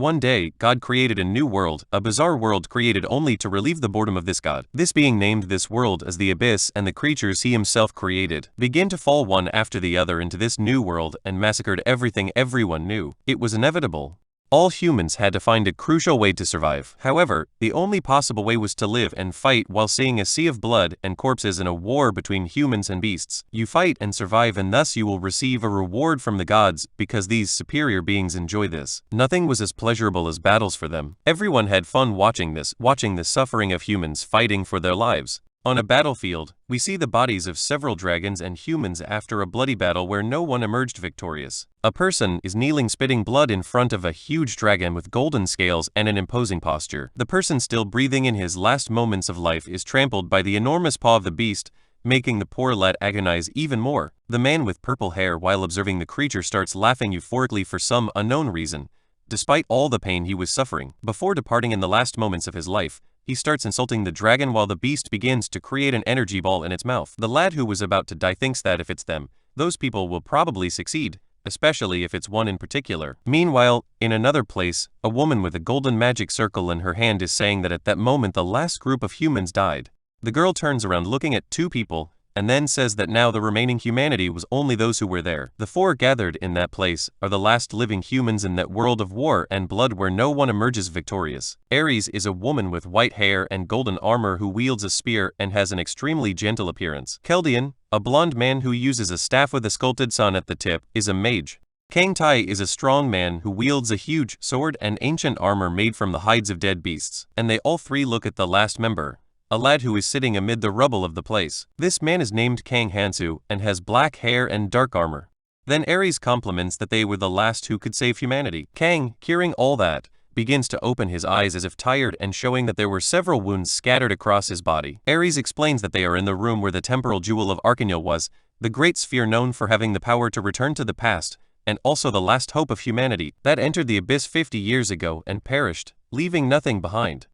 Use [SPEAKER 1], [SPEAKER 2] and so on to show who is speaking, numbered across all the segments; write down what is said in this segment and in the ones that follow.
[SPEAKER 1] One day, God created a new world, a bizarre world created only to relieve the boredom of this God. This being named this world as the Abyss, and the creatures he himself created began to fall one after the other into this new world and massacred everything everyone knew. It was inevitable. All humans had to find a crucial way to survive. However, the only possible way was to live and fight while seeing a sea of blood and corpses in a war between humans and beasts. You fight and survive, and thus you will receive a reward from the gods, because these superior beings enjoy this. Nothing was as pleasurable as battles for them. Everyone had fun watching the suffering of humans fighting for their lives. On a battlefield, we see the bodies of several dragons and humans after a bloody battle where no one emerged victorious. A person is kneeling, spitting blood in front of a huge dragon with golden scales and an imposing posture. The person, still breathing in his last moments of life, is trampled by the enormous paw of the beast, making the poor lad agonize even more. The man with purple hair, while observing the creature, starts laughing euphorically for some unknown reason, despite all the pain he was suffering. Before departing in the last moments of his life, he starts insulting the dragon while the beast begins to create an energy ball in its mouth. The lad who was about to die thinks that if it's them, those people will probably succeed, especially if it's one in particular. Meanwhile, in another place, a woman with a golden magic circle in her hand is saying that at that moment the last group of humans died. The girl turns around looking at two people, and then says that now the remaining humanity was only those who were there. The four gathered in that place are the last living humans in that world of war and blood where no one emerges victorious. Ares is a woman with white hair and golden armor who wields a spear and has an extremely gentle appearance. Keldian, a blonde man who uses a staff with a sculpted sun at the tip, is a mage. Kang Tai is a strong man who wields a huge sword and ancient armor made from the hides of dead beasts. And they all three look at the last member, a lad who is sitting amid the rubble of the place. This man is named Kang Hansu and has black hair and dark armor. Then Ares compliments that they were the last who could save humanity. Kang, hearing all that, begins to open his eyes as if tired and showing that there were several wounds scattered across his body. Ares explains that they are in the room where the temporal jewel of Archangel was, the great sphere known for having the power to return to the past, and also the last hope of humanity that entered the abyss 50 years ago and perished, leaving nothing behind.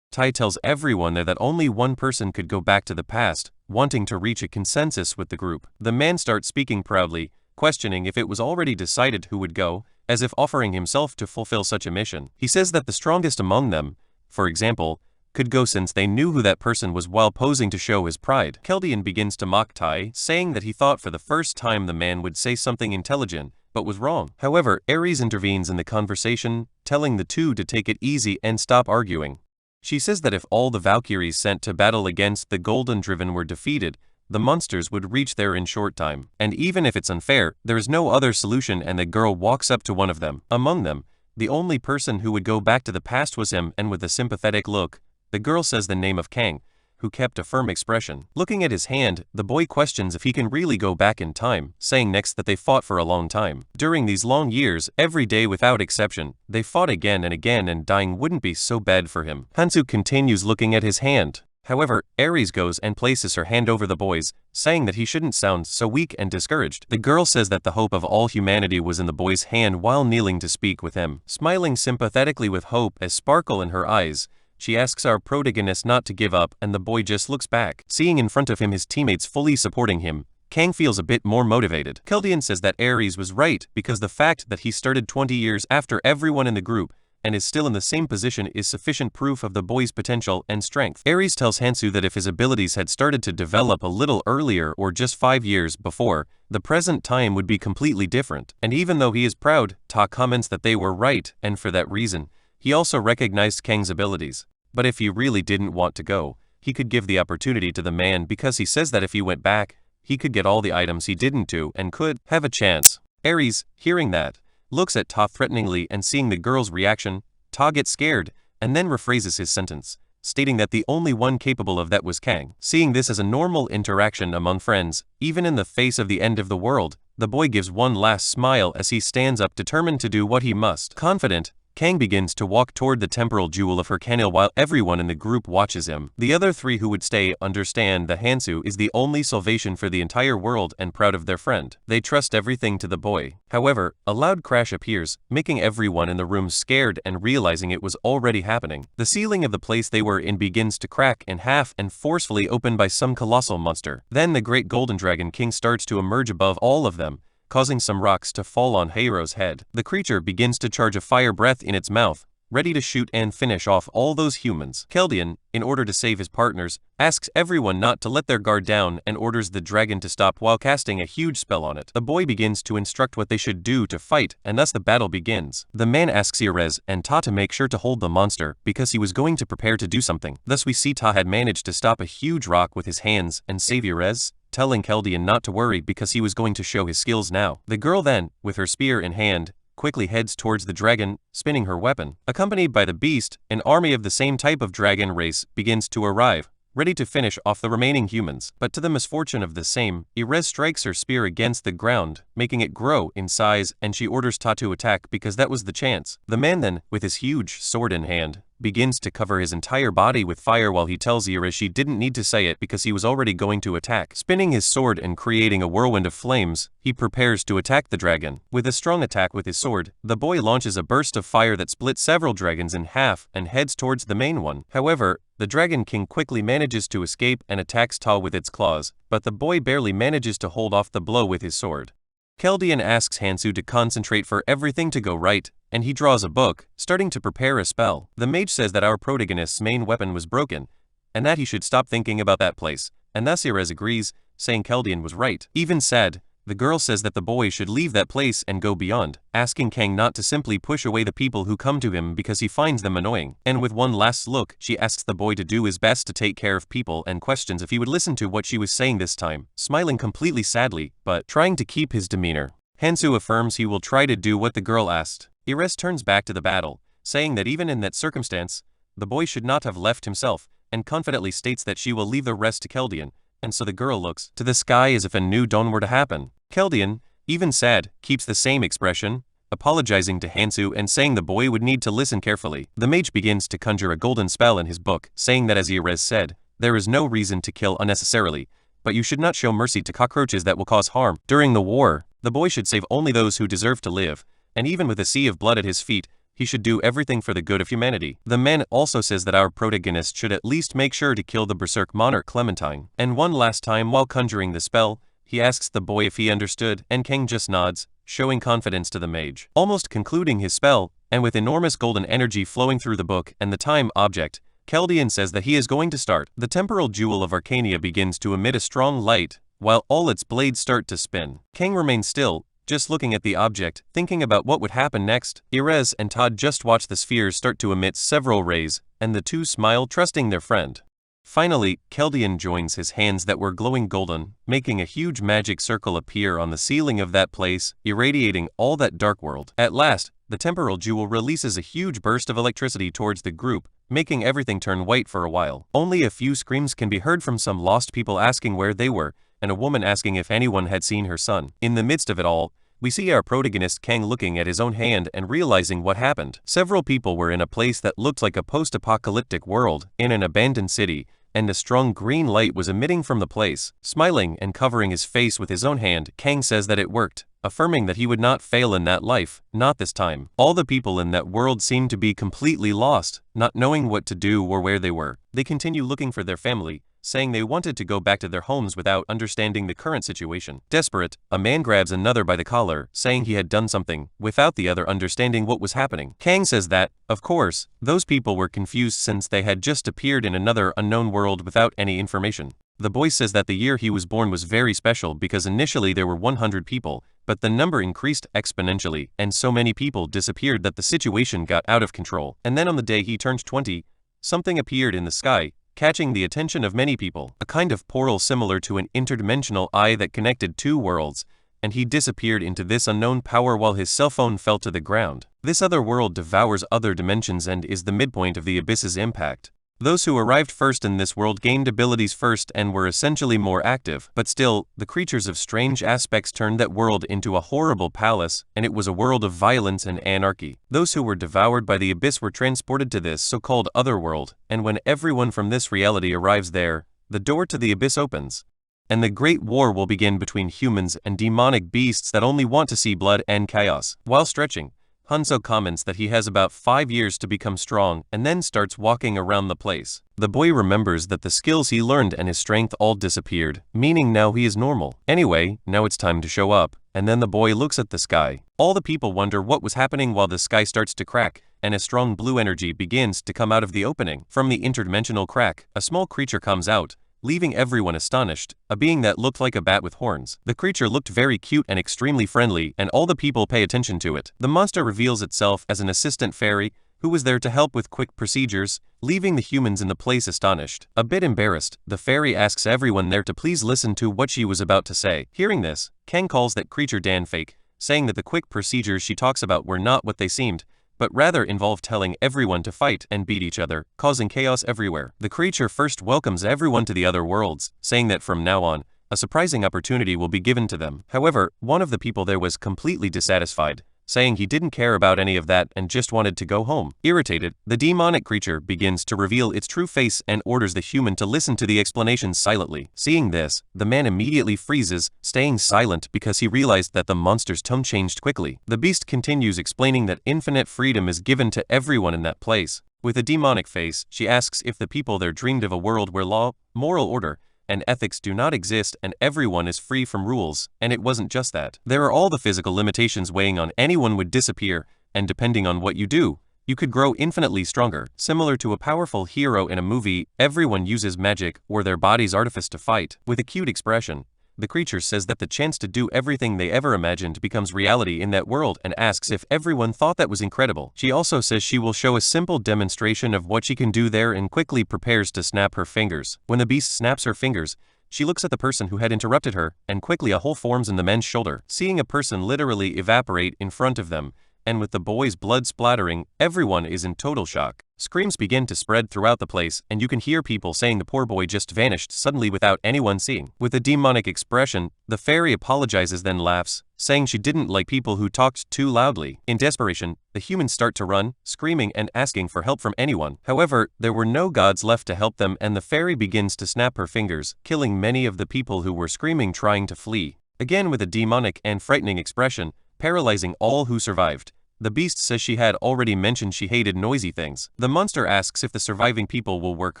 [SPEAKER 1] Tai tells everyone there that only one person could go back to the past, wanting to reach a consensus with the group. The man starts speaking proudly, questioning if it was already decided who would go, as if offering himself to fulfill such a mission. He says that the strongest among them, for example, could go since they knew who that person was, while posing to show his pride. Keldian begins to mock Tai, saying that he thought for the first time the man would say something intelligent, but was wrong. However, Ares intervenes in the conversation, telling the two to take it easy and stop arguing. She says that if all the Valkyries sent to battle against the Golden Driven were defeated, the monsters would reach there in short time. And even if it's unfair, there is no other solution, and the girl walks up to one of them. Among them, the only person who would go back to the past was him, and with a sympathetic look, the girl says the name of Kang, who kept a firm expression. Looking at his hand, the boy questions if he can really go back in time, saying next that they fought for a long time. During these long years, every day without exception, they fought again, and dying wouldn't be so bad for him. Hansu continues looking at his hand. However, Ares goes and places her hand over the boy's, saying that he shouldn't sound so weak and discouraged. The girl says that the hope of all humanity was in the boy's hand while kneeling to speak with him. Smiling sympathetically with hope as sparkle in her eyes, she asks our protagonist not to give up, and the boy just looks back. Seeing in front of him his teammates fully supporting him, Kang feels a bit more motivated. Keldian says that Ares was right, because the fact that he started 20 years after everyone in the group and is still in the same position is sufficient proof of the boy's potential and strength. Ares tells Hansu that if his abilities had started to develop a little earlier or just 5 years before, the present time would be completely different. And even though he is proud, Ta comments that they were right, and for that reason, he also recognized Kang's abilities. But if he really didn't want to go, he could give the opportunity to the man, because he says that if he went back, he could get all the items he didn't do and could have a chance. Ares, hearing that, looks at Ta threateningly, and seeing the girl's reaction, Ta gets scared and then rephrases his sentence, stating that the only one capable of that was Kang. Seeing this as a normal interaction among friends, even in the face of the end of the world, the boy gives one last smile as he stands up, determined to do what he must. Confident, Kang begins to walk toward the temporal jewel of Hercanil while everyone in the group watches him. The other three who would stay understand that Hansu is the only salvation for the entire world, and proud of their friend, they trust everything to the boy. However, a loud crash appears, making everyone in the room scared, and realizing it was already happening. The ceiling of the place they were in begins to crack in half and forcefully opened by some colossal monster. Then the great golden dragon king starts to emerge above all of them, causing some rocks to fall on Heiro's head. The creature begins to charge a fire breath in its mouth, ready to shoot and finish off all those humans. Keldian, in order to save his partners, asks everyone not to let their guard down and orders the dragon to stop while casting a huge spell on it. The boy begins to instruct what they should do to fight, and thus the battle begins. The man asks Erez and Ta to make sure to hold the monster because he was going to prepare to do something. Thus we see Ta had managed to stop a huge rock with his hands and save Erez, telling Keldian not to worry because he was going to show his skills now. The girl then, with her spear in hand, quickly heads towards the dragon, spinning her weapon. Accompanied by the beast, an army of the same type of dragon race begins to arrive, ready to finish off the remaining humans. But to the misfortune of the same, Erez strikes her spear against the ground, making it grow in size, and she orders Ta to attack because that was the chance. The man then, with his huge sword in hand, begins to cover his entire body with fire while he tells Erez she didn't need to say it because he was already going to attack. Spinning his sword and creating a whirlwind of flames, he prepares to attack the dragon. With a strong attack with his sword, the boy launches a burst of fire that splits several dragons in half and heads towards the main one. However, the Dragon King quickly manages to escape and attacks Ta with its claws, but the boy barely manages to hold off the blow with his sword. Keldian asks Hansu to concentrate for everything to go right, and he draws a book, starting to prepare a spell. The mage says that our protagonist's main weapon was broken, and that he should stop thinking about that place, and thus Erez agrees, saying Keldian was right. Even sad, the girl says that the boy should leave that place and go beyond, asking Kang not to simply push away the people who come to him because he finds them annoying. And with one last look, she asks the boy to do his best to take care of people and questions if he would listen to what she was saying this time, smiling completely sadly, but trying to keep his demeanor. Hansu affirms he will try to do what the girl asked. Erez turns back to the battle, saying that even in that circumstance, the boy should not have left himself, and confidently states that she will leave the rest to Keldian, and so the girl looks to the sky as if a new dawn were to happen. Keldian, even sad, keeps the same expression, apologizing to Hansu and saying the boy would need to listen carefully. The mage begins to conjure a golden spell in his book, saying that as Erez said, there is no reason to kill unnecessarily, but you should not show mercy to cockroaches that will cause harm. During the war, the boy should save only those who deserve to live, and even with a sea of blood at his feet, he should do everything for the good of humanity. The man also says that our protagonist should at least make sure to kill the berserk monarch Clementine. And one last time while conjuring the spell, he asks the boy if he understood, and Kang just nods, showing confidence to the mage. Almost concluding his spell, and with enormous golden energy flowing through the book and the time object, Keldian says that he is going to start. The temporal jewel of Arcania begins to emit a strong light, while all its blades start to spin. Kang remains still, just looking at the object, thinking about what would happen next. Erez and Todd just watch the spheres start to emit several rays, and the two smile, trusting their friend. Finally, Keldian joins his hands that were glowing golden, making a huge magic circle appear on the ceiling of that place, irradiating all that dark world. At last, the temporal jewel releases a huge burst of electricity towards the group, making everything turn white for a while. Only a few screams can be heard from some lost people asking where they were, and a woman asking if anyone had seen her son. In the midst of it all, we see our protagonist Kang looking at his own hand and realizing what happened. Several people were in a place that looked like a post-apocalyptic world, in an abandoned city, and a strong green light was emitting from the place. Smiling and covering his face with his own hand, Kang says that it worked, affirming that he would not fail in that life, not this time. All the people in that world seemed to be completely lost, not knowing what to do or where they were. They continue looking for their family, saying they wanted to go back to their homes without understanding the current situation. Desperate, a man grabs another by the collar, saying he had done something, without the other understanding what was happening. Kang says that, of course, those people were confused since they had just appeared in another unknown world without any information. The boy says that the year he was born was very special because initially there were 100 people, but the number increased exponentially, and so many people disappeared that the situation got out of control. And then on the day he turned 20, something appeared in the sky, catching the attention of many people, a kind of portal similar to an interdimensional eye that connected two worlds, and he disappeared into this unknown power while his cell phone fell to the ground. This other world devours other dimensions and is the midpoint of the abyss's impact. Those who arrived first in this world gained abilities first and were essentially more active, but still, the creatures of strange aspects turned that world into a horrible palace, and it was a world of violence and anarchy. Those who were devoured by the abyss were transported to this so-called other world, and when everyone from this reality arrives there, the door to the abyss opens. And the great war will begin between humans and demonic beasts that only want to see blood and chaos. While stretching, Hanzo comments that he has about 5 years to become strong and then starts walking around the place. The boy remembers that the skills he learned and his strength all disappeared, meaning now he is normal. Anyway, now it's time to show up, and then the boy looks at the sky. All the people wonder what was happening while the sky starts to crack, and a strong blue energy begins to come out of the opening. From the interdimensional crack, a small creature comes out, leaving everyone astonished, a being that looked like a bat with horns. The creature looked very cute and extremely friendly, and all the people pay attention to it. The monster reveals itself as an assistant fairy, who was there to help with quick procedures, leaving the humans in the place astonished. A bit embarrassed, the fairy asks everyone there to please listen to what she was about to say. Hearing this, Kang calls that creature Dan fake, saying that the quick procedures she talks about were not what they seemed, but rather involved telling everyone to fight and beat each other, causing chaos everywhere. The creature first welcomes everyone to the other worlds, saying that from now on, a surprising opportunity will be given to them. However, one of the people there was completely dissatisfied, saying he didn't care about any of that and just wanted to go home. Irritated, the demonic creature begins to reveal its true face and orders the human to listen to the explanations silently. Seeing this, the man immediately freezes, staying silent because he realized that the monster's tone changed quickly. The beast continues explaining that infinite freedom is given to everyone in that place. With a demonic face, she asks if the people there dreamed of a world where law, moral order, and ethics do not exist and everyone is free from rules, and it wasn't just that. There are all the physical limitations weighing on anyone would disappear, and depending on what you do, you could grow infinitely stronger. Similar to a powerful hero in a movie, everyone uses magic or their body's artifice to fight. With a cute expression, the creature says that the chance to do everything they ever imagined becomes reality in that world and asks if everyone thought that was incredible. She also says she will show a simple demonstration of what she can do there and quickly prepares to snap her fingers. When the beast snaps her fingers, she looks at the person who had interrupted her, and quickly a hole forms in the man's shoulder. Seeing a person literally evaporate in front of them, and with the boy's blood splattering, everyone is in total shock. Screams begin to spread throughout the place, and you can hear people saying the poor boy just vanished suddenly without anyone seeing. With a demonic expression, the fairy apologizes then laughs, saying she didn't like people who talked too loudly. In desperation, the humans start to run, screaming and asking for help from anyone. However, there were no gods left to help them, and the fairy begins to snap her fingers, killing many of the people who were screaming trying to flee. Again with a demonic and frightening expression, paralyzing all who survived. The beast says she had already mentioned she hated noisy things. The monster asks if the surviving people will work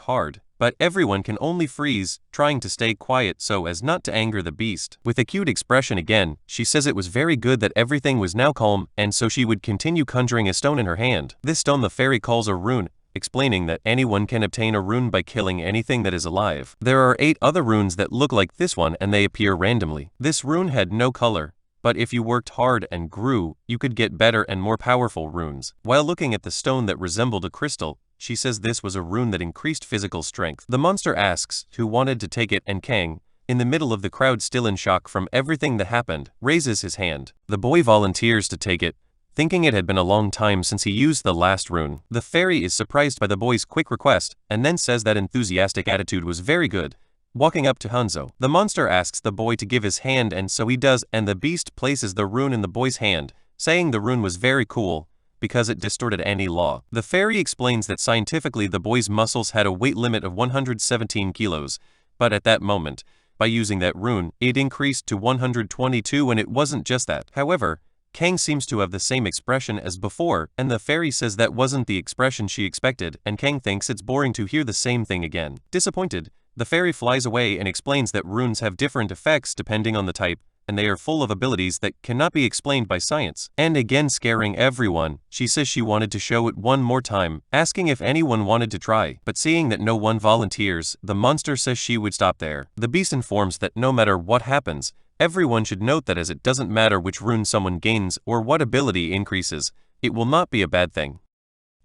[SPEAKER 1] hard, but everyone can only freeze, trying to stay quiet so as not to anger the beast. With a cute expression again, she says it was very good that everything was now calm, and so she would continue conjuring a stone in her hand. This stone the fairy calls a rune, explaining that anyone can obtain a rune by killing anything that is alive. There are 8 other runes that look like this one and they appear randomly. This rune had no color, but if you worked hard and grew, you could get better and more powerful runes. While looking at the stone that resembled a crystal, she says this was a rune that increased physical strength. The monster asks who wanted to take it, and Kang, in the middle of the crowd still in shock from everything that happened, raises his hand. The boy volunteers to take it, thinking it had been a long time since he used the last rune. The fairy is surprised by the boy's quick request, and then says that enthusiastic attitude was very good. Walking up to Hanzo, the monster asks the boy to give his hand, and so he does, and the beast places the rune in the boy's hand, saying the rune was very cool because it distorted any law. The fairy explains that scientifically the boy's muscles had a weight limit of 117 kilos, but at that moment, by using that rune, it increased to 122, and it wasn't just that. However, Kang seems to have the same expression as before, and the fairy says that wasn't the expression she expected, and Kang thinks it's boring to hear the same thing again. Disappointed, the fairy flies away and explains that runes have different effects depending on the type, and they are full of abilities that cannot be explained by science. And again scaring everyone, she says she wanted to show it one more time, asking if anyone wanted to try, but seeing that no one volunteers, the monster says she would stop there. The beast informs that no matter what happens, everyone should note that as it doesn't matter which rune someone gains or what ability increases, it will not be a bad thing.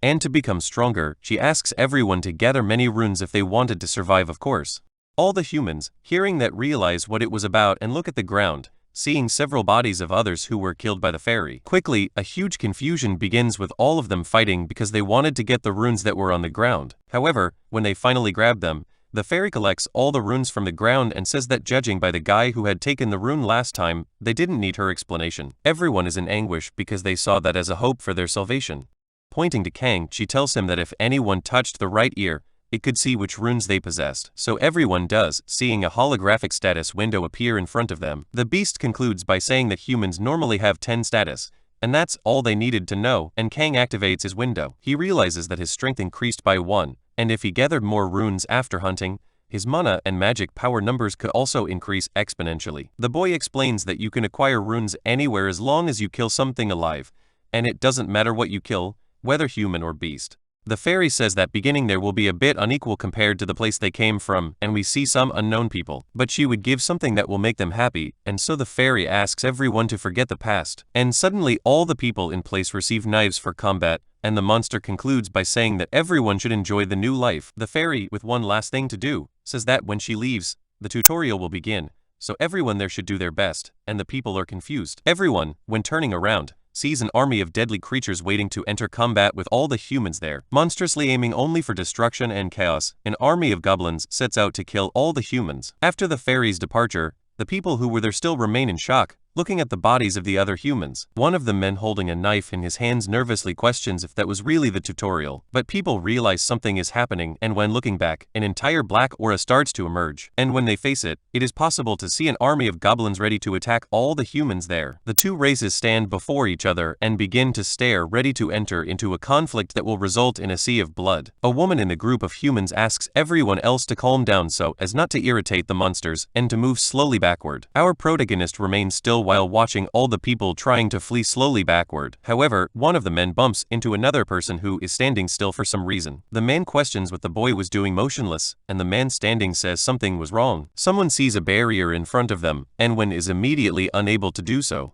[SPEAKER 1] And to become stronger, she asks everyone to gather many runes if they wanted to survive, of course. All the humans, hearing that, realize what it was about and look at the ground, seeing several bodies of others who were killed by the fairy. Quickly, a huge confusion begins with all of them fighting because they wanted to get the runes that were on the ground. However, when they finally grab them, the fairy collects all the runes from the ground and says that judging by the guy who had taken the rune last time, they didn't need her explanation. Everyone is in anguish because they saw that as a hope for their salvation. Pointing to Kang, she tells him that if anyone touched the right ear, it could see which runes they possessed. So everyone does, seeing a holographic status window appear in front of them. The beast concludes by saying that humans normally have 10 status, and that's all they needed to know, and Kang activates his window. He realizes that his strength increased by 1, and if he gathered more runes after hunting, his mana and magic power numbers could also increase exponentially. The boy explains that you can acquire runes anywhere as long as you kill something alive, and it doesn't matter what you kill, whether human or beast. The fairy says that beginning there will be a bit unequal compared to the place they came from, and we see some unknown people, but she would give something that will make them happy, and so the fairy asks everyone to forget the past. And suddenly all the people in place receive knives for combat, and the monster concludes by saying that everyone should enjoy the new life. The fairy, with one last thing to do, says that when she leaves, the tutorial will begin, so everyone there should do their best, and the people are confused. Everyone, when turning around, sees an army of deadly creatures waiting to enter combat with all the humans there. Monstrously aiming only for destruction and chaos, an army of goblins sets out to kill all the humans. After the fairy's departure, the people who were there still remain in shock, looking at the bodies of the other humans. One of the men holding a knife in his hands nervously questions if that was really the tutorial, but people realize something is happening, and when looking back, an entire black aura starts to emerge, and when they face it, it is possible to see an army of goblins ready to attack all the humans there. The two races stand before each other and begin to stare, ready to enter into a conflict that will result in a sea of blood. A woman in the group of humans asks everyone else to calm down so as not to irritate the monsters and to move slowly backward. Our protagonist remains still while watching all the people trying to flee slowly backward. However, one of the men bumps into another person who is standing still for some reason. The man questions what the boy was doing motionless, and the man standing says something was wrong. Someone sees a barrier in front of them, and when is immediately unable to do so.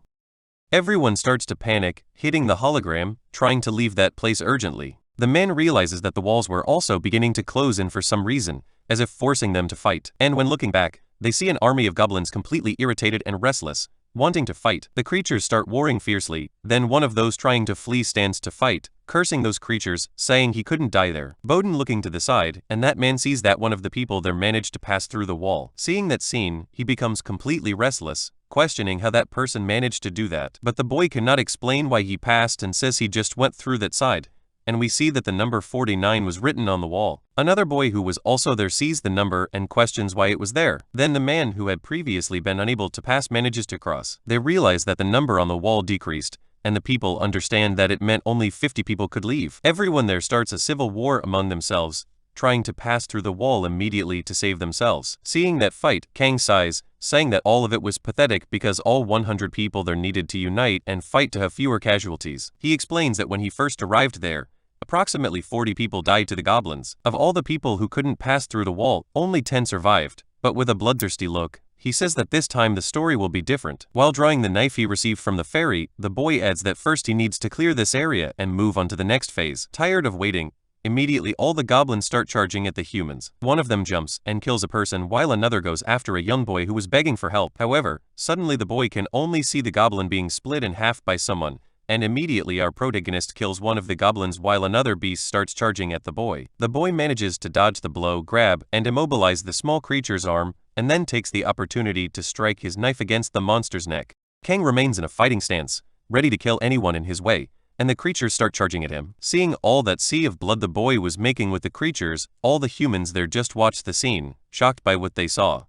[SPEAKER 1] Everyone starts to panic, hitting the hologram, trying to leave that place urgently. The man realizes that the walls were also beginning to close in for some reason, as if forcing them to fight. And when looking back, they see an army of goblins completely irritated and restless, wanting to fight. The creatures start warring fiercely, then one of those trying to flee stands to fight, cursing those creatures, saying he couldn't die there. Bowden looking to the side, and that man sees that one of the people there managed to pass through the wall. Seeing that scene, he becomes completely restless, questioning how that person managed to do that. But the boy cannot explain why he passed and says he just went through that side, and we see that the number 49 was written on the wall. Another boy who was also there sees the number and questions why it was there. Then the man who had previously been unable to pass manages to cross. They realize that the number on the wall decreased, and the people understand that it meant only 50 people could leave. Everyone there starts a civil war among themselves, trying to pass through the wall immediately to save themselves. Seeing that fight, Kang sighs, saying that all of it was pathetic because all 100 people there needed to unite and fight to have fewer casualties. He explains that when he first arrived there, approximately 40 people died to the goblins. Of all the people who couldn't pass through the wall, only 10 survived. But with a bloodthirsty look, he says that this time the story will be different. While drawing the knife he received from the fairy, the boy adds that first he needs to clear this area and move on to the next phase. Tired of waiting, immediately all the goblins start charging at the humans. One of them jumps and kills a person while another goes after a young boy who was begging for help. However, suddenly the boy can only see the goblin being split in half by someone, and immediately our protagonist kills one of the goblins while another beast starts charging at the boy. The boy manages to dodge the blow, grab, and immobilize the small creature's arm, and then takes the opportunity to strike his knife against the monster's neck. Kang remains in a fighting stance, ready to kill anyone in his way, and the creatures start charging at him. Seeing all that sea of blood the boy was making with the creatures, all the humans there just watched the scene, shocked by what they saw.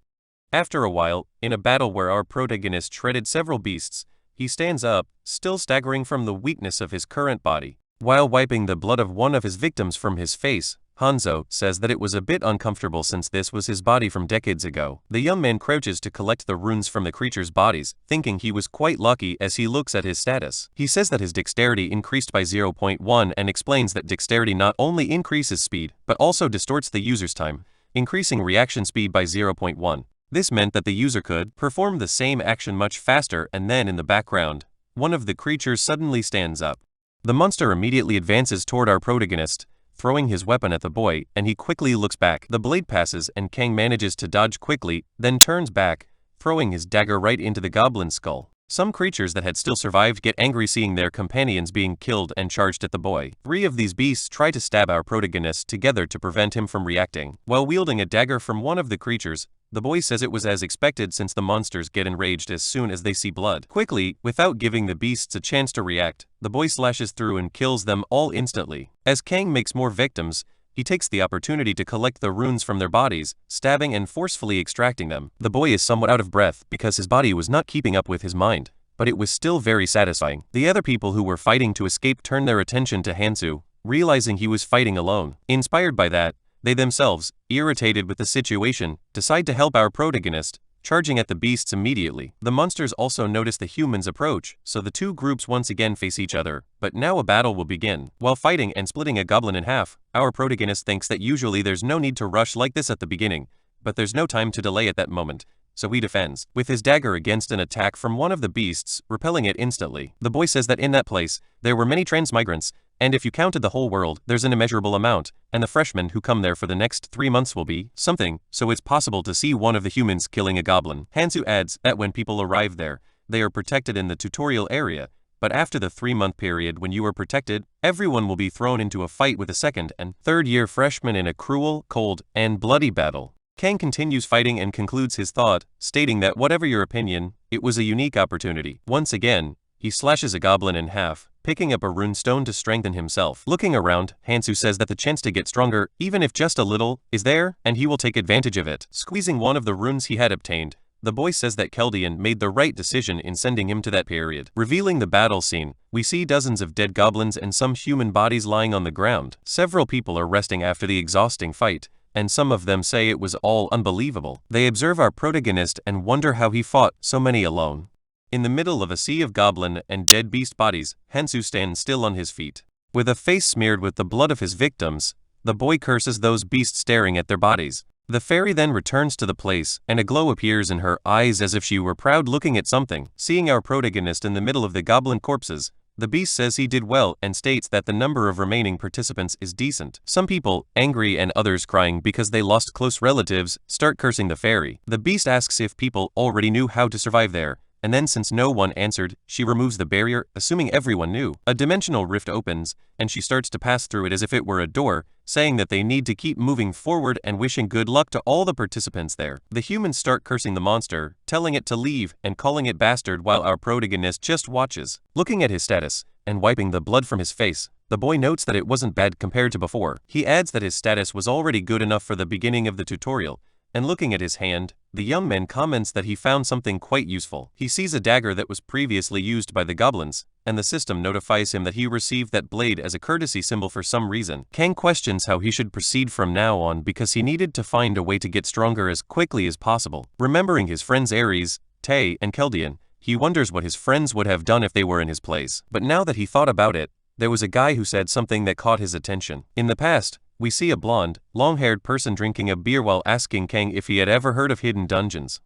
[SPEAKER 1] After a while, in a battle where our protagonist shredded several beasts, he stands up, still staggering from the weakness of his current body. While wiping the blood of one of his victims from his face, Hanzo says that it was a bit uncomfortable since this was his body from decades ago. The young man crouches to collect the runes from the creatures' bodies, thinking he was quite lucky as he looks at his status. He says that his dexterity increased by 0.1 and explains that dexterity not only increases speed, but also distorts the user's time, increasing reaction speed by 0.1. This meant that the user could perform the same action much faster, and then in the background, one of the creatures suddenly stands up. The monster immediately advances toward our protagonist, throwing his weapon at the boy, and he quickly looks back. The blade passes and Kang manages to dodge quickly, then turns back, throwing his dagger right into the goblin's skull. Some creatures that had still survived get angry seeing their companions being killed and charged at the boy. 3 of these beasts try to stab our protagonist together to prevent him from reacting. While wielding a dagger from one of the creatures, the boy says it was as expected since the monsters get enraged as soon as they see blood. Quickly, without giving the beasts a chance to react, the boy slashes through and kills them all instantly. As Kang makes more victims, he takes the opportunity to collect the runes from their bodies, stabbing and forcefully extracting them. The boy is somewhat out of breath because his body was not keeping up with his mind, but it was still very satisfying. The other people who were fighting to escape turn their attention to Hanzo, realizing he was fighting alone. Inspired by that, They themselves, irritated with the situation, decide to help our protagonist, charging at the beasts immediately. The monsters also notice the humans' approach, so the two groups once again face each other, but now a battle will begin. While fighting and splitting a goblin in half, our protagonist thinks that usually there's no need to rush like this at the beginning, but there's no time to delay at that moment, so he defends with his dagger against an attack from one of the beasts, repelling it instantly. The boy says that in that place, there were many transmigrants, and if you counted the whole world, there's an immeasurable amount, and the freshmen who come there for the next 3 months will be something, so it's possible to see one of the humans killing a goblin. Hansu adds that when people arrive there, they are protected in the tutorial area, but after the 3-month period when you are protected, everyone will be thrown into a fight with a second and third-year freshmen in a cruel, cold, and bloody battle. Kang continues fighting and concludes his thought, stating that whatever your opinion, it was a unique opportunity. Once again, he slashes a goblin in half, picking up a rune stone to strengthen himself. Looking around, Hansu says that the chance to get stronger, even if just a little, is there, and he will take advantage of it. Squeezing one of the runes he had obtained, the boy says that Keldian made the right decision in sending him to that period. Revealing the battle scene, we see dozens of dead goblins and some human bodies lying on the ground. Several people are resting after the exhausting fight, and some of them say it was all unbelievable. They observe our protagonist and wonder how he fought so many alone. In the middle of a sea of goblin and dead beast bodies, Hansu stands still on his feet. With a face smeared with the blood of his victims, the boy curses those beasts staring at their bodies. The fairy then returns to the place, and a glow appears in her eyes as if she were proud looking at something. Seeing our protagonist in the middle of the goblin corpses, the beast says he did well and states that the number of remaining participants is decent. Some people, angry and others crying because they lost close relatives, start cursing the fairy. The beast asks if people already knew how to survive there, and then since no one answered, she removes the barrier, assuming everyone knew. A dimensional rift opens, and she starts to pass through it as if it were a door, saying that they need to keep moving forward and wishing good luck to all the participants there. The humans start cursing the monster, telling it to leave and calling it bastard while our protagonist just watches. Looking at his status, and wiping the blood from his face, the boy notes that it wasn't bad compared to before. He adds that his status was already good enough for the beginning of the tutorial, and looking at his hand, the young man comments that he found something quite useful. He sees a dagger that was previously used by the goblins, and the system notifies him that he received that blade as a courtesy symbol for some reason. Kang questions how he should proceed from now on because he needed to find a way to get stronger as quickly as possible. Remembering his friends Ares, Tae, and Keldian, he wonders what his friends would have done if they were in his place. But now that he thought about it, there was a guy who said something that caught his attention. In the past, we see a blonde, long-haired person drinking a beer while asking Kang if he had ever heard of hidden dungeons.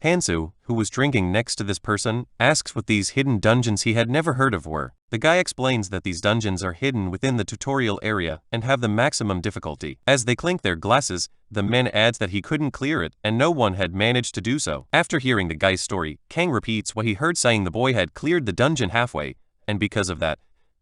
[SPEAKER 1] Hansu, who was drinking next to this person, asks what these hidden dungeons he had never heard of were. The guy explains that these dungeons are hidden within the tutorial area and have the maximum difficulty. As they clink their glasses, the man adds that he couldn't clear it and no one had managed to do so. After hearing the guy's story, Kang repeats what he heard, saying the boy had cleared the dungeon halfway, and because of that,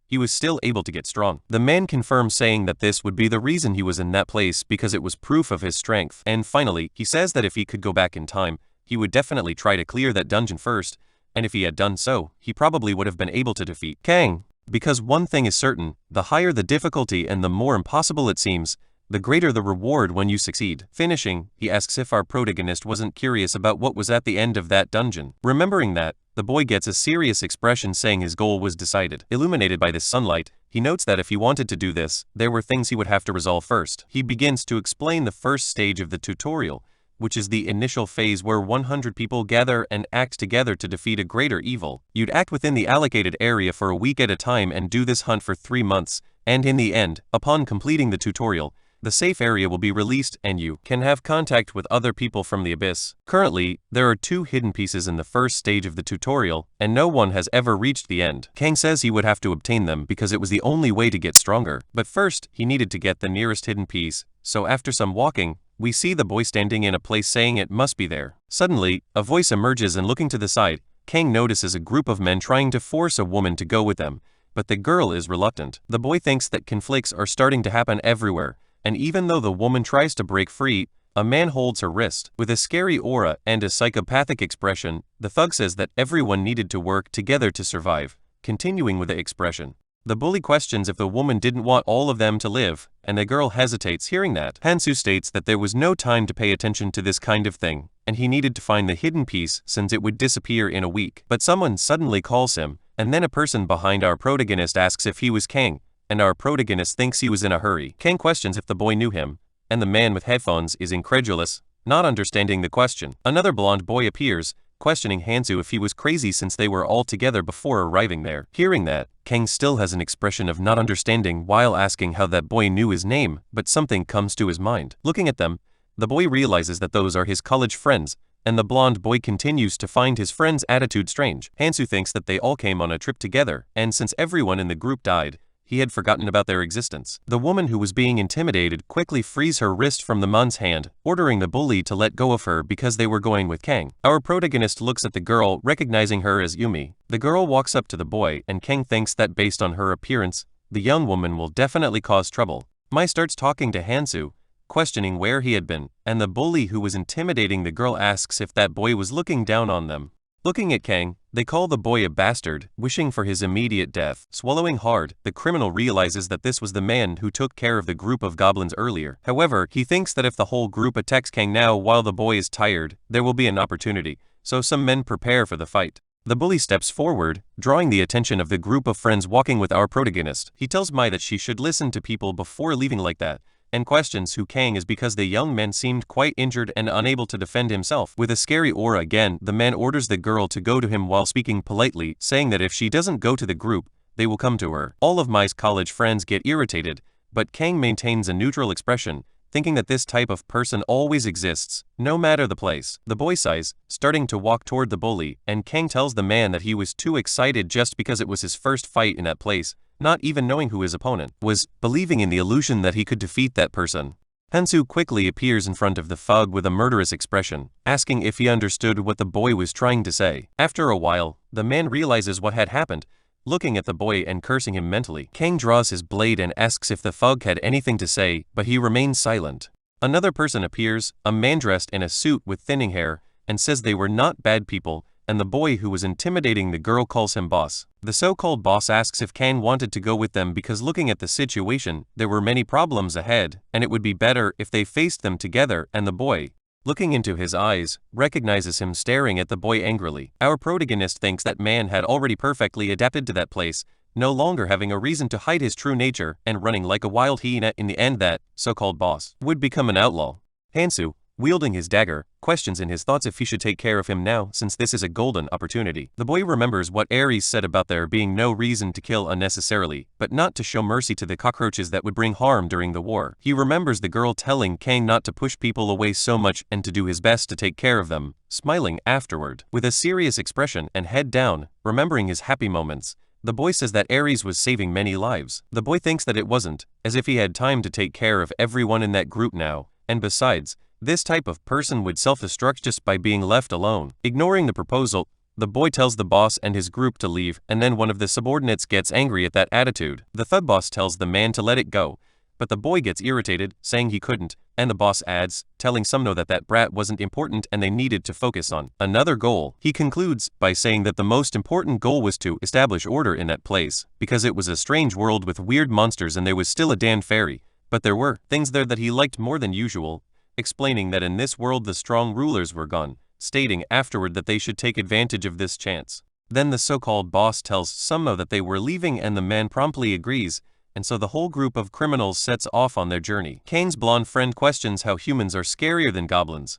[SPEAKER 1] he was still able to get strong. The man confirms, saying that this would be the reason he was in that place because it was proof of his strength. And finally, he says that if he could go back in time, he would definitely try to clear that dungeon first, and if he had done so, he probably would have been able to defeat Kang. Because one thing is certain, the higher the difficulty and the more impossible it seems, the greater the reward when you succeed. Finishing, he asks if our protagonist wasn't curious about what was at the end of that dungeon. Remembering that, the boy gets a serious expression, saying his goal was decided. Illuminated by this sunlight, he notes that if he wanted to do this, there were things he would have to resolve first. He begins to explain the first stage of the tutorial, which is the initial phase where 100 people gather and act together to defeat a greater evil. You'd act within the allocated area for a week at a time and do this hunt for 3 months, and in the end, upon completing the tutorial, the safe area will be released and you can have contact with other people from the abyss. Currently, there are 2 hidden pieces in the first stage of the tutorial, and no one has ever reached the end. Kang says he would have to obtain them because it was the only way to get stronger. But first, he needed to get the nearest hidden piece, so after some walking, we see the boy standing in a place saying it must be there. Suddenly, a voice emerges, and looking to the side, Kang notices a group of men trying to force a woman to go with them, but the girl is reluctant. The boy thinks that conflicts are starting to happen everywhere, and even though the woman tries to break free, a man holds her wrist. With a scary aura and a psychopathic expression, the thug says that everyone needed to work together to survive. Continuing with the expression, the bully questions if the woman didn't want all of them to live, and the girl hesitates hearing that. Hansu states that there was no time to pay attention to this kind of thing, and he needed to find the hidden piece since it would disappear in a week. But someone suddenly calls him, and then a person behind our protagonist asks if he was Kang, and our protagonist thinks he was in a hurry. Kang questions if the boy knew him, and the man with headphones is incredulous, not understanding the question. Another blonde boy appears, questioning Hansu if he was crazy since they were all together before arriving there. Hearing that, Kang still has an expression of not understanding while asking how that boy knew his name, but something comes to his mind. Looking at them, the boy realizes that those are his college friends, and the blonde boy continues to find his friend's attitude strange. Hansu thinks that they all came on a trip together, and since everyone in the group died, he had forgotten about their existence. The woman who was being intimidated quickly frees her wrist from the man's hand, ordering the bully to let go of her because they were going with Kang. Our protagonist looks at the girl, recognizing her as Yumi. The girl walks up to the boy, and Kang thinks that based on her appearance, the young woman will definitely cause trouble. Mai starts talking to Hansu, questioning where he had been, and the bully who was intimidating the girl asks if that boy was looking down on them. Looking at Kang, they call the boy a bastard, wishing for his immediate death. Swallowing hard, the criminal realizes that this was the man who took care of the group of goblins earlier. However, he thinks that if the whole group attacks Kang now while the boy is tired, there will be an opportunity, so some men prepare for the fight. The bully steps forward, drawing the attention of the group of friends walking with our protagonist. He tells Mai that she should listen to people before leaving like that, and questions who Kang is because the young man seemed quite injured and unable to defend himself. With a scary aura again, the man orders the girl to go to him while speaking politely, saying that if she doesn't go to the group, they will come to her. All of Mai's college friends get irritated, but Kang maintains a neutral expression, thinking that this type of person always exists, no matter the place. The boy sighs, starting to walk toward the bully, and Kang tells the man that he was too excited just because it was his first fight in that place, not even knowing who his opponent was, believing in the illusion that he could defeat that person. Hansu quickly appears in front of the thug with a murderous expression, asking if he understood what the boy was trying to say. After a while, the man realizes what had happened, looking at the boy and cursing him mentally. Kang draws his blade and asks if the thug had anything to say, but he remains silent. Another person appears, a man dressed in a suit with thinning hair, and says they were not bad people, and the boy who was intimidating the girl calls him boss. The so-called boss asks if Kang wanted to go with them because looking at the situation, there were many problems ahead, and it would be better if they faced them together, and the boy, looking into his eyes, recognizes him staring at the boy angrily. Our protagonist thinks that man had already perfectly adapted to that place, no longer having a reason to hide his true nature and running like a wild hyena. In the end, that so-called boss would become an outlaw. Hansu, wielding his dagger, questions in his thoughts if he should take care of him now since this is a golden opportunity. The boy remembers what Ares said about there being no reason to kill unnecessarily, but not to show mercy to the cockroaches that would bring harm during the war. He remembers the girl telling Kang not to push people away so much and to do his best to take care of them, smiling afterward. With a serious expression and head down, remembering his happy moments, the boy says that Ares was saving many lives. The boy thinks that it wasn't, as if he had time to take care of everyone in that group now, and besides, this type of person would self-destruct just by being left alone. Ignoring the proposal, the boy tells the boss and his group to leave, and then one of the subordinates gets angry at that attitude. The thug boss tells the man to let it go, but the boy gets irritated, saying he couldn't, and the boss adds, telling Sumno that that brat wasn't important and they needed to focus on another goal. He concludes by saying that the most important goal was to establish order in that place, because it was a strange world with weird monsters and there was still a damn fairy, but there were things there that he liked more than usual, explaining that in this world the strong rulers were gone, stating afterward that they should take advantage of this chance. Then the so-called boss tells Summo that they were leaving and the man promptly agrees, and so the whole group of criminals sets off on their journey. Kang's blonde friend questions how humans are scarier than goblins.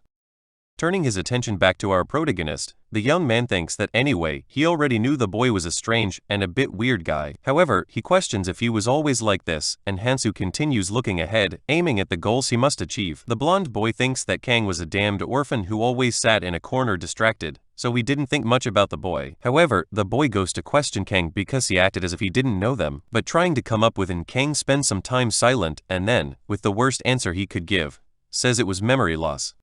[SPEAKER 1] Turning his attention back to our protagonist, the young man thinks that anyway, he already knew the boy was a strange and a bit weird guy. However, he questions if he was always like this, and Hansu continues looking ahead, aiming at the goals he must achieve. The blonde boy thinks that Kang was a damned orphan who always sat in a corner distracted, so he didn't think much about the boy. However, the boy goes to question Kang because he acted as if he didn't know them, but trying to come up with and Kang spends some time silent and then, with the worst answer he could give, says it was memory loss.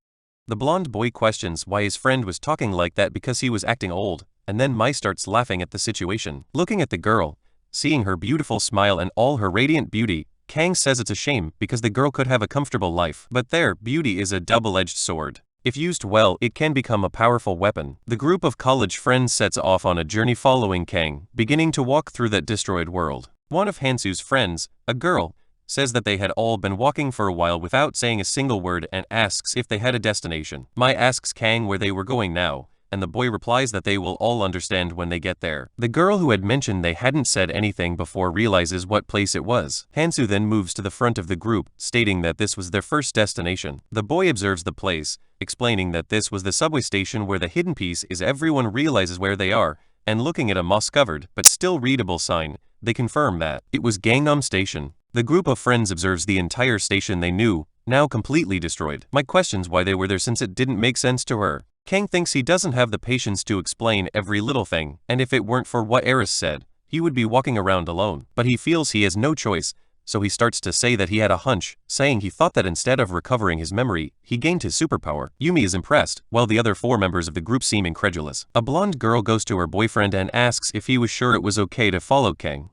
[SPEAKER 1] The blonde boy questions why his friend was talking like that because he was acting old, and then Mai starts laughing at the situation. Looking at the girl, seeing her beautiful smile and all her radiant beauty, Kang says it's a shame because the girl could have a comfortable life. But there, beauty is a double-edged sword. If used well, it can become a powerful weapon. The group of college friends sets off on a journey following Kang, beginning to walk through that destroyed world. One of Hansu's friends, a girl, says that they had all been walking for a while without saying a single word and asks if they had a destination. Mai asks Kang where they were going now, and the boy replies that they will all understand when they get there. The girl who had mentioned they hadn't said anything before realizes what place it was. Hansu then moves to the front of the group, stating that this was their first destination. The boy observes the place, explaining that this was the subway station where the hidden piece is. Everyone realizes where they are, and looking at a moss-covered but still readable sign, they confirm that it was Gangnam Station. The group of friends observes the entire station they knew, now completely destroyed. Mike questions why they were there since it didn't make sense to her. Kang thinks he doesn't have the patience to explain every little thing, and if it weren't for what Eris said, he would be walking around alone. But he feels he has no choice, so he starts to say that he had a hunch, saying he thought that instead of recovering his memory, he gained his superpower. Yumi is impressed, while the other 4 members of the group seem incredulous. A blonde girl goes to her boyfriend and asks if he was sure it was okay to follow Kang.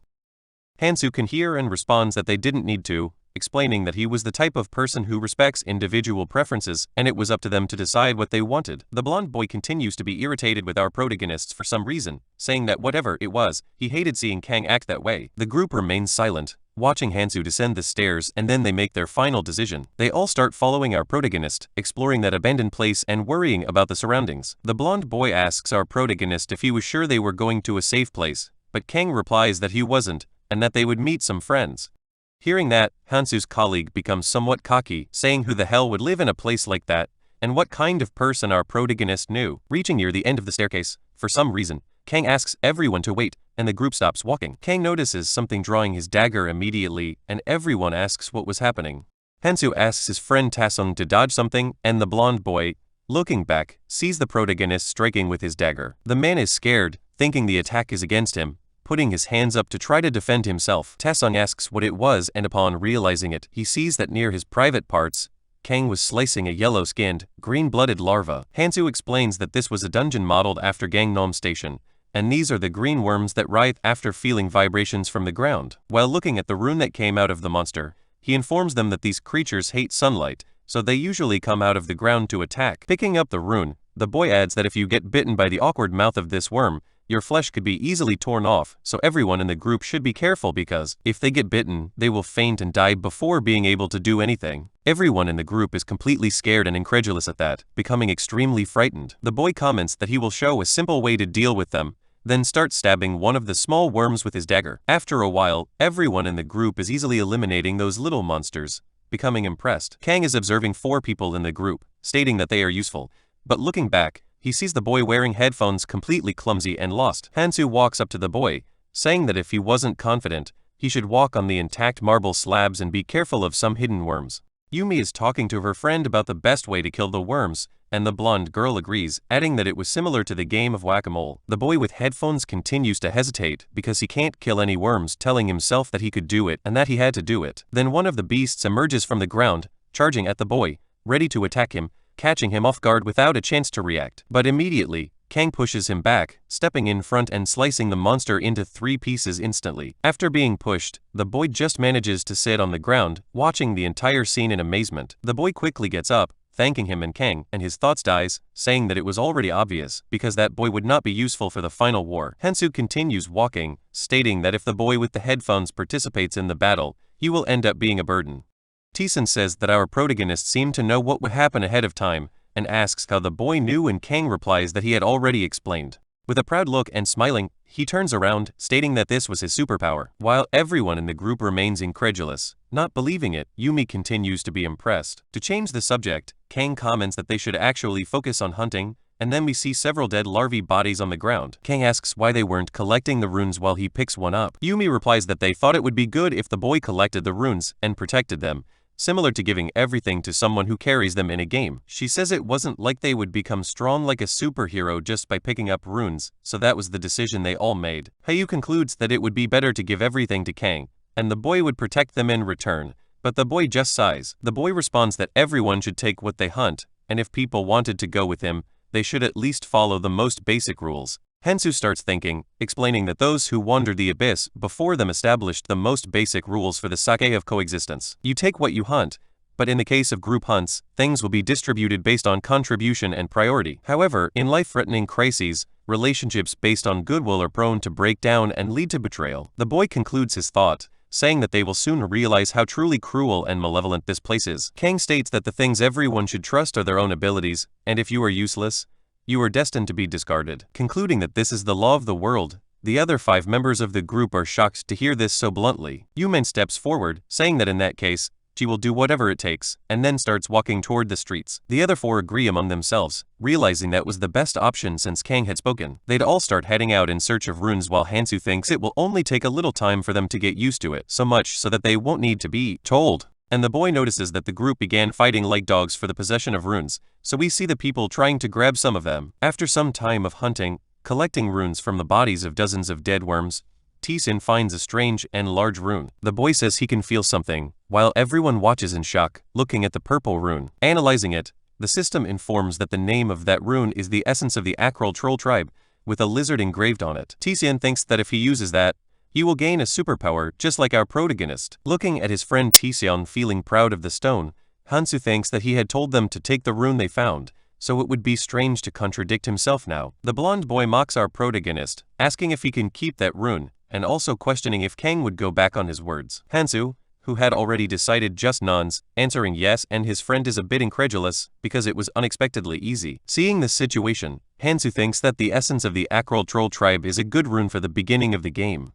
[SPEAKER 1] Hansu can hear and responds that they didn't need to, explaining that he was the type of person who respects individual preferences, and it was up to them to decide what they wanted. The blonde boy continues to be irritated with our protagonists for some reason, saying that whatever it was, he hated seeing Kang act that way. The group remains silent, watching Hansu descend the stairs, and then they make their final decision. They all start following our protagonist, exploring that abandoned place and worrying about the surroundings. The blonde boy asks our protagonist if he was sure they were going to a safe place, but Kang replies that he wasn't, and that they would meet some friends. Hearing that, Hansu's colleague becomes somewhat cocky, saying who the hell would live in a place like that, and what kind of person our protagonist knew. Reaching near the end of the staircase, for some reason, Kang asks everyone to wait, and the group stops walking. Kang notices something drawing his dagger immediately, and everyone asks what was happening. Hansu asks his friend Taesung to dodge something, and the blonde boy, looking back, sees the protagonist striking with his dagger. The man is scared, thinking the attack is against him, putting his hands up to try to defend himself. Taesung asks what it was, and upon realizing it, he sees that near his private parts, Kang was slicing a yellow-skinned, green-blooded larva. Hansu explains that this was a dungeon modeled after Gangnam Station, and these are the green worms that writhe after feeling vibrations from the ground. While looking at the rune that came out of the monster, he informs them that these creatures hate sunlight, so they usually come out of the ground to attack. Picking up the rune, the boy adds that if you get bitten by the awkward mouth of this worm, your flesh could be easily torn off, so everyone in the group should be careful because, if they get bitten, they will faint and die before being able to do anything. Everyone in the group is completely scared and incredulous at that, becoming extremely frightened. The boy comments that he will show a simple way to deal with them, then starts stabbing one of the small worms with his dagger. After a while, everyone in the group is easily eliminating those little monsters, becoming impressed. Kang is observing 4 people in the group, stating that they are useful, but looking back, he sees the boy wearing headphones completely clumsy and lost. Hansu walks up to the boy, saying that if he wasn't confident, he should walk on the intact marble slabs and be careful of some hidden worms. Yumi is talking to her friend about the best way to kill the worms, and the blonde girl agrees, adding that it was similar to the game of whack-a-mole. The boy with headphones continues to hesitate because he can't kill any worms, telling himself that he could do it and that he had to do it. Then one of the beasts emerges from the ground, charging at the boy, ready to attack him, catching him off guard without a chance to react. But immediately, Kang pushes him back, stepping in front and slicing the monster into 3 pieces instantly. After being pushed, the boy just manages to sit on the ground, watching the entire scene in amazement. The boy quickly gets up, thanking him and Kang, and his thoughts dies, saying that it was already obvious, because that boy would not be useful for the final war. Hansu continues walking, stating that if the boy with the headphones participates in the battle, he will end up being a burden. Taesun says that our protagonist seemed to know what would happen ahead of time, and asks how the boy knew, and Kang replies that he had already explained. With a proud look and smiling, he turns around, stating that this was his superpower. While everyone in the group remains incredulous, not believing it, Yumi continues to be impressed. To change the subject, Kang comments that they should actually focus on hunting, and then we see several dead larvae bodies on the ground. Kang asks why they weren't collecting the runes while he picks one up. Yumi replies that they thought it would be good if the boy collected the runes and protected them, similar to giving everything to someone who carries them in a game. She says it wasn't like they would become strong like a superhero just by picking up runes, so that was the decision they all made. Hayu concludes that it would be better to give everything to Kang, and the boy would protect them in return, but the boy just sighs. The boy responds that everyone should take what they hunt, and if people wanted to go with him, they should at least follow the most basic rules. Hansu starts thinking, explaining that those who wandered the abyss before them established the most basic rules for the sake of coexistence. You take what you hunt, but in the case of group hunts, things will be distributed based on contribution and priority. However, in life-threatening crises, relationships based on goodwill are prone to break down and lead to betrayal. The boy concludes his thought, saying that they will soon realize how truly cruel and malevolent this place is. Kang states that the things everyone should trust are their own abilities, and if you are useless, you are destined to be discarded. Concluding that this is the law of the world, the other 5 members of the group are shocked to hear this so bluntly. Yumin steps forward, saying that in that case, she will do whatever it takes, and then starts walking toward the streets. The other 4 agree among themselves, realizing that was the best option since Kang had spoken. They'd all start heading out in search of runes while Hansu thinks it will only take a little time for them to get used to it, so much so that they won't need to be told. And the boy notices that the group began fighting like dogs for the possession of runes, so we see the people trying to grab some of them. After some time of hunting, collecting runes from the bodies of dozens of dead worms, T-Sin finds a strange and large rune. The boy says he can feel something, while everyone watches in shock, looking at the purple rune. Analyzing it, the system informs that the name of that rune is the essence of the Acral troll tribe, with a lizard engraved on it. T-Sin thinks that if he uses that, he will gain a superpower just like our protagonist. Looking at his friend T-Sin feeling proud of the stone, Hansu thinks that he had told them to take the rune they found, so it would be strange to contradict himself now. The blonde boy mocks our protagonist, asking if he can keep that rune, and also questioning if Kang would go back on his words. Hansu, who had already decided, just nods, answering yes, and his friend is a bit incredulous because it was unexpectedly easy. Seeing this situation, Hansu thinks that the essence of the Acral troll tribe is a good rune for the beginning of the game.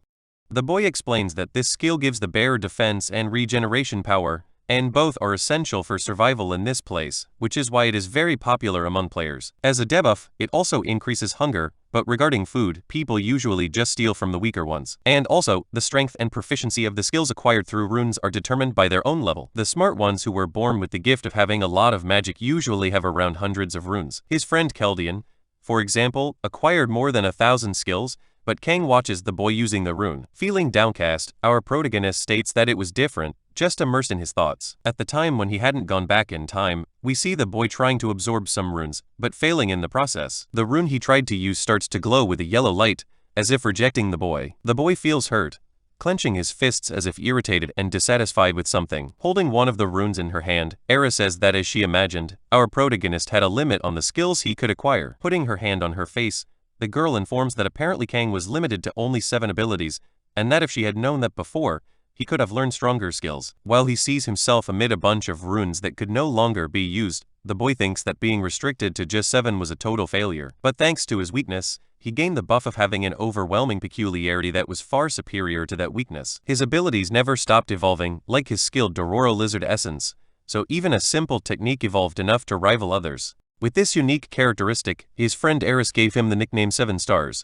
[SPEAKER 1] The boy explains that this skill gives the bearer defense and regeneration power, and both are essential for survival in this place, which is why it is very popular among players. As a debuff, it also increases hunger, but regarding food, people usually just steal from the weaker ones. And also, the strength and proficiency of the skills acquired through runes are determined by their own level. The smart ones who were born with the gift of having a lot of magic usually have around hundreds of runes. His friend Keldian, for example, acquired more than 1,000 skills, but Kang watches the boy using the rune. Feeling downcast, our protagonist states that it was different, just immersed in his thoughts. At the time when he hadn't gone back in time, we see the boy trying to absorb some runes, but failing in the process. The rune he tried to use starts to glow with a yellow light, as if rejecting the boy. The boy feels hurt, clenching his fists as if irritated and dissatisfied with something. Holding one of the runes in her hand, Era says that as she imagined, our protagonist had a limit on the skills he could acquire. Putting her hand on her face, the girl informs that apparently Kang was limited to only 7 abilities, and that if she had known that before, he could have learned stronger skills. While he sees himself amid a bunch of runes that could no longer be used, the boy thinks that being restricted to just 7 was a total failure. But thanks to his weakness, he gained the buff of having an overwhelming peculiarity that was far superior to that weakness. His abilities never stopped evolving, like his skilled Dororo lizard essence, so even a simple technique evolved enough to rival others. With this unique characteristic, his friend Eris gave him the nickname 7 Stars.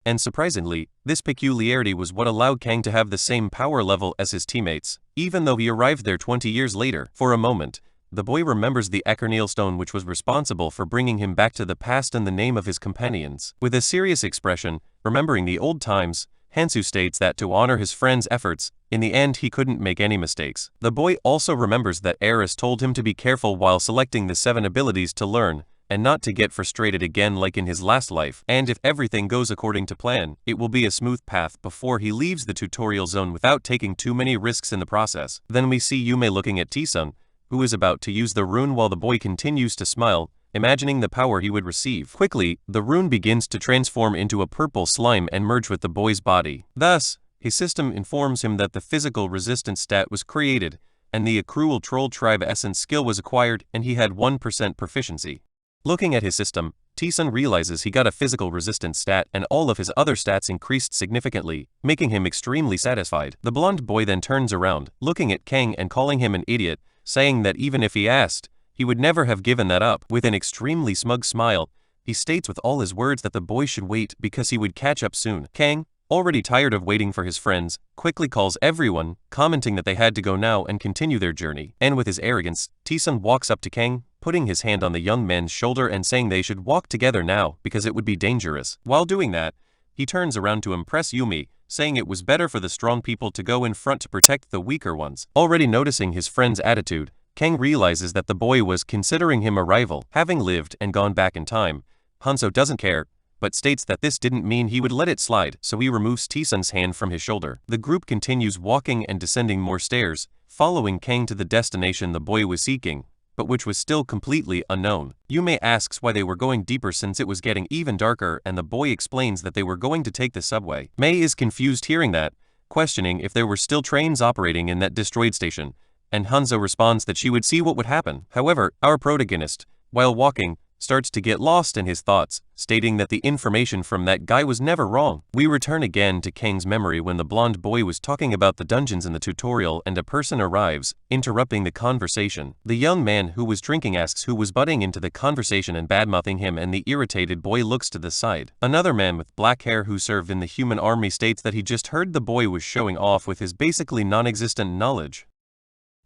[SPEAKER 1] And surprisingly, this peculiarity was what allowed Kang to have the same power level as his teammates, even though he arrived there 20 years later. For a moment, the boy remembers the Acarneal stone which was responsible for bringing him back to the past and the name of his companions. With a serious expression, remembering the old times, Hansu states that to honor his friend's efforts, in the end he couldn't make any mistakes. The boy also remembers that Eris told him to be careful while selecting the 7 abilities to learn, and not to get frustrated again like in his last life, and if everything goes according to plan, it will be a smooth path before he leaves the tutorial zone without taking too many risks in the process. Then we see Yume looking at T-Sun, who is about to use the rune while the boy continues to smile, imagining the power he would receive. Quickly, the rune begins to transform into a purple slime and merge with the boy's body. Thus, his system informs him that the physical resistance stat was created, and the Acral troll tribe essence skill was acquired, and he had 1% proficiency. Looking at his system, T-Sun realizes he got a physical resistance stat and all of his other stats increased significantly, making him extremely satisfied. The blonde boy then turns around, looking at Kang and calling him an idiot, saying that even if he asked, he would never have given that up. With an extremely smug smile, he states with all his words that the boy should wait because he would catch up soon. Kang, already tired of waiting for his friends, quickly calls everyone, commenting that they had to go now and continue their journey. And with his arrogance, T-Sun walks up to Kang, putting his hand on the young man's shoulder and saying they should walk together now because it would be dangerous. While doing that, he turns around to impress Yumi, saying it was better for the strong people to go in front to protect the weaker ones. Already noticing his friend's attitude, Kang realizes that the boy was considering him a rival. Having lived and gone back in time, Hanzo doesn't care, but states that this didn't mean he would let it slide, so he removes T-Sun's hand from his shoulder. The group continues walking and descending more stairs, following Kang to the destination the boy was seeking, but which was still completely unknown. Yume asks why they were going deeper since it was getting even darker, and the boy explains that they were going to take the subway. Mei is confused hearing that, questioning if there were still trains operating in that destroyed station, and Hanzo responds that she would see what would happen. However, our protagonist, while walking, starts to get lost in his thoughts, stating that the information from that guy was never wrong. We return again to Kang's memory when the blonde boy was talking about the dungeons in the tutorial and a person arrives, interrupting the conversation. The young man who was drinking asks who was butting into the conversation and badmouthing him, and the irritated boy looks to the side. Another man with black hair who served in the human army states that he just heard the boy was showing off with his basically non-existent knowledge.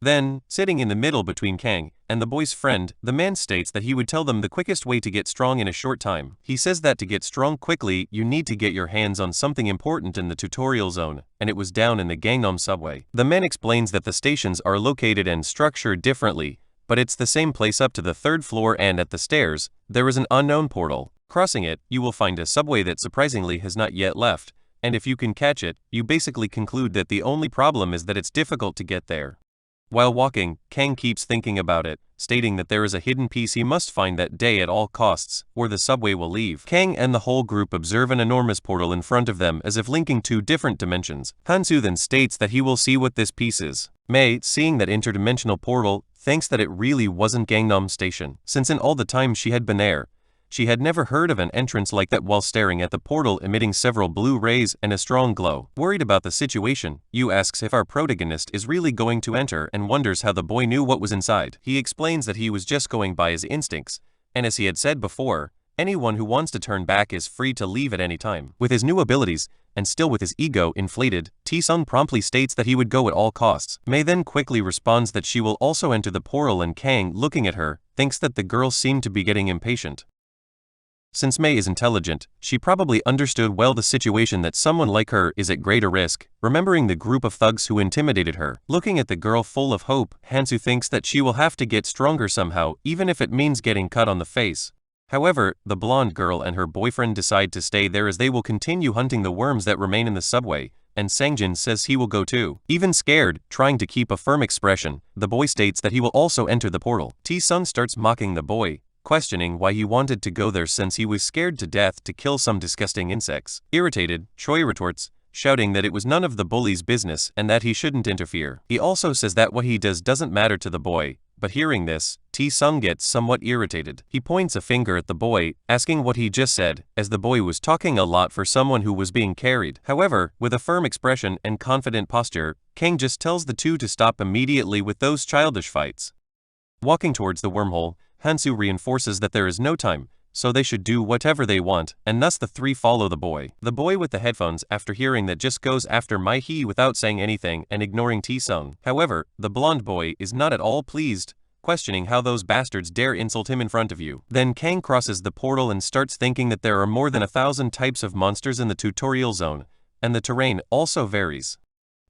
[SPEAKER 1] Then, sitting in the middle between Kang and the boy's friend, the man states that he would tell them the quickest way to get strong in a short time. He says that to get strong quickly, you need to get your hands on something important in the tutorial zone, and it was down in the Gangnam subway. The man explains that the stations are located and structured differently, but it's the same place up to the 3rd floor, and at the stairs, there is an unknown portal. Crossing it, you will find a subway that surprisingly has not yet left, and if you can catch it, you basically conclude that the only problem is that it's difficult to get there. While walking, Kang keeps thinking about it, stating that there is a hidden piece he must find that day at all costs, or the subway will leave. Kang and the whole group observe an enormous portal in front of them as if linking 2 different dimensions. Hansu then states that he will see what this piece is. Mei, seeing that interdimensional portal, thinks that it really wasn't Gangnam Station, since in all the time she had been there, she had never heard of an entrance like that. While staring at the portal emitting several blue rays and a strong glow. Worried about the situation, Yu asks if our protagonist is really going to enter and wonders how the boy knew what was inside. He explains that he was just going by his instincts, and as he had said before, anyone who wants to turn back is free to leave at any time. With his new abilities, and still with his ego inflated, T-Sung promptly states that he would go at all costs. Mei then quickly responds that she will also enter the portal, and Kang, looking at her, thinks that the girl seemed to be getting impatient. Since Mei is intelligent, she probably understood well the situation that someone like her is at greater risk, remembering the group of thugs who intimidated her. Looking at the girl full of hope, Hansu thinks that she will have to get stronger somehow, even if it means getting cut on the face. However, the blonde girl and her boyfriend decide to stay there as they will continue hunting the worms that remain in the subway, and Sangjin says he will go too. Even scared, trying to keep a firm expression, the boy states that he will also enter the portal. T-Sun starts mocking the boy, questioning why he wanted to go there since he was scared to death to kill some disgusting insects. Irritated, Choi retorts, shouting that it was none of the bully's business and that he shouldn't interfere. He also says that what he does doesn't matter to the boy, but hearing this, T-Sung gets somewhat irritated. He points a finger at the boy, asking what he just said, as the boy was talking a lot for someone who was being carried. However, with a firm expression and confident posture, Kang just tells the two to stop immediately with those childish fights. Walking towards the wormhole, Hansu reinforces that there is no time, so they should do whatever they want, and thus the three follow the boy. The boy with the headphones, after hearing that, just goes after Mai-hee without saying anything and ignoring T-Sung. However, the blonde boy is not at all pleased, questioning how those bastards dare insult him in front of you. Then Kang crosses the portal and starts thinking that there are more than 1,000 types of monsters in the tutorial zone, and the terrain also varies.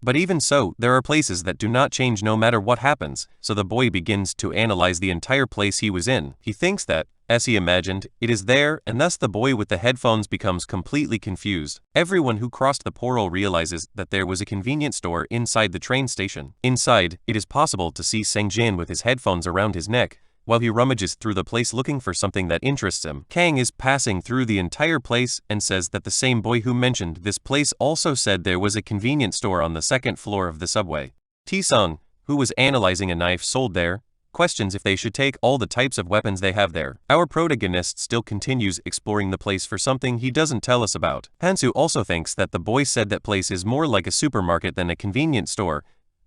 [SPEAKER 1] But even so, there are places that do not change no matter what happens, so the boy begins to analyze the entire place he was in. He thinks that, as he imagined, it is there, and thus the boy with the headphones becomes completely confused. Everyone who crossed the portal realizes that there was a convenience store inside the train station. Inside, it is possible to see Sangjin with his headphones around his neck, while he rummages through the place looking for something that interests him. Kang is passing through the entire place and says that the same boy who mentioned this place also said there was a convenience store on the 2nd floor of the subway. T-Sung, who was analyzing a knife sold there, questions if they should take all the types of weapons they have there. Our protagonist still continues exploring the place for something he doesn't tell us about. Hansu also thinks that the boy said that place is more like a supermarket than a convenience store,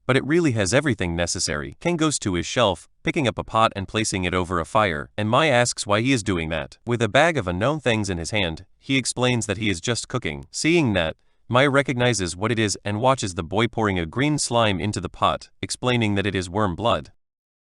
[SPEAKER 1] but it really has everything necessary. Kang goes to his shelf, picking up a pot and placing it over a fire, and Mai asks why he is doing that. With a bag of unknown things in his hand, he explains that he is just cooking. Seeing that, Mai recognizes what it is and watches the boy pouring a green slime into the pot, explaining that it is worm blood.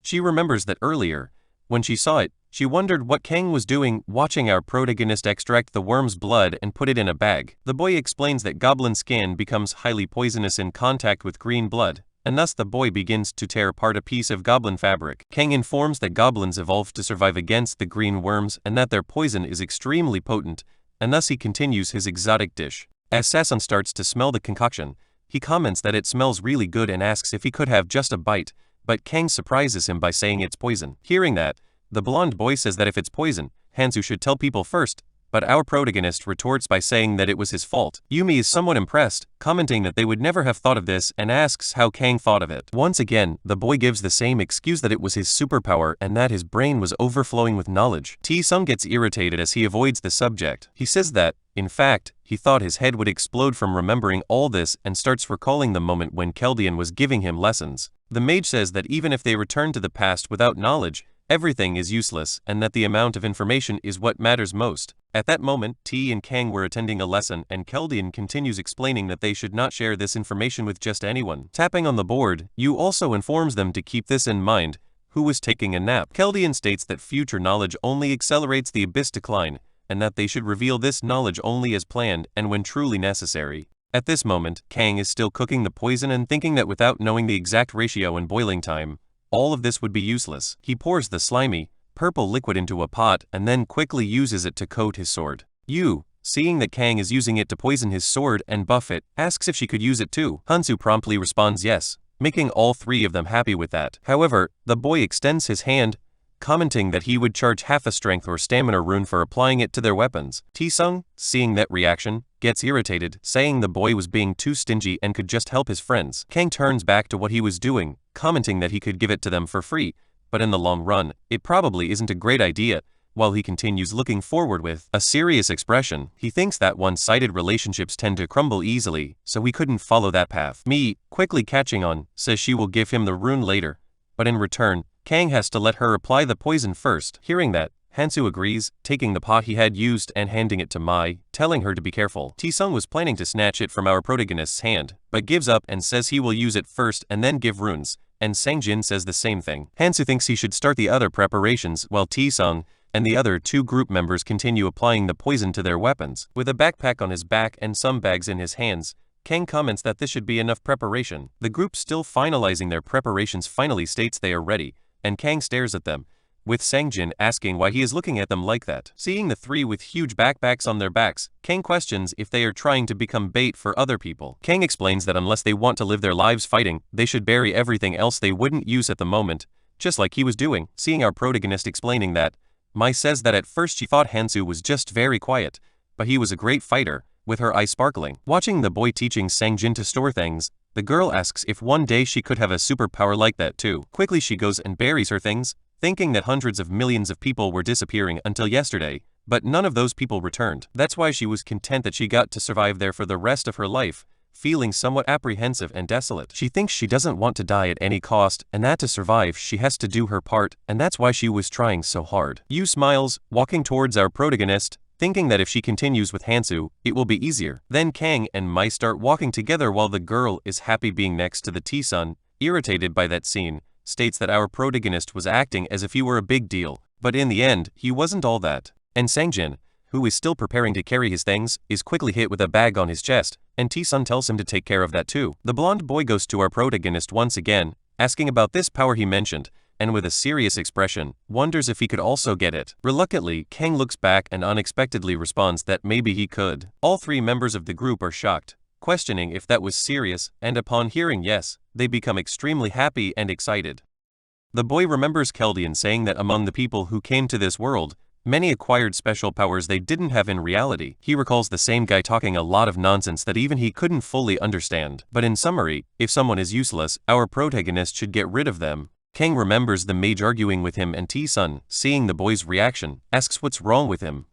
[SPEAKER 1] She remembers that earlier, when she saw it, she wondered what Kang was doing, watching our protagonist extract the worm's blood and put it in a bag. The boy explains that goblin skin becomes highly poisonous in contact with green blood, and thus the boy begins to tear apart a piece of goblin fabric. Kang informs that goblins evolved to survive against the green worms and that their poison is extremely potent, and thus he continues his exotic dish. As Sasun starts to smell the concoction, he comments that it smells really good and asks if he could have just a bite, but Kang surprises him by saying it's poison. Hearing that, the blonde boy says that if it's poison, Hansu should tell people first, but our protagonist retorts by saying that it was his fault. Yumi is somewhat impressed, commenting that they would never have thought of this and asks how Kang thought of it. Once again, the boy gives the same excuse that it was his superpower and that his brain was overflowing with knowledge. T-Sung gets irritated as he avoids the subject. He says that, in fact, he thought his head would explode from remembering all this and starts recalling the moment when Keldian was giving him lessons. The mage says that even if they return to the past without knowledge, everything is useless and that the amount of information is what matters most. At that moment, T and Kang were attending a lesson and Keldian continues explaining that they should not share this information with just anyone. Tapping on the board, Yu also informs them to keep this in mind, who was taking a nap. Keldian states that future knowledge only accelerates the abyss decline, and that they should reveal this knowledge only as planned and when truly necessary. At this moment, Kang is still cooking the poison and thinking that without knowing the exact ratio and boiling time, all of this would be useless. He pours the slimy, purple liquid into a pot and then quickly uses it to coat his sword. Yu, seeing that Kang is using it to poison his sword and buff it, asks if she could use it too. Hansu promptly responds yes, making all three of them happy with that. However, the boy extends his hand, commenting that he would charge half a strength or stamina rune for applying it to their weapons. T-Sung, seeing that reaction, gets irritated, saying the boy was being too stingy and could just help his friends. Kang turns back to what he was doing, commenting that he could give it to them for free, but in the long run, it probably isn't a great idea. While he continues looking forward with a serious expression, he thinks that one-sided relationships tend to crumble easily, so he couldn't follow that path. Mi, quickly catching on, says she will give him the rune later, but in return, Kang has to let her apply the poison first. Hearing that, Hansu agrees, taking the pot he had used and handing it to Mai, telling her to be careful. T-Sung was planning to snatch it from our protagonist's hand, but gives up and says he will use it first and then give runes, and Sang-jin says the same thing. Hansu thinks he should start the other preparations while T-Sung and the other two group members continue applying the poison to their weapons. With a backpack on his back and some bags in his hands, Kang comments that this should be enough preparation. The group still finalizing their preparations finally states they are ready, and Kang stares at them, with Sang-jin asking why he is looking at them like that. Seeing the three with huge backpacks on their backs, Kang questions if they are trying to become bait for other people. Kang explains that unless they want to live their lives fighting, they should bury everything else they wouldn't use at the moment, just like he was doing. Seeing our protagonist explaining that, Mai says that at first she thought Hansu was just very quiet, but he was a great fighter, with her eyes sparkling. Watching the boy teaching Sang-jin to store things, the girl asks if one day she could have a superpower like that too. Quickly she goes and buries her things, thinking that hundreds of millions of people were disappearing until yesterday, but none of those people returned. That's why she was content that she got to survive there for the rest of her life, feeling somewhat apprehensive and desolate. She thinks she doesn't want to die at any cost, and that to survive she has to do her part, and that's why she was trying so hard. Yu smiles, walking towards our protagonist, thinking that if she continues with Hansu, it will be easier. Then Kang and Mai start walking together while the girl is happy being next to the T-Sun, irritated by that scene, states that our protagonist was acting as if he were a big deal, but in the end, he wasn't all that. And Sang-jin, who is still preparing to carry his things, is quickly hit with a bag on his chest, and T-Sun tells him to take care of that too. The blonde boy goes to our protagonist once again, asking about this power he mentioned, and with a serious expression, wonders if he could also get it. Reluctantly, Kang looks back and unexpectedly responds that maybe he could. All three members of the group are shocked, questioning if that was serious, and upon hearing yes, they become extremely happy and excited. The boy remembers Keldian saying that among the people who came to this world, many acquired special powers they didn't have in reality. He recalls the same guy talking a lot of nonsense that even he couldn't fully understand. But in summary, if someone is useless, our protagonist should get rid of them. Kang remembers the mage arguing with him and T-Sun, seeing the boy's reaction, asks what's wrong with him.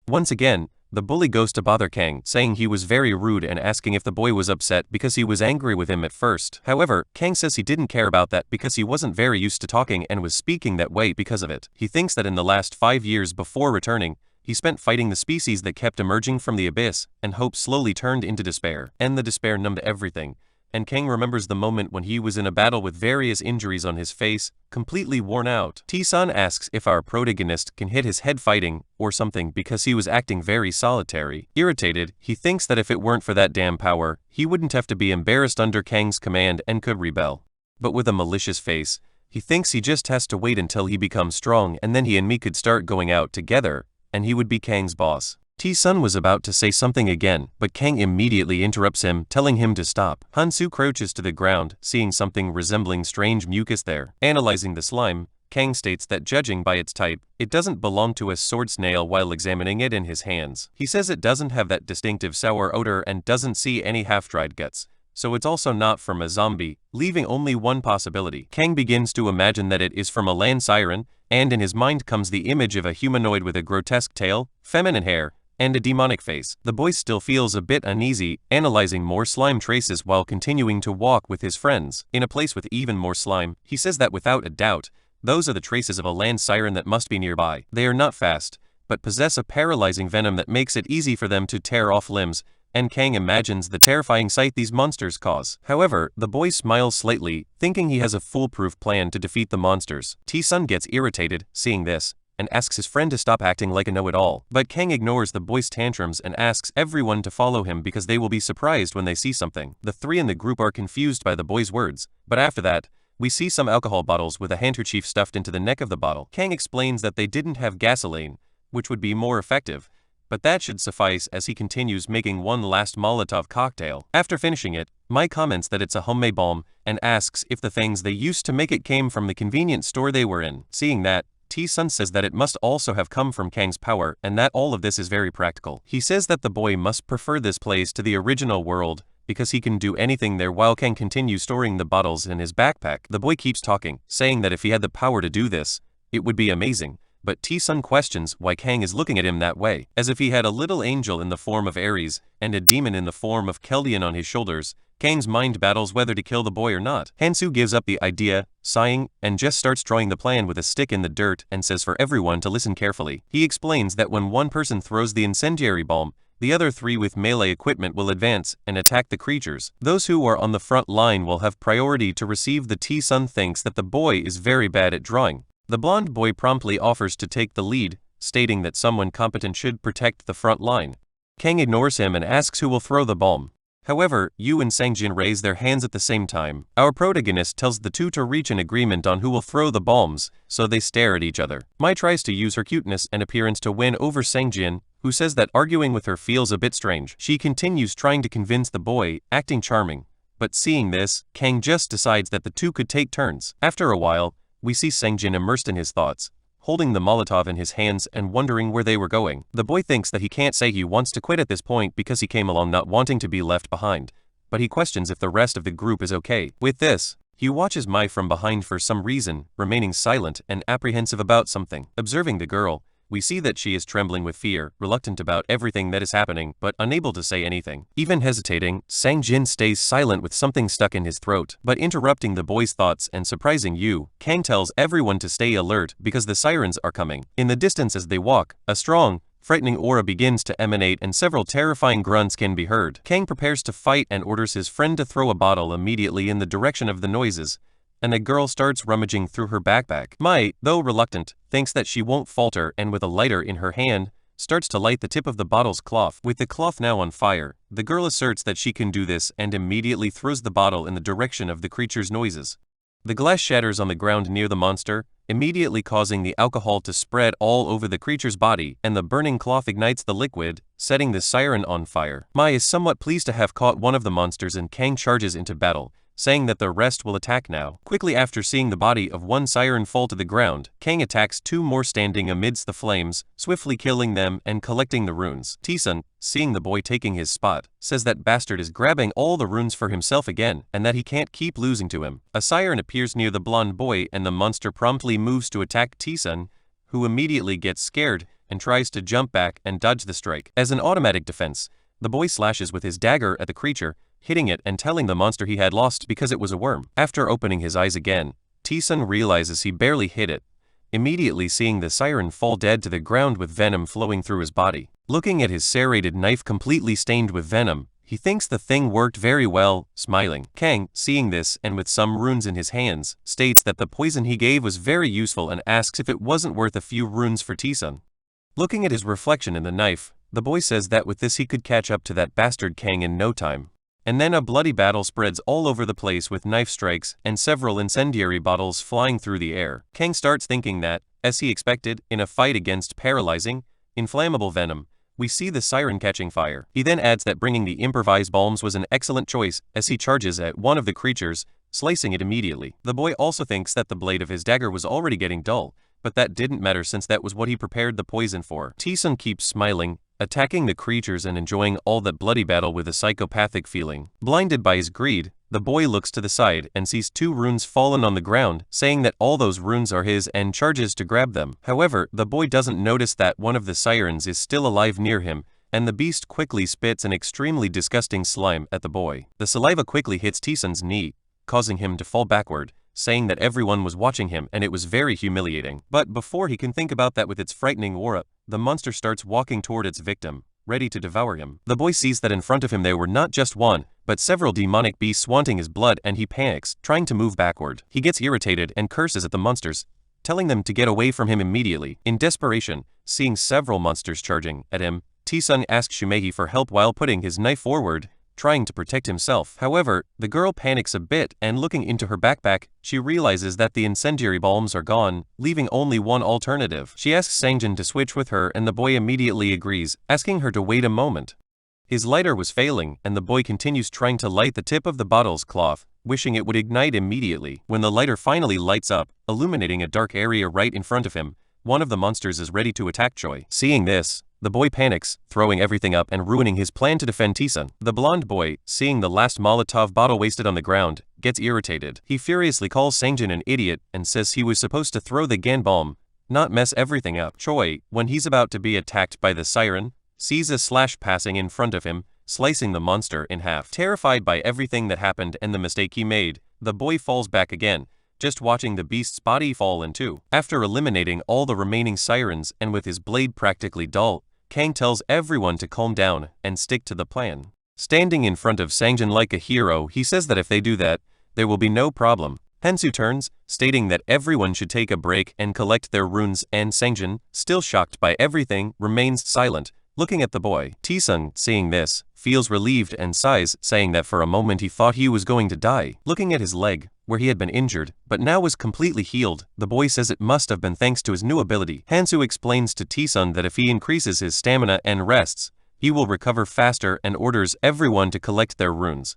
[SPEAKER 1] Once again, the bully goes to bother Kang, saying he was very rude and asking if the boy was upset because he was angry with him at first. However, Kang says he didn't care about that because he wasn't very used to talking and was speaking that way because of it. He thinks that in the last 5 years before returning, he spent fighting the species that kept emerging from the abyss, and hope slowly turned into despair. And the despair numbed everything. And Kang remembers the moment when he was in a battle with various injuries on his face, completely worn out. T-Sun asks if our protagonist can hit his head fighting, or something because he was acting very solitary. Irritated, he thinks that if it weren't for that damn power, he wouldn't have to be embarrassed under Kang's command and could rebel. But with a malicious face, he thinks he just has to wait until he becomes strong and then he and me could start going out together, and he would be Kang's boss. T-Sun was about to say something again, but Kang immediately interrupts him, telling him to stop. Hansu crouches to the ground, seeing something resembling strange mucus there. Analyzing the slime, Kang states that judging by its type, it doesn't belong to a sword snail while examining it in his hands. He says it doesn't have that distinctive sour odor and doesn't see any half-dried guts, so it's also not from a zombie, leaving only one possibility. Kang begins to imagine that it is from a land siren, and in his mind comes the image of a humanoid with a grotesque tail, feminine hair, and a demonic face. The boy still feels a bit uneasy, analyzing more slime traces while continuing to walk with his friends. In a place with even more slime, he says that without a doubt, those are the traces of a land siren that must be nearby. They are not fast, but possess a paralyzing venom that makes it easy for them to tear off limbs, and Kang imagines the terrifying sight these monsters cause. However, the boy smiles slightly, thinking he has a foolproof plan to defeat the monsters. T-Sun gets irritated, seeing this, and asks his friend to stop acting like a know-it-all. But Kang ignores the boy's tantrums and asks everyone to follow him because they will be surprised when they see something. The three in the group are confused by the boy's words, but after that, we see some alcohol bottles with a handkerchief stuffed into the neck of the bottle. Kang explains that they didn't have gasoline, which would be more effective, but that should suffice as he continues making one last Molotov cocktail. After finishing it, Mai comments that it's a homemade bomb and asks if the things they used to make it came from the convenience store they were in. Seeing that, T-Sun says that it must also have come from Kang's power and that all of this is very practical. He says that the boy must prefer this place to the original world because he can do anything there while Kang continues storing the bottles in his backpack. The boy keeps talking, saying that if he had the power to do this, it would be amazing. But T-Sun questions why Kang is looking at him that way, as if he had a little angel in the form of Ares and a demon in the form of Keldian on his shoulders. Kang's mind battles whether to kill the boy or not. Hansu gives up the idea, sighing, and just starts drawing the plan with a stick in the dirt and says for everyone to listen carefully. He explains that when one person throws the incendiary bomb, the other three with melee equipment will advance and attack the creatures. Those who are on the front line will have priority to receive the T-Sun thinks that the boy is very bad at drawing. The blonde boy promptly offers to take the lead, stating that someone competent should protect the front line. Kang ignores him and asks who will throw the bomb. However, Yu and Sangjin raise their hands at the same time. Our protagonist tells the two to reach an agreement on who will throw the bombs, so they stare at each other. Mai tries to use her cuteness and appearance to win over Sangjin, who says that arguing with her feels a bit strange. She continues trying to convince the boy, acting charming. But seeing this, Kang just decides that the two could take turns. After a while, we see Sangjin immersed in his thoughts, holding the Molotov in his hands and wondering where they were going. The boy thinks that he can't say he wants to quit at this point because he came along not wanting to be left behind, but he questions if the rest of the group is okay. With this, he watches Mai from behind for some reason, remaining silent and apprehensive about something. Observing the girl, we see that she is trembling with fear, reluctant about everything that is happening, but unable to say anything. Even hesitating, Sangjin stays silent with something stuck in his throat. But interrupting the boy's thoughts and surprising Yu, Kang tells everyone to stay alert because the sirens are coming. In the distance as they walk, a strong, frightening aura begins to emanate and several terrifying grunts can be heard. Kang prepares to fight and orders his friend to throw a bottle immediately in the direction of the noises, and the girl starts rummaging through her backpack. Mai, though reluctant, thinks that she won't falter and with a lighter in her hand, starts to light the tip of the bottle's cloth. With the cloth now on fire, the girl asserts that she can do this and immediately throws the bottle in the direction of the creature's noises. The glass shatters on the ground near the monster, immediately causing the alcohol to spread all over the creature's body, and the burning cloth ignites the liquid, setting the siren on fire. Mai is somewhat pleased to have caught one of the monsters and Kang charges into battle, saying that the rest will attack now. Quickly after seeing the body of one siren fall to the ground, Kang attacks two more standing amidst the flames, swiftly killing them and collecting the runes. T-Sun, seeing the boy taking his spot, says that bastard is grabbing all the runes for himself again, and that he can't keep losing to him. A siren appears near the blonde boy and the monster promptly moves to attack T-Sun, who immediately gets scared and tries to jump back and dodge the strike. As an automatic defense, the boy slashes with his dagger at the creature, hitting it and telling the monster he had lost because it was a worm. After opening his eyes again, T-Sun realizes he barely hit it, immediately seeing the siren fall dead to the ground with venom flowing through his body. Looking at his serrated knife completely stained with venom, he thinks the thing worked very well, smiling. Kang, seeing this and with some runes in his hands, states that the poison he gave was very useful and asks if it wasn't worth a few runes for T-Sun. Looking at his reflection in the knife, the boy says that with this he could catch up to that bastard Kang in no time. And then a bloody battle spreads all over the place with knife strikes and several incendiary bottles flying through the air. Kang starts thinking that, as he expected, in a fight against paralyzing, inflammable venom, we see the siren catching fire. He then adds that bringing the improvised bombs was an excellent choice as he charges at one of the creatures, slicing it immediately. The boy also thinks that the blade of his dagger was already getting dull, but that didn't matter since that was what he prepared the poison for. Tae-sun keeps smiling, attacking the creatures and enjoying all that bloody battle with a psychopathic feeling. Blinded by his greed, the boy looks to the side and sees 2 runes fallen on the ground, saying that all those runes are his and charges to grab them. However, the boy doesn't notice that one of the sirens is still alive near him, and the beast quickly spits an extremely disgusting slime at the boy. The saliva quickly hits Tae-sun's knee, causing him to fall backward, saying that everyone was watching him and it was very humiliating. But before he can think about that with its frightening aura, the monster starts walking toward its victim, ready to devour him. The boy sees that in front of him there were not just one, but several demonic beasts wanting his blood, and he panics, trying to move backward. He gets irritated and curses at the monsters, telling them to get away from him immediately. In desperation, seeing several monsters charging at him, Tae-sun asks Shumei for help while putting his knife forward, trying to protect himself. However, the girl panics a bit, and looking into her backpack, she realizes that the incendiary bombs are gone, leaving only one alternative. She asks Sangjin to switch with her, and the boy immediately agrees, asking her to wait a moment. His lighter was failing, and the boy continues trying to light the tip of the bottle's cloth, wishing it would ignite immediately. When the lighter finally lights up, illuminating a dark area right in front of him, one of the monsters is ready to attack Choi. Seeing this, the boy panics, throwing everything up and ruining his plan to defend Tae-sun. The blonde boy, seeing the last Molotov bottle wasted on the ground, gets irritated. He furiously calls Sangjin an idiot and says he was supposed to throw the gan bomb, not mess everything up. Choi, when he's about to be attacked by the siren, sees a slash passing in front of him, slicing the monster in half. Terrified by everything that happened and the mistake he made, the boy falls back again, just watching the beast's body fall in two. After eliminating all the remaining sirens and with his blade practically dull, Kang tells everyone to calm down and stick to the plan. Standing in front of Sangjin like a hero, he says that if they do that, there will be no problem. Hansu turns, stating that everyone should take a break and collect their runes, and Sangjin, still shocked by everything, remains silent, looking at the boy. Tae-sun, seeing this, feels relieved and sighs, saying that for a moment he thought he was going to die. Looking at his leg, where he had been injured, but now was completely healed, the boy says it must have been thanks to his new ability. Hansu explains to Tae-sun that if he increases his stamina and rests, he will recover faster, and orders everyone to collect their runes.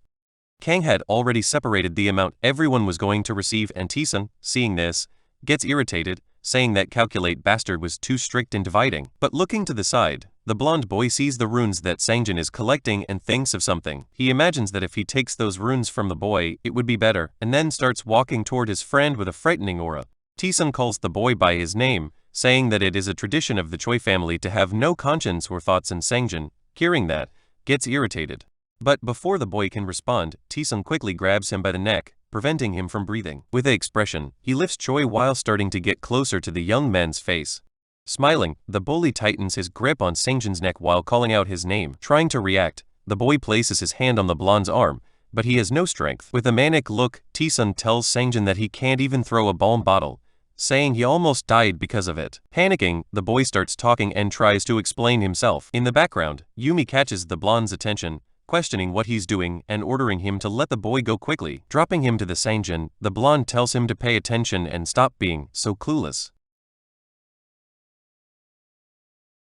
[SPEAKER 1] Kang had already separated the amount everyone was going to receive, and Tae-sun, seeing this, gets irritated, saying that Calculate Bastard was too strict in dividing. But looking to the side, the blonde boy sees the runes that Sangjin is collecting and thinks of something. He imagines that if he takes those runes from the boy, it would be better, and then starts walking toward his friend with a frightening aura. Tae-sun calls the boy by his name, saying that it is a tradition of the Choi family to have no conscience or thoughts, and Sangjin, hearing that, gets irritated. But before the boy can respond, Tae-sun quickly grabs him by the neck, preventing him from breathing. With an expression, he lifts Choi while starting to get closer to the young man's face. Smiling, the bully tightens his grip on Sangjin's neck while calling out his name. Trying to react, the boy places his hand on the blonde's arm, but he has no strength. With a manic look, Tae-sun tells Sangjin that he can't even throw a bomb bottle, saying he almost died because of it. Panicking, the boy starts talking and tries to explain himself. In the background, Yumi catches the blonde's attention, questioning what he's doing and ordering him to let the boy go quickly. Dropping him to the Sangjin, the blonde tells him to pay attention and stop being so clueless.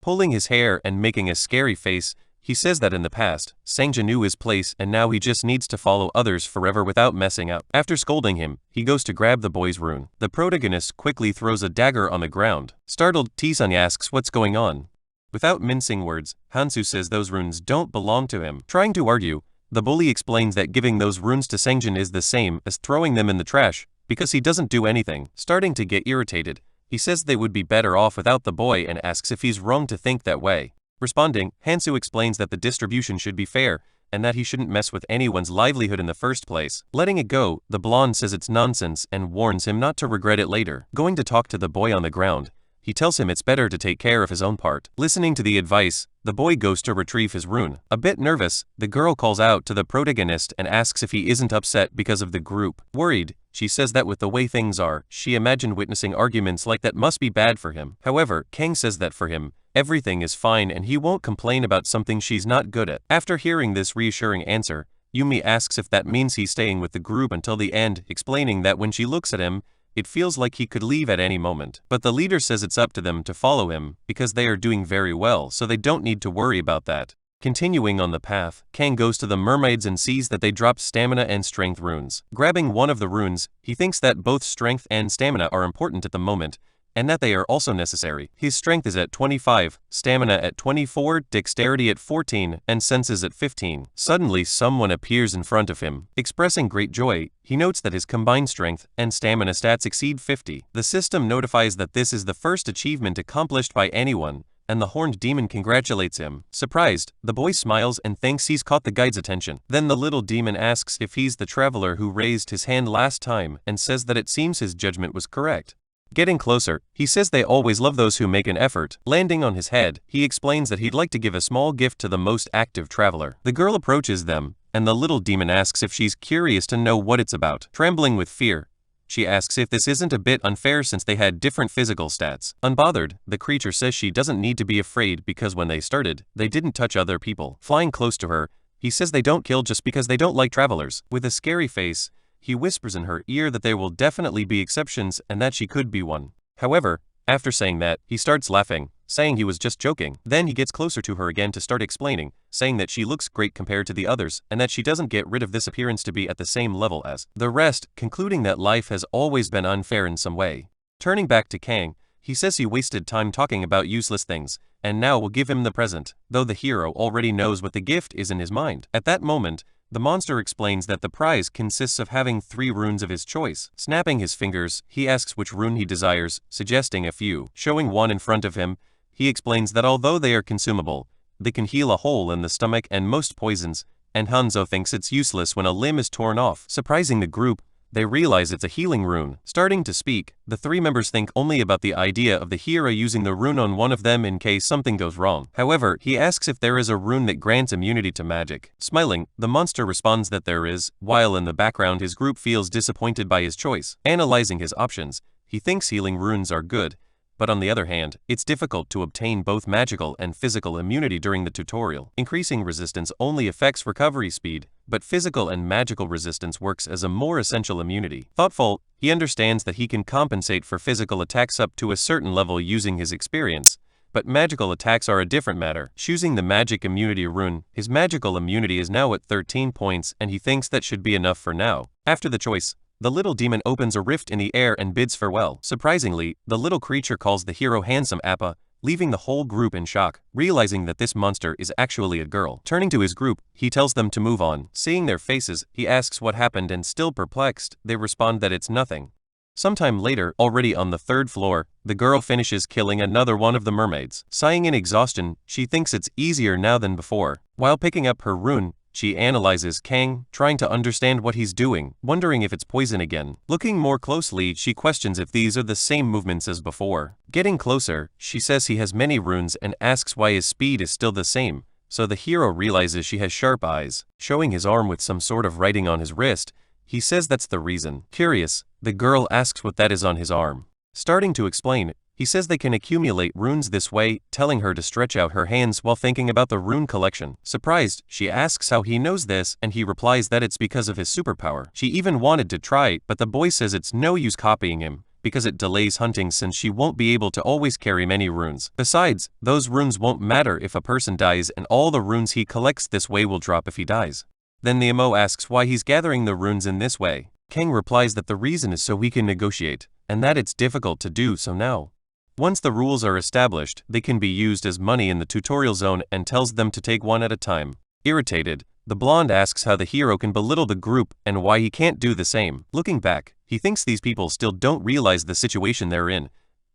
[SPEAKER 1] Pulling his hair and making a scary face, he says that in the past, Sangjin knew his place and now he just needs to follow others forever without messing up. After scolding him, he goes to grab the boy's rune. The protagonist quickly throws a dagger on the ground. Startled, Tae-sun asks what's going on. Without mincing words, Hansu says those runes don't belong to him. Trying to argue, the bully explains that giving those runes to Sangjin is the same as throwing them in the trash, because he doesn't do anything. Starting to get irritated, he says they would be better off without the boy and asks if he's wrong to think that way. Responding, Hansu explains that the distribution should be fair, and that he shouldn't mess with anyone's livelihood in the first place. Letting it go, the blonde says it's nonsense and warns him not to regret it later. Going to talk to the boy on the ground, he tells him it's better to take care of his own part. Listening to the advice, the boy goes to retrieve his rune. A bit nervous, the girl calls out to the protagonist and asks if he isn't upset because of the group. Worried, she says that with the way things are, she imagined witnessing arguments like that must be bad for him. However, Kang says that for him, everything is fine and he won't complain about something she's not good at. After hearing this reassuring answer, Yumi asks if that means he's staying with the group until the end, explaining that when she looks at him, it feels like he could leave at any moment. But the leader says it's up to them to follow him, because they are doing very well, so they don't need to worry about that. Continuing on the path, Kang goes to the mermaids and sees that they drop stamina and strength runes. Grabbing one of the runes, he thinks that both strength and stamina are important at the moment, and that they are also necessary. His strength is at 25, stamina at 24, dexterity at 14, and senses at 15. Suddenly someone appears in front of him. Expressing great joy, he notes that his combined strength and stamina stats exceed 50. The system notifies that this is the first achievement accomplished by anyone, and the horned demon congratulates him. Surprised, the boy smiles and thinks he's caught the guide's attention. Then the little demon asks if he's the traveler who raised his hand last time and says that it seems his judgment was correct. Getting closer, he says they always love those who make an effort. Landing on his head, he explains that he'd like to give a small gift to the most active traveler. The girl approaches them, and the little demon asks if she's curious to know what it's about. Trembling with fear, she asks if this isn't a bit unfair since they had different physical stats. Unbothered, the creature says she doesn't need to be afraid because when they started, they didn't touch other people. Flying close to her, he says they don't kill just because they don't like travelers. With a scary face, he whispers in her ear that there will definitely be exceptions and that she could be one. However, after saying that, he starts laughing, saying he was just joking. Then he gets closer to her again to start explaining, saying that she looks great compared to the others and that she doesn't get rid of this appearance to be at the same level as the rest, concluding that life has always been unfair in some way. Turning back to Kang, he says he wasted time talking about useless things, and now will give him the present, though the hero already knows what the gift is in his mind. At that moment, the monster explains that the prize consists of having 3 runes of his choice. Snapping his fingers, he asks which rune he desires, suggesting a few. Showing one in front of him, he explains that although they are consumable, they can heal a hole in the stomach and most poisons, and Hanzo thinks it's useless when a limb is torn off. Surprising the group, they realize it's a healing rune. Starting to speak, the 3 members think only about the idea of the hero using the rune on one of them in case something goes wrong. However, he asks if there is a rune that grants immunity to magic. Smiling, the monster responds that there is, while in the background his group feels disappointed by his choice. Analyzing his options, he thinks healing runes are good, but on the other hand, it's difficult to obtain both magical and physical immunity during the tutorial. Increasing resistance only affects recovery speed, but physical and magical resistance works as a more essential immunity. Thoughtful, he understands that he can compensate for physical attacks up to a certain level using his experience, but magical attacks are a different matter. Choosing the magic immunity rune, his magical immunity is now at 13 points and he thinks that should be enough for now. After the choice, the little demon opens a rift in the air and bids farewell. Surprisingly, the little creature calls the hero handsome Appa, leaving the whole group in shock, realizing that this monster is actually a girl. Turning to his group, he tells them to move on. Seeing their faces, he asks what happened and still perplexed, they respond that it's nothing. Sometime later, already on the 3rd floor, the girl finishes killing another one of the mermaids. Sighing in exhaustion, she thinks it's easier now than before. While picking up her rune, she analyzes Kang, trying to understand what he's doing, wondering if it's poison again. Looking more closely, she questions if these are the same movements as before. Getting closer, she says he has many runes and asks why his speed is still the same, so the hero realizes she has sharp eyes. Showing his arm with some sort of writing on his wrist, he says that's the reason. Curious, the girl asks what that is on his arm. Starting to explain, he says they can accumulate runes this way, telling her to stretch out her hands while thinking about the rune collection. Surprised, she asks how he knows this and he replies that it's because of his superpower. She even wanted to try, but the boy says it's no use copying him, because it delays hunting since she won't be able to always carry many runes. Besides, those runes won't matter if a person dies and all the runes he collects this way will drop if he dies. Then the MO asks why he's gathering the runes in this way. Kang replies that the reason is so we can negotiate, and that it's difficult to do so now. Once the rules are established, they can be used as money in the tutorial zone and tells them to take one at a time. Irritated, the blonde asks how the hero can belittle the group and why he can't do the same. Looking back, he thinks these people still don't realize the situation they're in,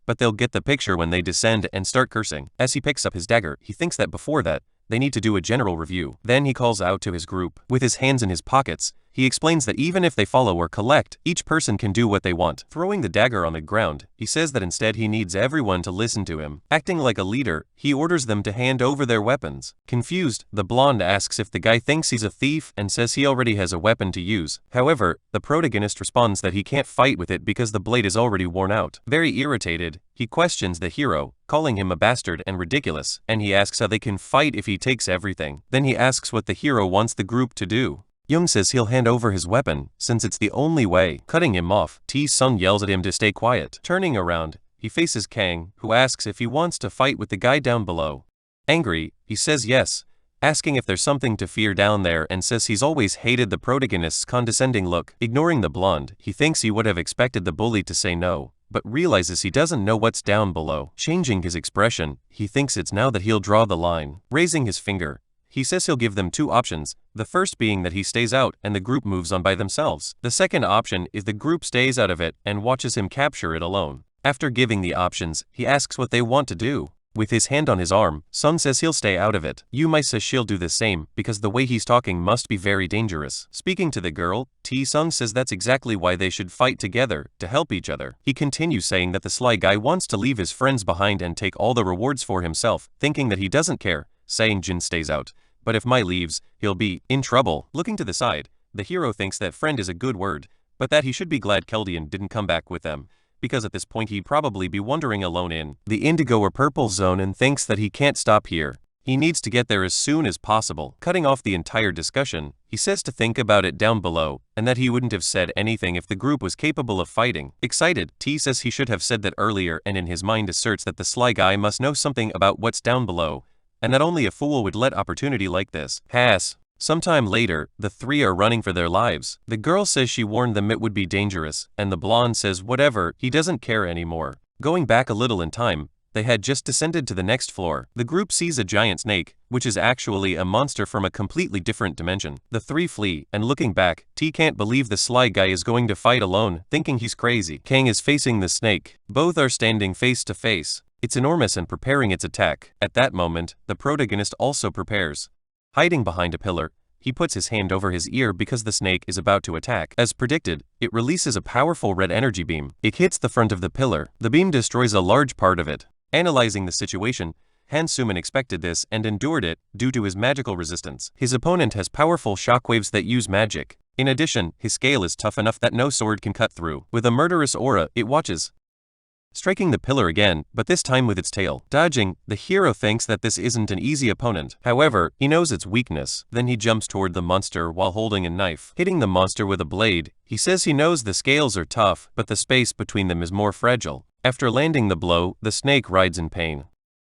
[SPEAKER 1] but they'll get the picture when they descend and start cursing. As he picks up his dagger, he thinks that before that, they need to do a general review. Then he calls out to his group. With his hands in his pockets, he explains that even if they follow or collect, each person can do what they want. Throwing the dagger on the ground, he says that instead he needs everyone to listen to him. Acting like a leader, he orders them to hand over their weapons. Confused, the blonde asks if the guy thinks he's a thief and says he already has a weapon to use. However, the protagonist responds that he can't fight with it because the blade is already worn out. Very irritated, he questions the hero, calling him a bastard and ridiculous, and he asks how they can fight if he takes everything. Then he asks what the hero wants the group to do. Young says he'll hand over his weapon, since it's the only way. Cutting him off, T-Sung yells at him to stay quiet. Turning around, he faces Kang, who asks if he wants to fight with the guy down below. Angry, he says yes, asking if there's something to fear down there, and says he's always hated the protagonist's condescending look. Ignoring the blonde, he thinks he would have expected the bully to say no, but realizes he doesn't know what's down below. Changing his expression, he thinks it's now that he'll draw the line. Raising his finger, he says he'll give them two options, the first being that he stays out and the group moves on by themselves. The second option is the group stays out of it and watches him capture it alone. After giving the options, he asks what they want to do. With his hand on his arm, Sung says he'll stay out of it. Yumai says she'll do the same because the way he's talking must be very dangerous. Speaking to the girl, Sung says that's exactly why they should fight together, to help each other. He continues saying that the sly guy wants to leave his friends behind and take all the rewards for himself, thinking that he doesn't care, saying Jin stays out. But if Mai leaves, he'll be in trouble. Looking to the side, the hero thinks that friend is a good word, but that he should be glad Keldian didn't come back with them, because at this point he'd probably be wandering alone in the indigo or purple zone and thinks that he can't stop here. He needs to get there as soon as possible. Cutting off the entire discussion, he says to think about it down below, and that he wouldn't have said anything if the group was capable of fighting. Excited, T says he should have said that earlier, and in his mind asserts that the sly guy must know something about what's down below, and that only a fool would let opportunity like this pass. Sometime later, the three are running for their lives. The girl says she warned them it would be dangerous, and the blonde says whatever, he doesn't care anymore. Going back a little in time, they had just descended to the next floor. The group sees a giant snake, which is actually a monster from a completely different dimension. The three flee, and looking back, T can't believe the sly guy is going to fight alone, thinking he's crazy. Kang is facing the snake. Both are standing face to face. It's enormous and preparing its attack. At that moment, the protagonist also prepares. Hiding behind a pillar, he puts his hand over his ear because the snake is about to attack. As predicted, it releases a powerful red energy beam. It hits the front of the pillar. The beam destroys a large part of it. Analyzing the situation, Han Suman expected this and endured it due to his magical resistance. His opponent has powerful shockwaves that use magic. In addition, his scale is tough enough that no sword can cut through. With a murderous aura, it watches, striking the pillar again, but this time with its tail. Dodging, the hero thinks that this isn't an easy opponent. However, he knows its weakness. Then he jumps toward the monster while holding a knife. Hitting the monster with a blade, he says he knows the scales are tough, but the space between them is more fragile. After landing the blow, the snake writhes in pain.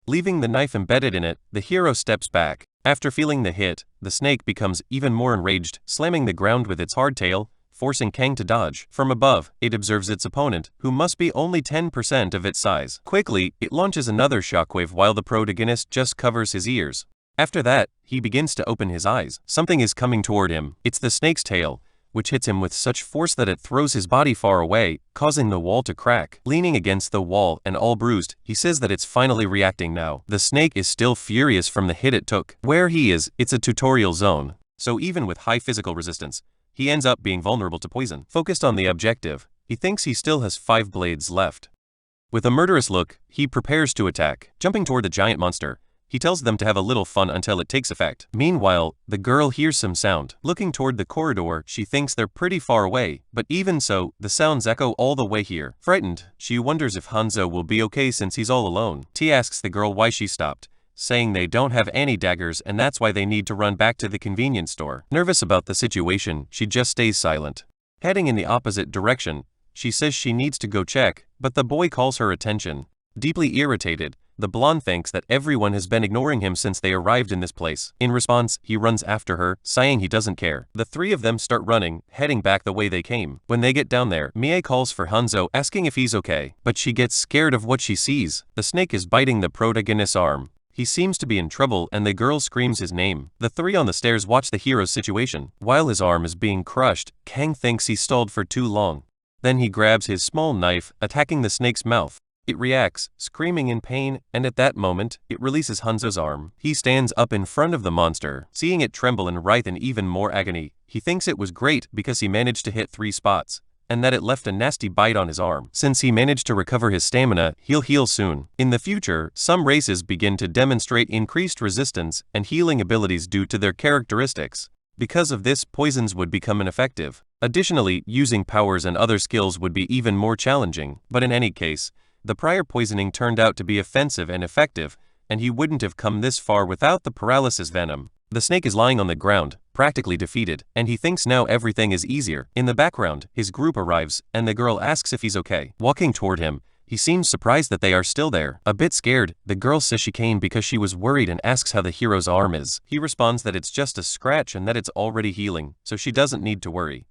[SPEAKER 1] Leaving the knife embedded in it, the hero steps back. After feeling the hit, the snake becomes even more enraged, slamming the ground with its hard tail, forcing Kang to dodge. From above, it observes its opponent, who must be only 10% of its size. Quickly, it launches another shockwave while the protagonist just covers his ears. After that, he begins to open his eyes. Something is coming toward him. It's the snake's tail, which hits him with such force that it throws his body far away, causing the wall to crack. Leaning against the wall and all bruised, he says that it's finally reacting now. The snake is still furious from the hit it took. Where he is, it's a tutorial zone, so even with high physical resistance, he ends up being vulnerable to poison. Focused on the objective, he thinks he still has 5 blades left. With a murderous look, he prepares to attack. Jumping toward the giant monster, he tells them to have a little fun until it takes effect. Meanwhile, the girl hears some sound. Looking toward the corridor, she thinks they're pretty far away, but even so, the sounds echo all the way here. Frightened, she wonders if Hanzo will be okay since he's all alone. T asks the girl why she stopped, saying they don't have any daggers and that's why they need to run back to the convenience store. Nervous about the situation, she just stays silent. Heading in the opposite direction, she says she needs to go check, but the boy calls her attention. Deeply irritated, the blonde thinks that everyone has been ignoring him since they arrived in this place. In response, he runs after her, sighing he doesn't care. The three of them start running, heading back the way they came. When they get down there, Mie calls for Hanzo, asking if he's okay, but she gets scared of what she sees. The snake is biting the protagonist's arm. He seems to be in trouble and the girl screams his name. The three on the stairs watch the hero's situation. While his arm is being crushed, Kang thinks he stalled for too long. Then he grabs his small knife, attacking the snake's mouth. It reacts, screaming in pain, and at that moment, it releases Hanzo's arm. He stands up in front of the monster. Seeing it tremble and writhe in even more agony, he thinks it was great because he managed to hit 3 spots, and that it left a nasty bite on his arm. Since he managed to recover his stamina, he'll heal soon. In the future, some races begin to demonstrate increased resistance and healing abilities due to their characteristics. Because of this, poisons would become ineffective. Additionally, using powers and other skills would be even more challenging. But in any case, the prior poisoning turned out to be offensive and effective, and he wouldn't have come this far without the paralysis venom. The snake is lying on the ground, practically defeated, and he thinks now everything is easier. In the background, his group arrives, and the girl asks if he's okay. Walking toward him, He seems surprised that they are still there. A bit scared, the girl says she came because she was worried and asks how the hero's arm is. He responds that it's just a scratch and that it's already healing, so she doesn't need to worry.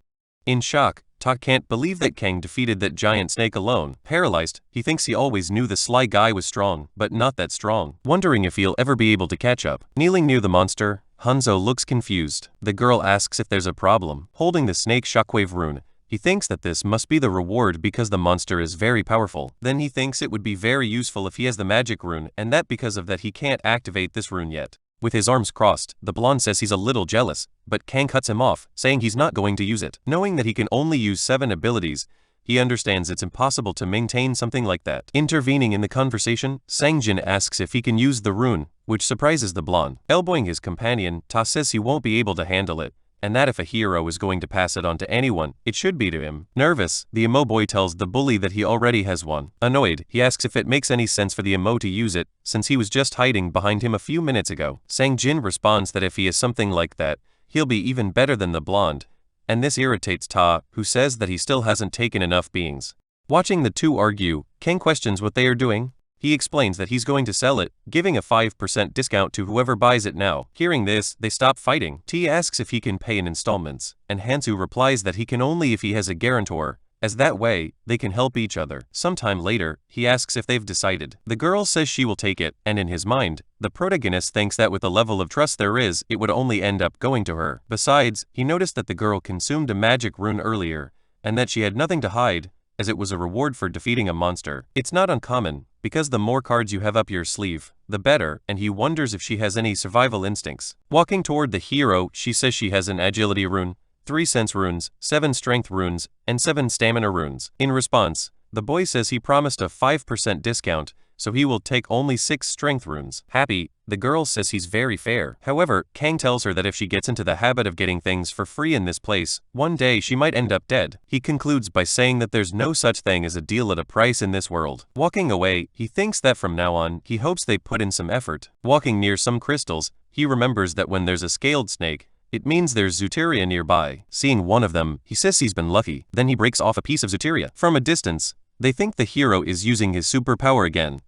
[SPEAKER 1] In shock, Ta can't believe that Kang defeated that giant snake alone. Paralyzed, he thinks he always knew the sly guy was strong, but not that strong. Wondering if he'll ever be able to catch up. Kneeling near the monster, Hanzo looks confused. The girl asks if there's a problem. Holding the snake shockwave rune, he thinks that this must be the reward because the monster is very powerful. Then he thinks it would be very useful if he has the magic rune, and that because of that he can't activate this rune yet. With his arms crossed, the blonde says he's a little jealous, but Kang cuts him off, saying he's not going to use it. Knowing that he can only use 7 abilities, he understands it's impossible to maintain something like that. Intervening in the conversation, Sangjin asks if he can use the rune, which surprises the blonde. Elbowing his companion, Ta says he won't be able to handle it, and that if a hero is going to pass it on to anyone, it should be to him. Nervous, the emo boy tells the bully that he already has one. Annoyed, he asks if it makes any sense for the emo to use it, since he was just hiding behind him a few minutes ago. Sang-jin responds that if he is something like that, he'll be even better than the blonde, and this irritates Ta, who says that he still hasn't taken enough beings. Watching the two argue, Kang questions what they are doing. He explains that he's going to sell it, giving a 5% discount to whoever buys it now. Hearing this, they stop fighting. T asks if he can pay in installments, and Hansu replies that he can only if he has a guarantor, as that way, they can help each other. Sometime later, he asks if they've decided. The girl says she will take it, and in his mind, the protagonist thinks that with the level of trust there is, it would only end up going to her. Besides, he noticed that the girl consumed a magic rune earlier, and that she had nothing to hide, as it was a reward for defeating a monster. It's not uncommon, because the more cards you have up your sleeve, the better, and he wonders if she has any survival instincts. Walking toward the hero, she says she has an agility rune, 3 sense runes, 7 strength runes, and 7 stamina runes. In response, the boy says he promised a 5% discount, so he will take only 6 strength runes. Happy, the girl says he's very fair. However, Kang tells her that if she gets into the habit of getting things for free in this place, one day she might end up dead. He concludes by saying that there's no such thing as a deal at a price in this world. Walking away, he thinks that from now on, he hopes they put in some effort. Walking near some crystals, he remembers that when there's a scaled snake, it means there's Zuteria nearby. Seeing one of them, he says he's been lucky. Then he breaks off a piece of Zuteria. From a distance, they think the hero is using his superpower again.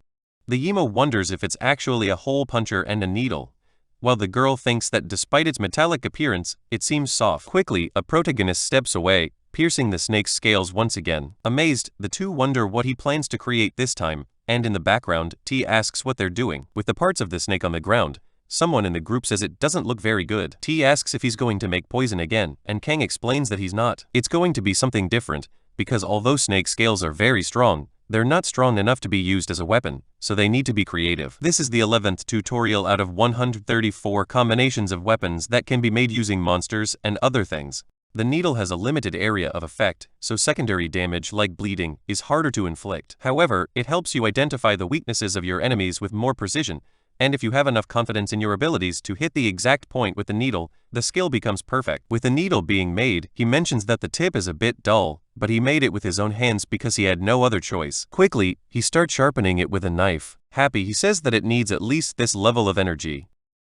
[SPEAKER 1] The emo wonders if it's actually a hole puncher and a needle, while the girl thinks that despite its metallic appearance, it seems soft. Quickly, a protagonist steps away, piercing the snake's scales once again. Amazed, the two wonder what he plans to create this time, and in the background, T asks what they're doing. With the parts of the snake on the ground, someone in the group says it doesn't look very good. T asks if he's going to make poison again, and Kang explains that he's not. It's going to be something different, because although snake scales are very strong, they're not strong enough to be used as a weapon, so they need to be creative. This is the 11th tutorial out of 134 combinations of weapons that can be made using monsters and other things. The needle has a limited area of effect, so secondary damage like bleeding is harder to inflict. However, it helps you identify the weaknesses of your enemies with more precision, and if you have enough confidence in your abilities to hit the exact point with the needle, the skill becomes perfect. With the needle being made, he mentions that the tip is a bit dull, but he made it with his own hands because he had no other choice. Quickly, he starts sharpening it with a knife. Happy, he says that it needs at least this level of energy.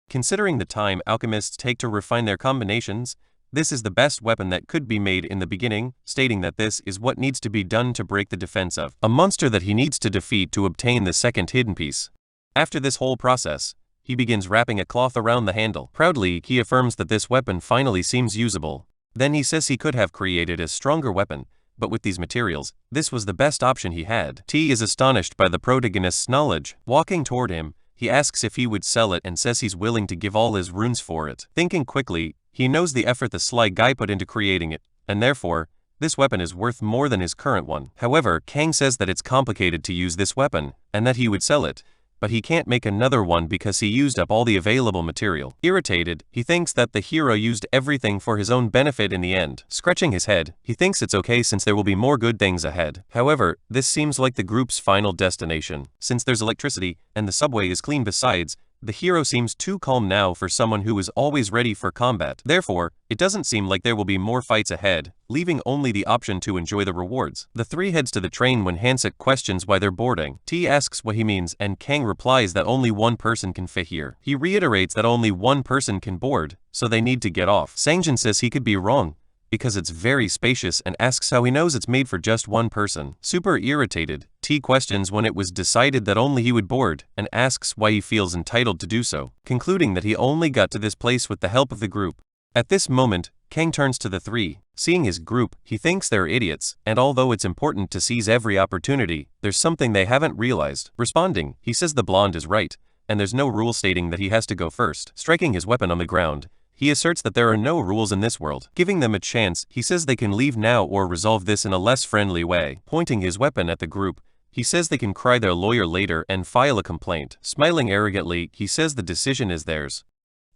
[SPEAKER 1] Considering the time alchemists take to refine their combinations, this is the best weapon that could be made in the beginning, stating that this is what needs to be done to break the defense of a monster that he needs to defeat to obtain the second hidden piece. After this whole process, he begins wrapping a cloth around the handle. Proudly, he affirms that this weapon finally seems usable. Then he says he could have created a stronger weapon, but with these materials, this was the best option he had. T is astonished by the protagonist's knowledge. Walking toward him, he asks if he would sell it and says he's willing to give all his runes for it. Thinking quickly, he knows the effort the sly guy put into creating it, and therefore, this weapon is worth more than his current one. However, Kang says that it's complicated to use this weapon, and that he would sell it, but he can't make another one because he used up all the available material. Irritated, he thinks that the hero used everything for his own benefit in the end. Scratching his head, he thinks it's okay since there will be more good things ahead. However, this seems like the group's final destination. Since there's electricity, and the subway is clean besides, the hero seems too calm now for someone who is always ready for combat. Therefore, it doesn't seem like there will be more fights ahead, leaving only the option to enjoy the rewards. The three heads to the train when Hansik questions why they're boarding. T asks what he means and Kang replies that only one person can fit here. He reiterates that only one person can board, so they need to get off. Sangjin says he could be wrong. because it's very spacious and asks how he knows it's made for just one person. Super irritated, T questions when it was decided that only he would board and asks why he feels entitled to do so, concluding that he only got to this place with the help of the group. At this moment, Kang turns to the three. Seeing his group, he thinks they're idiots, and although it's important to seize every opportunity, there's something they haven't realized. Responding, he says the blonde is right, and there's no rule stating that he has to go first. Striking his weapon on the ground, he asserts that there are no rules in this world. Giving them a chance, he says they can leave now or resolve this in a less friendly way. Pointing his weapon at the group, he says they can cry their lawyer later and file a complaint. Smiling arrogantly, he says the decision is theirs.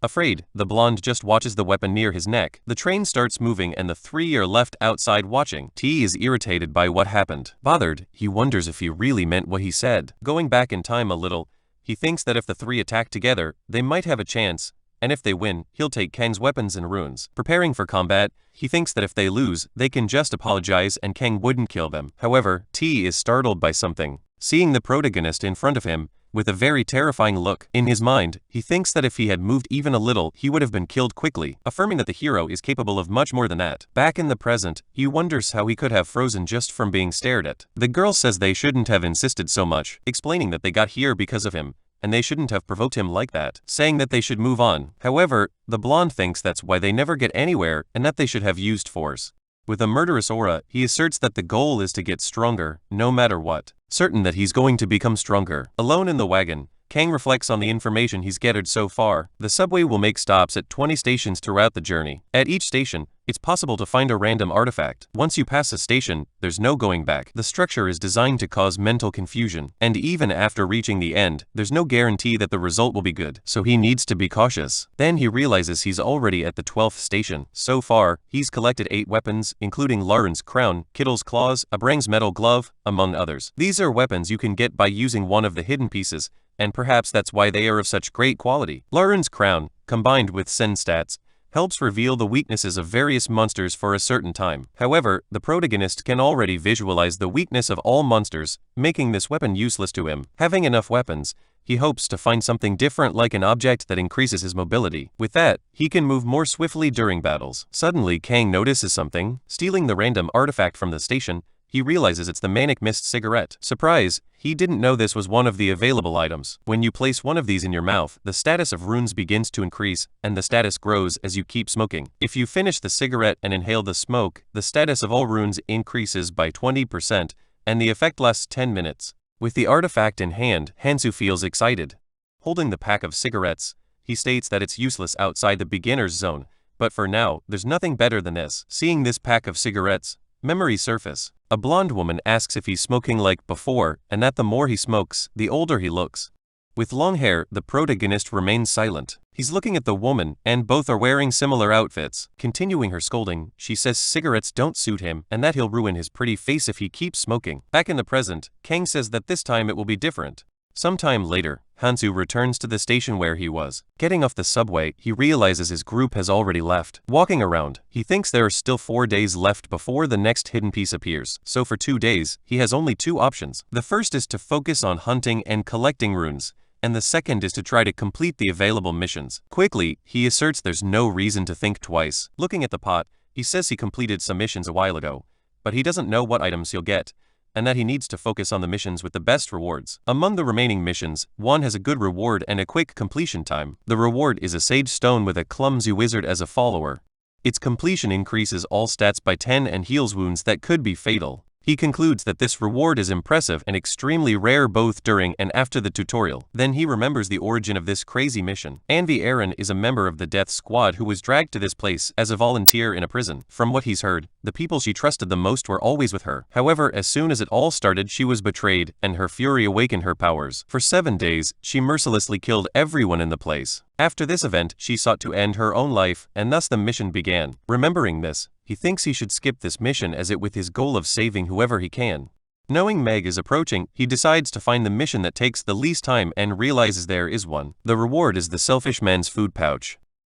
[SPEAKER 1] Afraid, the blonde just watches the weapon near his neck. The train starts moving and the three are left outside watching. T is irritated by what happened. Bothered, he wonders if he really meant what he said. Going back in time a little, he thinks that if the three attack together, they might have a chance, and if they win, he'll take Kang's weapons and runes. Preparing for combat, he thinks that if they lose, they can just apologize and Kang wouldn't kill them. However, T is startled by something. Seeing the protagonist in front of him, with a very terrifying look. In his mind, he thinks that if he had moved even a little, he would have been killed quickly, affirming that the hero is capable of much more than that. Back in the present, he wonders how he could have frozen just from being stared at. The girl says they shouldn't have insisted so much, explaining that they got here because of him, and they shouldn't have provoked him like that, saying that they should move on. However, the blonde thinks that's why they never get anywhere and that they should have used force. With a murderous aura, he asserts that the goal is to get stronger, no matter what. Certain that he's going to become stronger. Alone in the wagon, Kang reflects on the information he's gathered so far. The subway will make stops at 20 stations throughout the journey. At each station, it's possible to find a random artifact. Once you pass a station, there's no going back. The structure is designed to cause mental confusion, and even after reaching the end, there's no guarantee that the result will be good, so he needs to be cautious. Then he realizes he's already at the 12th station. So far, he's collected 8 weapons, including Lauren's crown, Kittle's claws, a Brang's metal glove, among others. These are weapons you can get by using one of the hidden pieces, and perhaps that's why they are of such great quality. Lauren's crown, combined with Sen stats, helps reveal the weaknesses of various monsters for a certain time. However, the protagonist can already visualize the weakness of all monsters, making this weapon useless to him. Having enough weapons, he hopes to find something different like an object that increases his mobility. With that, he can move more swiftly during battles. Suddenly, Kang notices something. Stealing the random artifact from the station, he realizes it's the Manic Mist cigarette. Surprise, he didn't know this was one of the available items. When you place one of these in your mouth, the status of runes begins to increase, and the status grows as you keep smoking. If you finish the cigarette and inhale the smoke, the status of all runes increases by 20%, and the effect lasts 10 minutes. With the artifact in hand, Hansu feels excited. Holding the pack of cigarettes, he states that it's useless outside the beginner's zone, but for now, there's nothing better than this. Seeing this pack of cigarettes, memories surface. A blonde woman asks if he's smoking like before, and that the more he smokes, the older he looks. With long hair, the protagonist remains silent. He's looking at the woman, and both are wearing similar outfits. Continuing her scolding, she says cigarettes don't suit him, and that he'll ruin his pretty face if he keeps smoking. Back in the present, Kang says that this time it will be different. Sometime later, Hansu returns to the station where he was. Getting off the subway, he realizes his group has already left. Walking around, he thinks there are still 4 days left before the next hidden piece appears. So for 2 days, he has only 2 options. The first is to focus on hunting and collecting runes, and the second is to try to complete the available missions. Quickly, he asserts there's no reason to think twice. Looking at the pot, he says he completed some missions a while ago, but he doesn't know what items he'll get, and that he needs to focus on the missions with the best rewards. Among the remaining missions, one has a good reward and a quick completion time. The reward is a sage stone with a clumsy wizard as a follower. Its completion increases all stats by 10 and heals wounds that could be fatal. He concludes that this reward is impressive and extremely rare both during and after the tutorial. Then he remembers the origin of this crazy mission. Anvi Aaron is a member of the death squad who was dragged to this place as a volunteer in a prison. From what he's heard, the people she trusted the most were always with her. However, as soon as it all started, she was betrayed, and her fury awakened her powers. For 7 days, she mercilessly killed everyone in the place. After this event, she sought to end her own life, and thus the mission began. Remembering this, he thinks he should skip this mission as it with his goal of saving whoever he can. Knowing Meg is approaching, he decides to find the mission that takes the least time and realizes there is one. The reward is the selfish man's food pouch.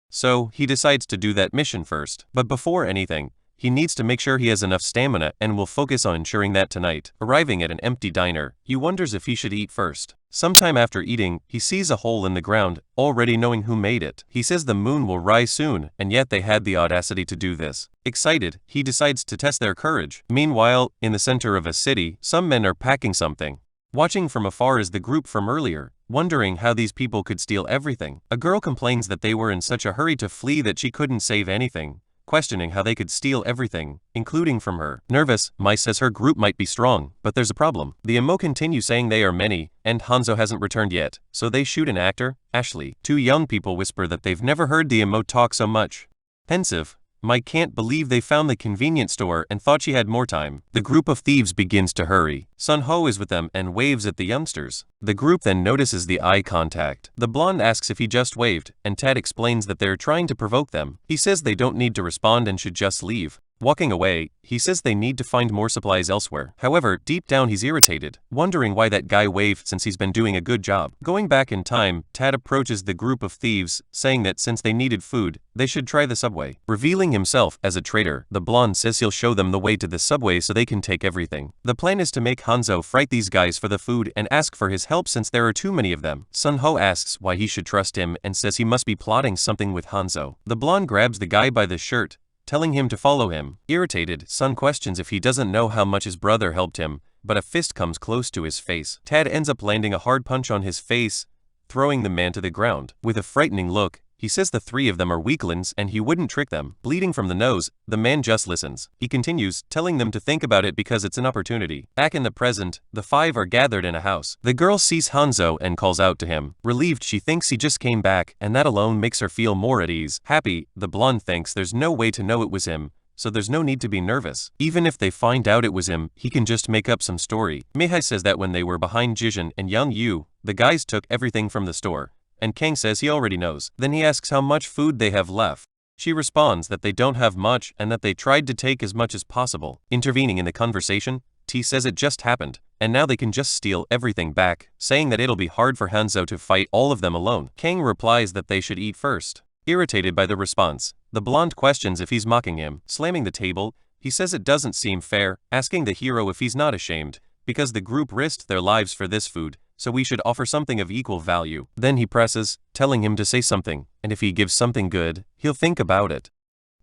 [SPEAKER 1] So, he decides to do that mission first. But before anything, he needs to make sure he has enough stamina and will focus on ensuring that tonight. Arriving at an empty diner, he wonders if he should eat first. Sometime after eating, he sees a hole in the ground, already knowing who made it. He says the moon will rise soon, and yet they had the audacity to do this. Excited, he decides to test their courage. Meanwhile, in the center of a city, some men are packing something. Watching from afar is the group from earlier, wondering how these people could steal everything. A girl complains that they were in such a hurry to flee that she couldn't save anything, questioning how they could steal everything, including from her. Nervous, Mai says her group might be strong, but there's a problem. The emo continue saying they are many, and Hanzo hasn't returned yet, so they shoot an actor, Ashley. Two young people whisper that they've never heard the emo talk so much. Pensive, Mai can't believe they found the convenience store and thought she had more time. The group of thieves begins to hurry. Sun Ho is with them and waves at the youngsters. The group then notices the eye contact. The blonde asks if he just waved, and Tad explains that they're trying to provoke them. He says they don't need to respond and should just leave. Walking away, he says they need to find more supplies elsewhere. However, deep down he's irritated, wondering why that guy waved since he's been doing a good job. Going back in time, Tad approaches the group of thieves, saying that since they needed food, they should try the subway. Revealing himself as a traitor, the blonde says he'll show them the way to the subway so they can take everything. The plan is to make Hanzo fight these guys for the food and ask for his help since there are too many of them. Sun Ho asks why he should trust him and says he must be plotting something with Hanzo. The blonde grabs the guy by the shirt, telling him to follow him. Irritated, Sun questions if he doesn't know how much his brother helped him, but a fist comes close to his face. Tad ends up landing a hard punch on his face, throwing the man to the ground. With a frightening look, he says the three of them are weaklings and he wouldn't trick them. Bleeding from the nose, the man just listens. He continues, telling them to think about it because it's an opportunity. Back in the present, the five are gathered in a house. The girl sees Hanzo and calls out to him. Relieved, she thinks he just came back, and that alone makes her feel more at ease. Happy, the blonde thinks there's no way to know it was him, so there's no need to be nervous. Even if they find out it was him, he can just make up some story. Mihai says that when they were behind Jijin and Young Yu, the guys took everything from the store. And Kang says he already knows. Then he asks how much food they have left. She responds that they don't have much and that they tried to take as much as possible. Intervening in the conversation, T says it just happened, and now they can just steal everything back, saying that it'll be hard for Hanzo to fight all of them alone. Kang replies that they should eat first. Irritated by the response, the blonde questions if he's mocking him. Slamming the table, he says it doesn't seem fair, asking the hero if he's not ashamed, because the group risked their lives for this food, so we should offer something of equal value. Then he presses, telling him to say something, and if he gives something good, he'll think about it.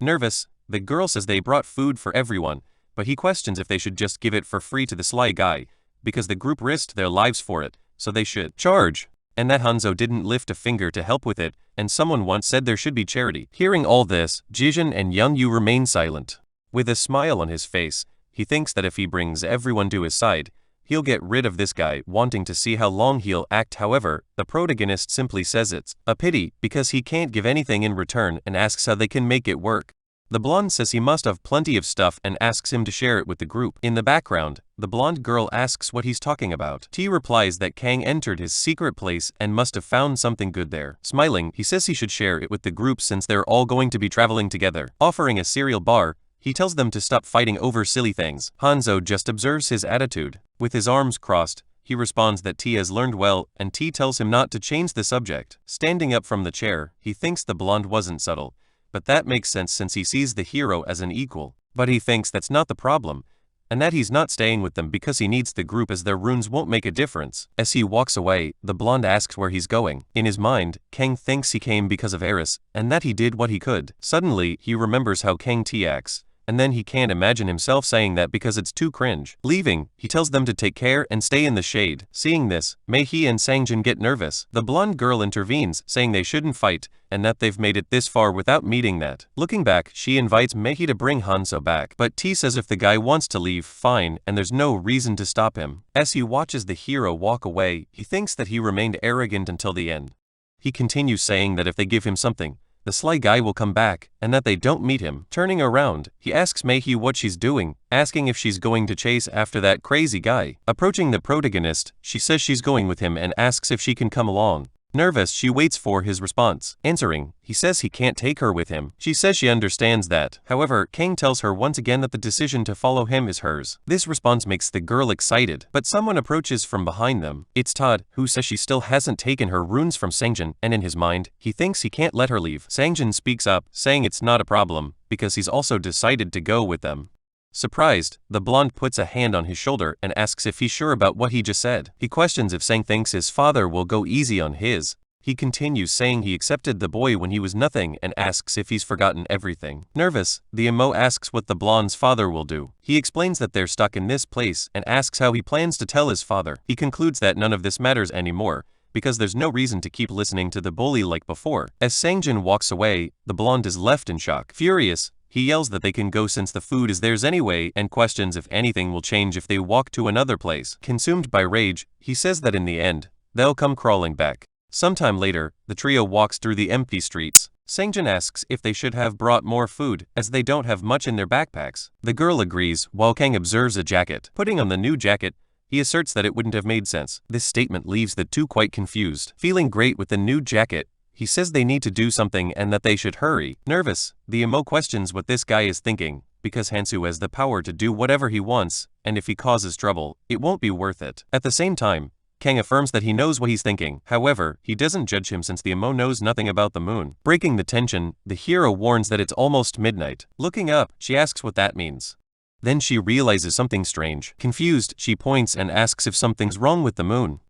[SPEAKER 1] Nervous, the girl says they brought food for everyone, but he questions if they should just give it for free to the sly guy, because the group risked their lives for it, so they should charge. And that Hanzo didn't lift a finger to help with it, and someone once said there should be charity. Hearing all this, Jijin and Young Yu remain silent. With a smile on his face, he thinks that if he brings everyone to his side, he'll get rid of this guy, wanting to see how long he'll act. However, the protagonist simply says it's a pity because he can't give anything in return and asks how they can make it work. The blonde says he must have plenty of stuff and asks him to share it with the group. In the background, the blonde girl asks what he's talking about. T replies that Kang entered his secret place and must have found something good there. Smiling, he says he should share it with the group since they're all going to be traveling together. Offering a cereal bar, he tells them to stop fighting over silly things. Hanzo just observes his attitude. With his arms crossed, he responds that T has learned well, and T tells him not to change the subject. Standing up from the chair, he thinks the blonde wasn't subtle, but that makes sense since he sees the hero as an equal. But he thinks that's not the problem, and that he's not staying with them because he needs the group as their runes won't make a difference. As he walks away, the blonde asks where he's going. In his mind, Kang thinks he came because of Eris, and that he did what he could. Suddenly, he remembers how Kang T acts, and then he can't imagine himself saying that because it's too cringe. Leaving, he tells them to take care and stay in the shade. Seeing this, Mei-hee and Sangjin get nervous. The blonde girl intervenes, saying they shouldn't fight, and that they've made it this far without meeting that. Looking back, she invites Mei-hee to bring Hanzo back, but T says if the guy wants to leave, fine, and there's no reason to stop him. As he watches the hero walk away, he thinks that he remained arrogant until the end. He continues saying that if they give him something, the sly guy will come back, and that they don't meet him. Turning around, he asks Mei-hee what she's doing, asking if she's going to chase after that crazy guy. Approaching the protagonist, she says she's going with him and asks if she can come along. Nervous, she waits for his response. Answering, he says he can't take her with him. She says she understands that. However, Kang tells her once again that the decision to follow him is hers. This response makes the girl excited, but someone approaches from behind them. It's Todd, who says she still hasn't taken her runes from Sangjin, and in his mind, he thinks he can't let her leave. Sangjin speaks up, saying it's not a problem, because he's also decided to go with them. Surprised, the blonde puts a hand on his shoulder and asks if he's sure about what he just said. He questions if Sang thinks his father will go easy on his. He continues saying he accepted the boy when he was nothing and asks if he's forgotten everything. Nervous, the emo asks what the blonde's father will do. He explains that they're stuck in this place and asks how he plans to tell his father. He concludes that none of this matters anymore, because there's no reason to keep listening to the bully like before. As Sangjin walks away, the blonde is left in shock. Furious, he yells that they can go since the food is theirs anyway and questions if anything will change if they walk to another place. Consumed by rage, he says that in the end, they'll come crawling back. Sometime later, the trio walks through the empty streets. Sangjin asks if they should have brought more food, as they don't have much in their backpacks. The girl agrees, while Kang observes a jacket. Putting on the new jacket, he asserts that it wouldn't have made sense. This statement leaves the two quite confused. Feeling great with the new jacket, he says they need to do something and that they should hurry. Nervous, the emo questions what this guy is thinking, because Hansu has the power to do whatever he wants, and if he causes trouble, it won't be worth it. At the same time, Kang affirms that he knows what he's thinking. However, he doesn't judge him since the emo knows nothing about the moon. Breaking the tension, the hero warns that it's almost midnight. Looking up, she asks what that means. Then she realizes something strange. Confused, she points and asks if something's wrong with the moon.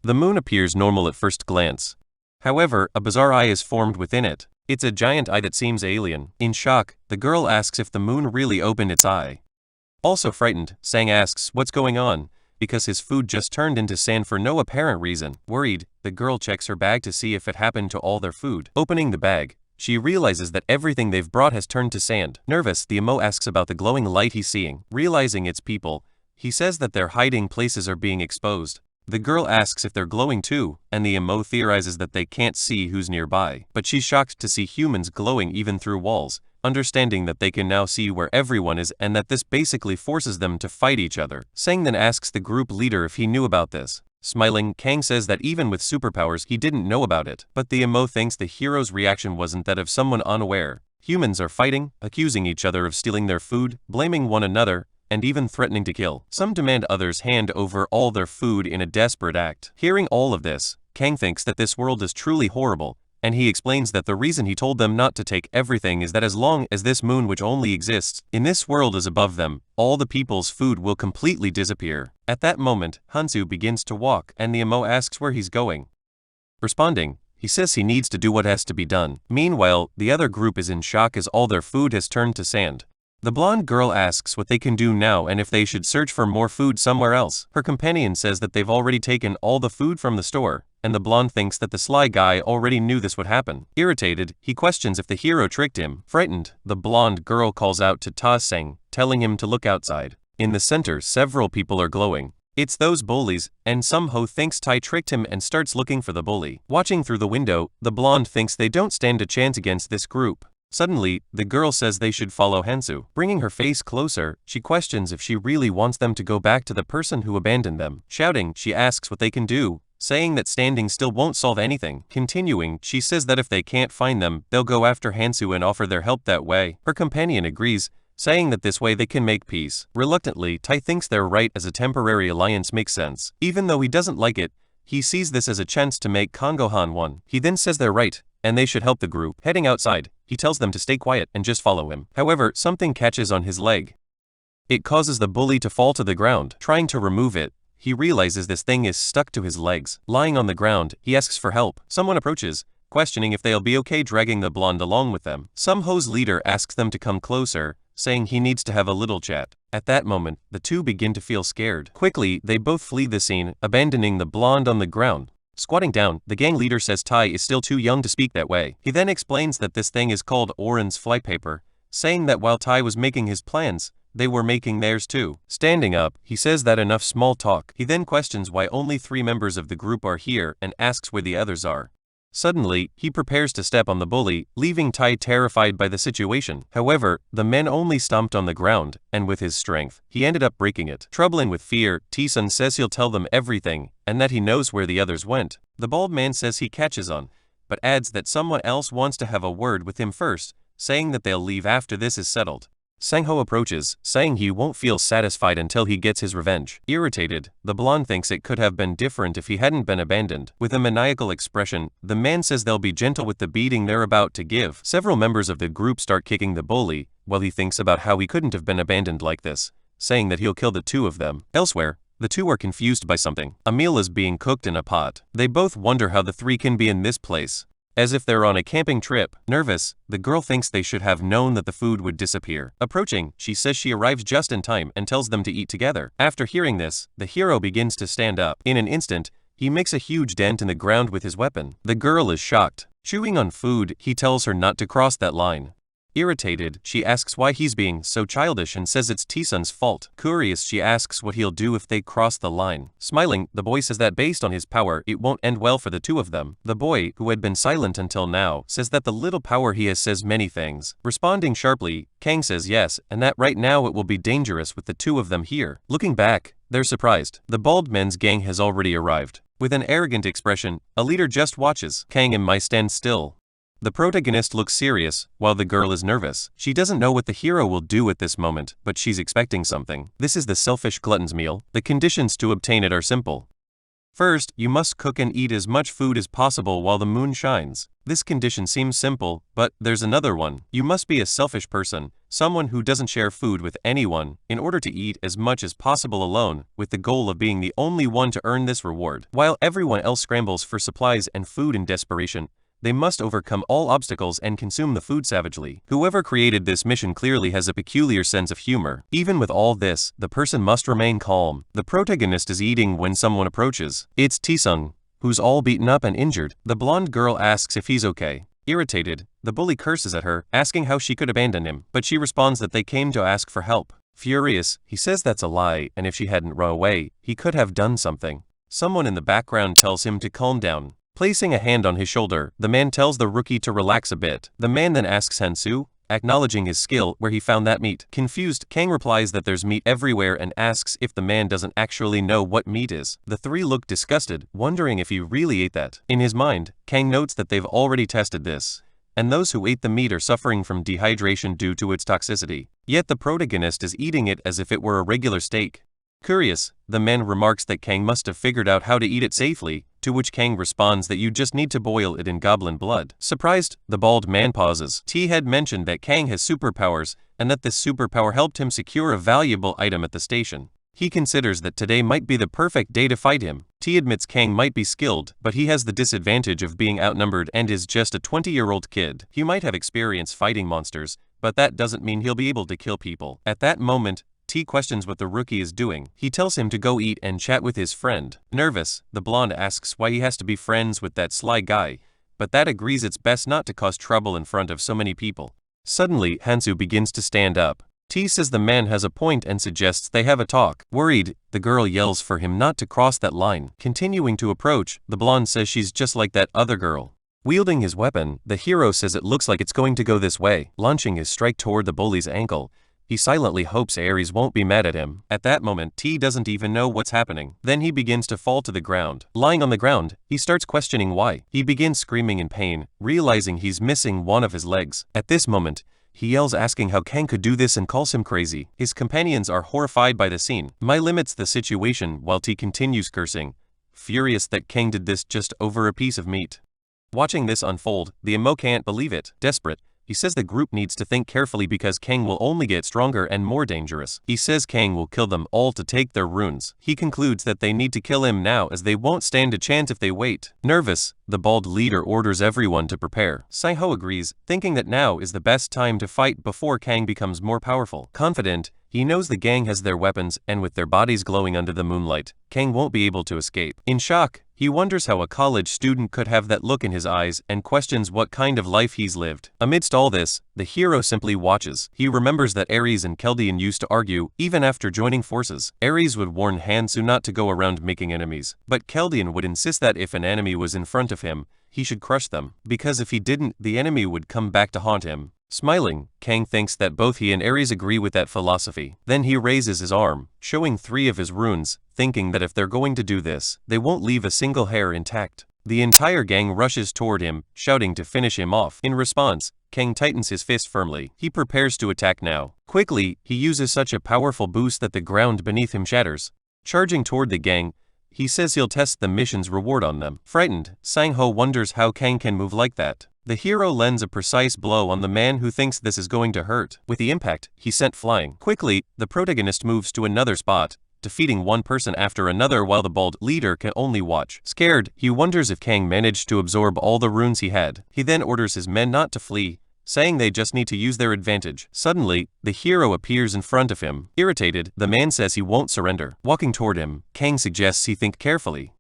[SPEAKER 1] The moon appears normal at first glance. However, a bizarre eye is formed within it. It's a giant eye that seems alien. In shock, the girl asks if the moon really opened its eye. Also frightened, Sang asks what's going on, because his food just turned into sand for no apparent reason. Worried, the girl checks her bag to see if it happened to all their food. Opening the bag, she realizes that everything they've brought has turned to sand. Nervous, the emo asks about the glowing light he's seeing. Realizing it's people, he says that their hiding places are being exposed. The girl asks if they're glowing too, and the emo theorizes that they can't see who's nearby. But she's shocked to see humans glowing even through walls, understanding that they can now see where everyone is and that this basically forces them to fight each other. Sang then asks the group leader if he knew about this. Smiling, Kang says that even with superpowers he didn't know about it, but the emo thinks the hero's reaction wasn't that of someone unaware. Humans are fighting, accusing each other of stealing their food, blaming one another, and even threatening to kill. Some demand others hand over all their food in a desperate act. Hearing all of this, Kang thinks that this world is truly horrible, and he explains that the reason he told them not to take everything is that as long as this moon which only exists in this world is above them, all the people's food will completely disappear. At that moment, Hansu begins to walk and the emo asks where he's going. Responding, he says he needs to do what has to be done. Meanwhile, the other group is in shock as all their food has turned to sand. The blonde girl asks what they can do now and if they should search for more food somewhere else. Her companion says that they've already taken all the food from the store, and the blonde thinks that the sly guy already knew this would happen. Irritated, he questions if the hero tricked him. Frightened, the blonde girl calls out to Ta Seng, telling him to look outside. In the center, several people are glowing. It's those bullies, and somehow thinks Tai tricked him and starts looking for the bully. Watching through the window, the blonde thinks they don't stand a chance against this group. Suddenly, the girl says they should follow Hansu. Bringing her face closer, she questions if she really wants them to go back to the person who abandoned them. Shouting, she asks what they can do, saying that standing still won't solve anything. Continuing, she says that if they can't find them, they'll go after Hansu and offer their help that way. Her companion agrees, saying that this way they can make peace. Reluctantly, Tai thinks they're right as a temporary alliance makes sense. Even though he doesn't like it, he sees this as a chance to make Kongohan one. He then says they're right, and they should help the group. Heading outside, he tells them to stay quiet and just follow him. However, something catches on his leg. It causes the bully to fall to the ground. Trying to remove it, he realizes this thing is stuck to his legs. Lying on the ground, he asks for help. Someone approaches, questioning if they'll be okay dragging the blonde along with them. Someho's leader asks them to come closer, saying he needs to have a little chat. At that moment, the two begin to feel scared. Quickly, they both flee the scene, abandoning the blonde on the ground. Squatting down, the gang leader says Tai is still too young to speak that way. He then explains that this thing is called Oren's flypaper, saying that while Tai was making his plans, they were making theirs too. Standing up, he says that enough small talk. He then questions why only 3 members of the group are here and asks where the others are. Suddenly, he prepares to step on the bully, leaving Tai terrified by the situation. However, the man only stomped on the ground, and with his strength, he ended up breaking it. Troubling with fear, T-Sun says he'll tell them everything, and that he knows where the others went. The bald man says he catches on, but adds that someone else wants to have a word with him first, saying that they'll leave after this is settled. Sang-ho approaches, saying he won't feel satisfied until he gets his revenge. Irritated, the blonde thinks it could have been different if he hadn't been abandoned. With a maniacal expression, the man says they'll be gentle with the beating they're about to give. Several members of the group start kicking the bully, while he thinks about how he couldn't have been abandoned like this, saying that he'll kill the two of them. Elsewhere, the two are confused by something. A meal is being cooked in a pot. They both wonder how the three can be in this place. As if they're on a camping trip. Nervous, the girl thinks they should have known that the food would disappear. Approaching, she says she arrives just in time and tells them to eat together. After hearing this, the hero begins to stand up. In an instant, he makes a huge dent in the ground with his weapon. The girl is shocked. Chewing on food, he tells her not to cross that line. Irritated, she asks why he's being so childish and says it's T-Sun's fault. Curious, she asks what he'll do if they cross the line. Smiling, the boy says that based on his power, it won't end well for the two of them. The boy, who had been silent until now, says that the little power he has says many things. Responding sharply, Kang says yes, and that right now it will be dangerous with the two of them here. Looking back, they're surprised. The bald men's gang has already arrived. With an arrogant expression, a leader just watches. Kang and Mai stand still. The protagonist looks serious, while the girl is nervous. She doesn't know what the hero will do at this moment, but she's expecting something. This is the selfish glutton's meal. The conditions to obtain it are simple. First, you must cook and eat as much food as possible while the moon shines. This condition seems simple, but there's another one. You must be a selfish person, someone who doesn't share food with anyone, in order to eat as much as possible alone, with the goal of being the only one to earn this reward. While everyone else scrambles for supplies and food in desperation, they must overcome all obstacles and consume the food savagely. Whoever created this mission clearly has a peculiar sense of humor. Even with all this, the person must remain calm. The protagonist is eating when someone approaches. It's T-Sun, who's all beaten up and injured. The blonde girl asks if he's okay. Irritated, the bully curses at her, asking how she could abandon him, but she responds that they came to ask for help. Furious, he says that's a lie, and if she hadn't run away, he could have done something. Someone in the background tells him to calm down. Placing a hand on his shoulder, the man tells the rookie to relax a bit. The man then asks Hansu, acknowledging his skill, where he found that meat. Confused, Kang replies that there's meat everywhere and asks if the man doesn't actually know what meat is. The three look disgusted, wondering if he really ate that. In his mind, Kang notes that they've already tested this, and those who ate the meat are suffering from dehydration due to its toxicity. Yet the protagonist is eating it as if it were a regular steak. Curious, the man remarks that Kang must have figured out how to eat it safely, to which Kang responds that you just need to boil it in goblin blood. Surprised, the bald man pauses. T had mentioned that Kang has superpowers, and that this superpower helped him secure a valuable item at the station. He considers that today might be the perfect day to fight him. T admits Kang might be skilled, but he has the disadvantage of being outnumbered and is just a 20-year-old kid. He might have experience fighting monsters, but that doesn't mean he'll be able to kill people. At that moment, T questions what the rookie is doing. He tells him to go eat and chat with his friend. Nervous, the blonde asks why he has to be friends with that sly guy, but that agrees it's best not to cause trouble in front of so many people. Suddenly, Hansu begins to stand up. T says the man has a point and suggests they have a talk. Worried, the girl yells for him not to cross that line. Continuing to approach, the blonde says she's just like that other girl. Wielding his weapon, the hero says it looks like it's going to go this way. Launching his strike toward the bully's ankle, he silently hopes Ares won't be mad at him. At that moment, T doesn't even know what's happening. Then he begins to fall to the ground. Lying on the ground, he starts questioning why. He begins screaming in pain, realizing he's missing one of his legs. At this moment, he yells asking how Kang could do this and calls him crazy. His companions are horrified by the scene. Mai limits the situation while T continues cursing, furious that Kang did this just over a piece of meat. Watching this unfold, the emo can't believe it. Desperate, he says the group needs to think carefully because Kang will only get stronger and more dangerous. He says Kang will kill them all to take their runes. He concludes that they need to kill him now as they won't stand a chance if they wait. Nervous, the bald leader orders everyone to prepare. Sai-ho agrees, thinking that now is the best time to fight before Kang becomes more powerful. Confident, he knows the gang has their weapons, and with their bodies glowing under the moonlight, Kang won't be able to escape. In shock, he wonders how a college student could have that look in his eyes and questions what kind of life he's lived. Amidst all this, the hero simply watches. He remembers that Ares and Keldian used to argue, even after joining forces. Ares would warn Hansu not to go around making enemies, but Keldian would insist that if an enemy was in front of him, he should crush them, because if he didn't, the enemy would come back to haunt him. Smiling, Kang thinks that both he and Ares agree with that philosophy. Then he raises his arm, showing 3 of his runes, thinking that if they're going to do this, they won't leave a single hair intact. The entire gang rushes toward him, shouting to finish him off. In response, Kang tightens his fist firmly. He prepares to attack now. Quickly, he uses such a powerful boost that the ground beneath him shatters. Charging toward the gang, he says he'll test the mission's reward on them. Frightened, Sang-ho wonders how Kang can move like that. The hero lends a precise blow on the man who thinks this is going to hurt. With the impact, he's sent flying. Quickly, the protagonist moves to another spot, defeating one person after another while the bald leader can only watch. Scared, he wonders if Kang managed to absorb all the runes he had. He then orders his men not to flee, saying they just need to use their advantage. Suddenly, the hero appears in front of him. Irritated, the man says he won't surrender. Walking toward him, Kang suggests he think carefully.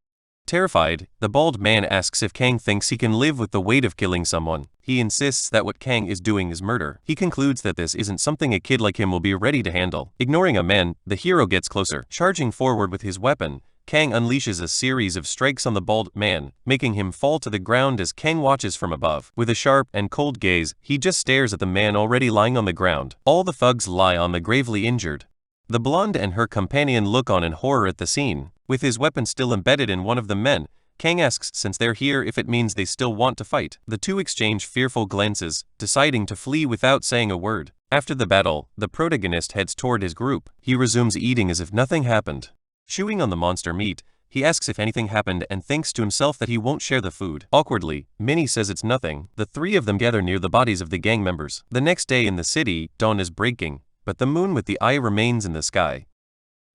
[SPEAKER 1] Terrified, the bald man asks if Kang thinks he can live with the weight of killing someone. He insists that what Kang is doing is murder. He concludes that this isn't something a kid like him will be ready to handle. Ignoring a man, the hero gets closer. Charging forward with his weapon, Kang unleashes a series of strikes on the bald man, making him fall to the ground as Kang watches from above. With a sharp and cold gaze, he just stares at the man already lying on the ground. All the thugs lie on the gravely injured. The blonde and her companion look on in horror at the scene. With his weapon still embedded in one of the men, Kang asks since they're here if it means they still want to fight. The two exchange fearful glances, deciding to flee without saying a word. After the battle, the protagonist heads toward his group. He resumes eating as if nothing happened. Chewing on the monster meat, he asks if anything happened and thinks to himself that he won't share the food. Awkwardly, Minnie says it's nothing. The three of them gather near the bodies of the gang members. The next day in the city, dawn is breaking, but the moon with the eye remains in the sky.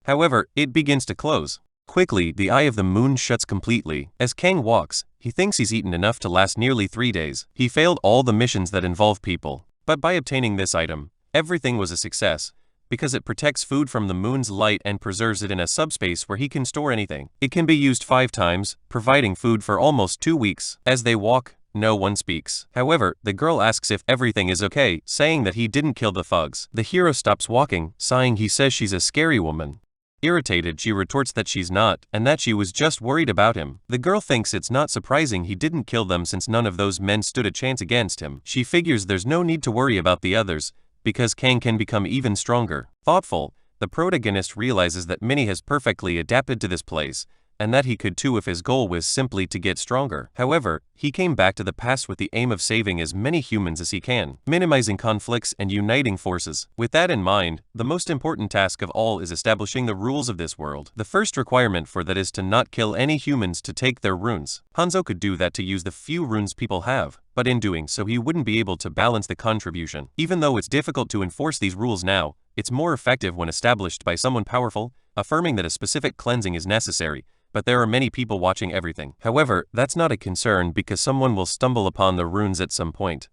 [SPEAKER 1] However, it begins to close. Quickly, the eye of the moon shuts completely. As Kang walks, he thinks he's eaten enough to last nearly 3 days. He failed all the missions that involve people. But by obtaining this item, everything was a success, because it protects food from the moon's light and preserves it in a subspace where he can store anything. It can be used 5 times, providing food for almost 2 weeks. As they walk, no one speaks. However, the girl asks if everything is okay, saying that he didn't kill the thugs. The hero stops walking, sighing. He says she's a scary woman. Irritated, she retorts that she's not, and that she was just worried about him. The girl thinks it's not surprising he didn't kill them since none of those men stood a chance against him. She figures there's no need to worry about the others, because Kang can become even stronger. Thoughtful, the protagonist realizes that Minnie has perfectly adapted to this place, and that he could too if his goal was simply to get stronger. However, he came back to the past with the aim of saving as many humans as he can, minimizing conflicts and uniting forces. With that in mind, the most important task of all is establishing the rules of this world. The first requirement for that is to not kill any humans to take their runes. Hanzo could do that to use the few runes people have, but in doing so he wouldn't be able to balance the contribution. Even though it's difficult to enforce these rules now, it's more effective when established by someone powerful, affirming that a specific cleansing is necessary. But there are many people watching everything. However, that's not a concern because someone will stumble upon the runes at some point.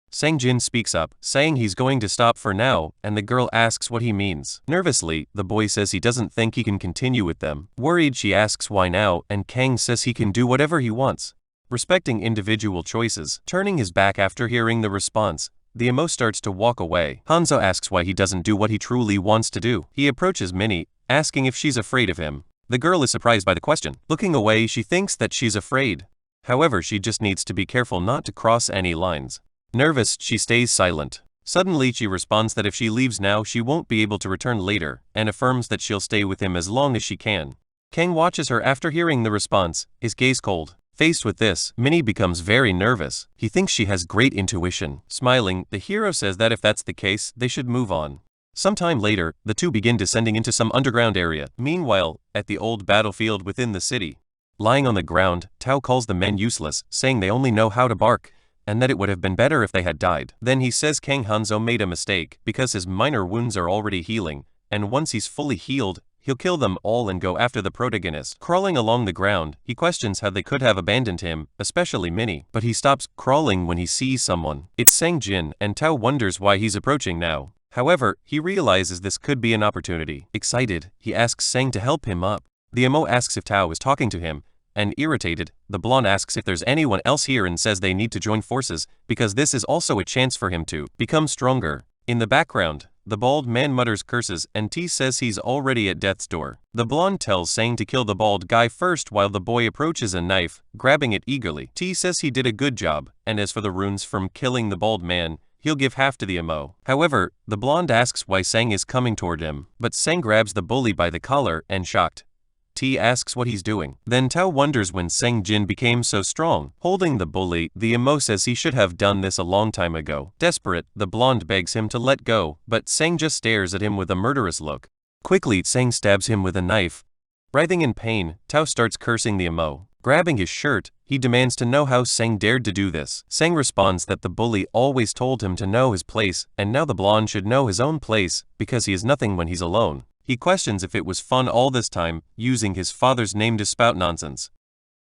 [SPEAKER 1] Sang-jin speaks up, saying he's going to stop for now, and the girl asks what he means. Nervously, the boy says he doesn't think he can continue with them. Worried, she asks why now, and Kang says he can do whatever he wants, respecting individual choices. Turning his back after hearing the response, the emo starts to walk away. Hanzo asks why he doesn't do what he truly wants to do. He approaches Minnie, asking if she's afraid of him. The girl is surprised by the question. Looking away, she thinks that she's afraid. However, she just needs to be careful not to cross any lines. Nervous, she stays silent. Suddenly, she responds that if she leaves now, she won't be able to return later, and affirms that she'll stay with him as long as she can. Kang watches her after hearing the response, his gaze cold. Faced with this, Minnie becomes very nervous. He thinks she has great intuition. Smiling, the hero says that if that's the case, they should move on. Sometime later, the two begin descending into some underground area. Meanwhile, at the old battlefield within the city, lying on the ground, Tao calls the men useless, saying they only know how to bark, and that it would have been better if they had died. Then he says Kang Hanzo made a mistake, because his minor wounds are already healing, and once he's fully healed, he'll kill them all and go after the protagonist. Crawling along the ground, he questions how they could have abandoned him, especially Minnie, but he stops crawling when he sees someone. It's Sang-jin, and Tao wonders why he's approaching now. However, he realizes this could be an opportunity. Excited, he asks Sang to help him up. The emo asks if Tao is talking to him, and irritated, the blonde asks if there's anyone else here and says they need to join forces, because this is also a chance for him to become stronger. In the background, the bald man mutters curses and T says he's already at death's door. The blonde tells Sang to kill the bald guy first while the boy approaches a knife, grabbing it eagerly. T says he did a good job, and as for the runes from killing the bald man, he'll give half to the emo. However, the blonde asks why Sang is coming toward him, but Sang grabs the bully by the collar and shocked. T asks what he's doing. Then Tao wonders when Sang-jin became so strong. Holding the bully, the emo says he should have done this a long time ago. Desperate, the blonde begs him to let go, but Sang just stares at him with a murderous look. Quickly, Sang stabs him with a knife. Writhing in pain, Tao starts cursing the emo. Grabbing his shirt, he demands to know how Sang dared to do this. Sang responds that the bully always told him to know his place, and now the blonde should know his own place, because he is nothing when he's alone. He questions if it was fun all this time, using his father's name to spout nonsense.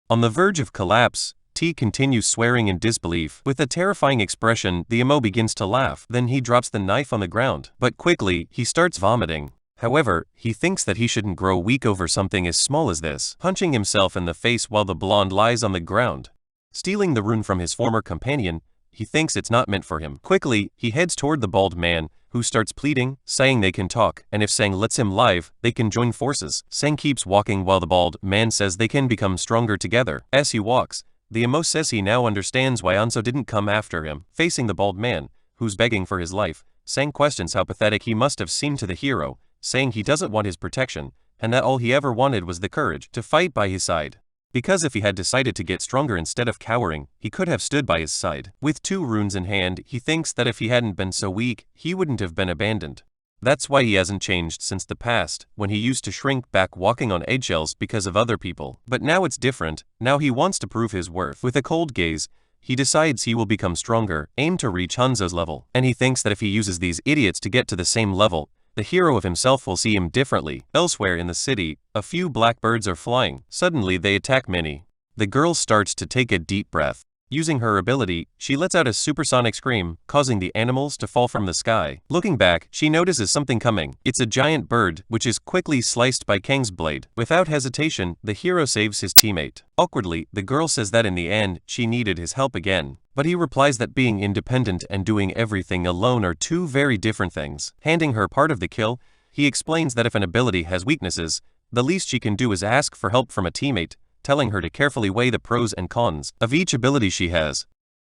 [SPEAKER 1] On the verge of collapse, T continues swearing in disbelief. With a terrifying expression, the emo begins to laugh. Then he drops the knife on the ground. But quickly, he starts vomiting. However, he thinks that he shouldn't grow weak over something as small as this, punching himself in the face while the blonde lies on the ground. Stealing the rune from his former companion, he thinks it's not meant for him. Quickly, he heads toward the bald man, who starts pleading, saying they can talk, and if Sang lets him live, they can join forces. Sang keeps walking while the bald man says they can become stronger together. As he walks, the emo says he now understands why Anso didn't come after him. Facing the bald man, who's begging for his life, Sang questions how pathetic he must have seemed to the hero, saying he doesn't want his protection, and that all he ever wanted was the courage to fight by his side. Because if he had decided to get stronger instead of cowering, he could have stood by his side. With 2 runes in hand, he thinks that if he hadn't been so weak, he wouldn't have been abandoned. That's why he hasn't changed since the past, when he used to shrink back walking on eggshells because of other people. But now it's different. Now he wants to prove his worth. With a cold gaze, he decides he will become stronger, aim to reach Hanzo's level. And he thinks that if he uses these idiots to get to the same level, the hero of himself will see him differently. Elsewhere in the city, a few blackbirds are flying. Suddenly they attack Minnie. The girl starts to take a deep breath. Using her ability, she lets out a supersonic scream, causing the animals to fall from the sky. Looking back, she notices something coming. It's a giant bird, which is quickly sliced by Kang's blade. Without hesitation, the hero saves his teammate. Awkwardly, the girl says that in the end, she needed his help again. But he replies that being independent and doing everything alone are 2 very different things. Handing her part of the kill, he explains that if an ability has weaknesses, the least she can do is ask for help from a teammate, telling her to carefully weigh the pros and cons of each ability she has.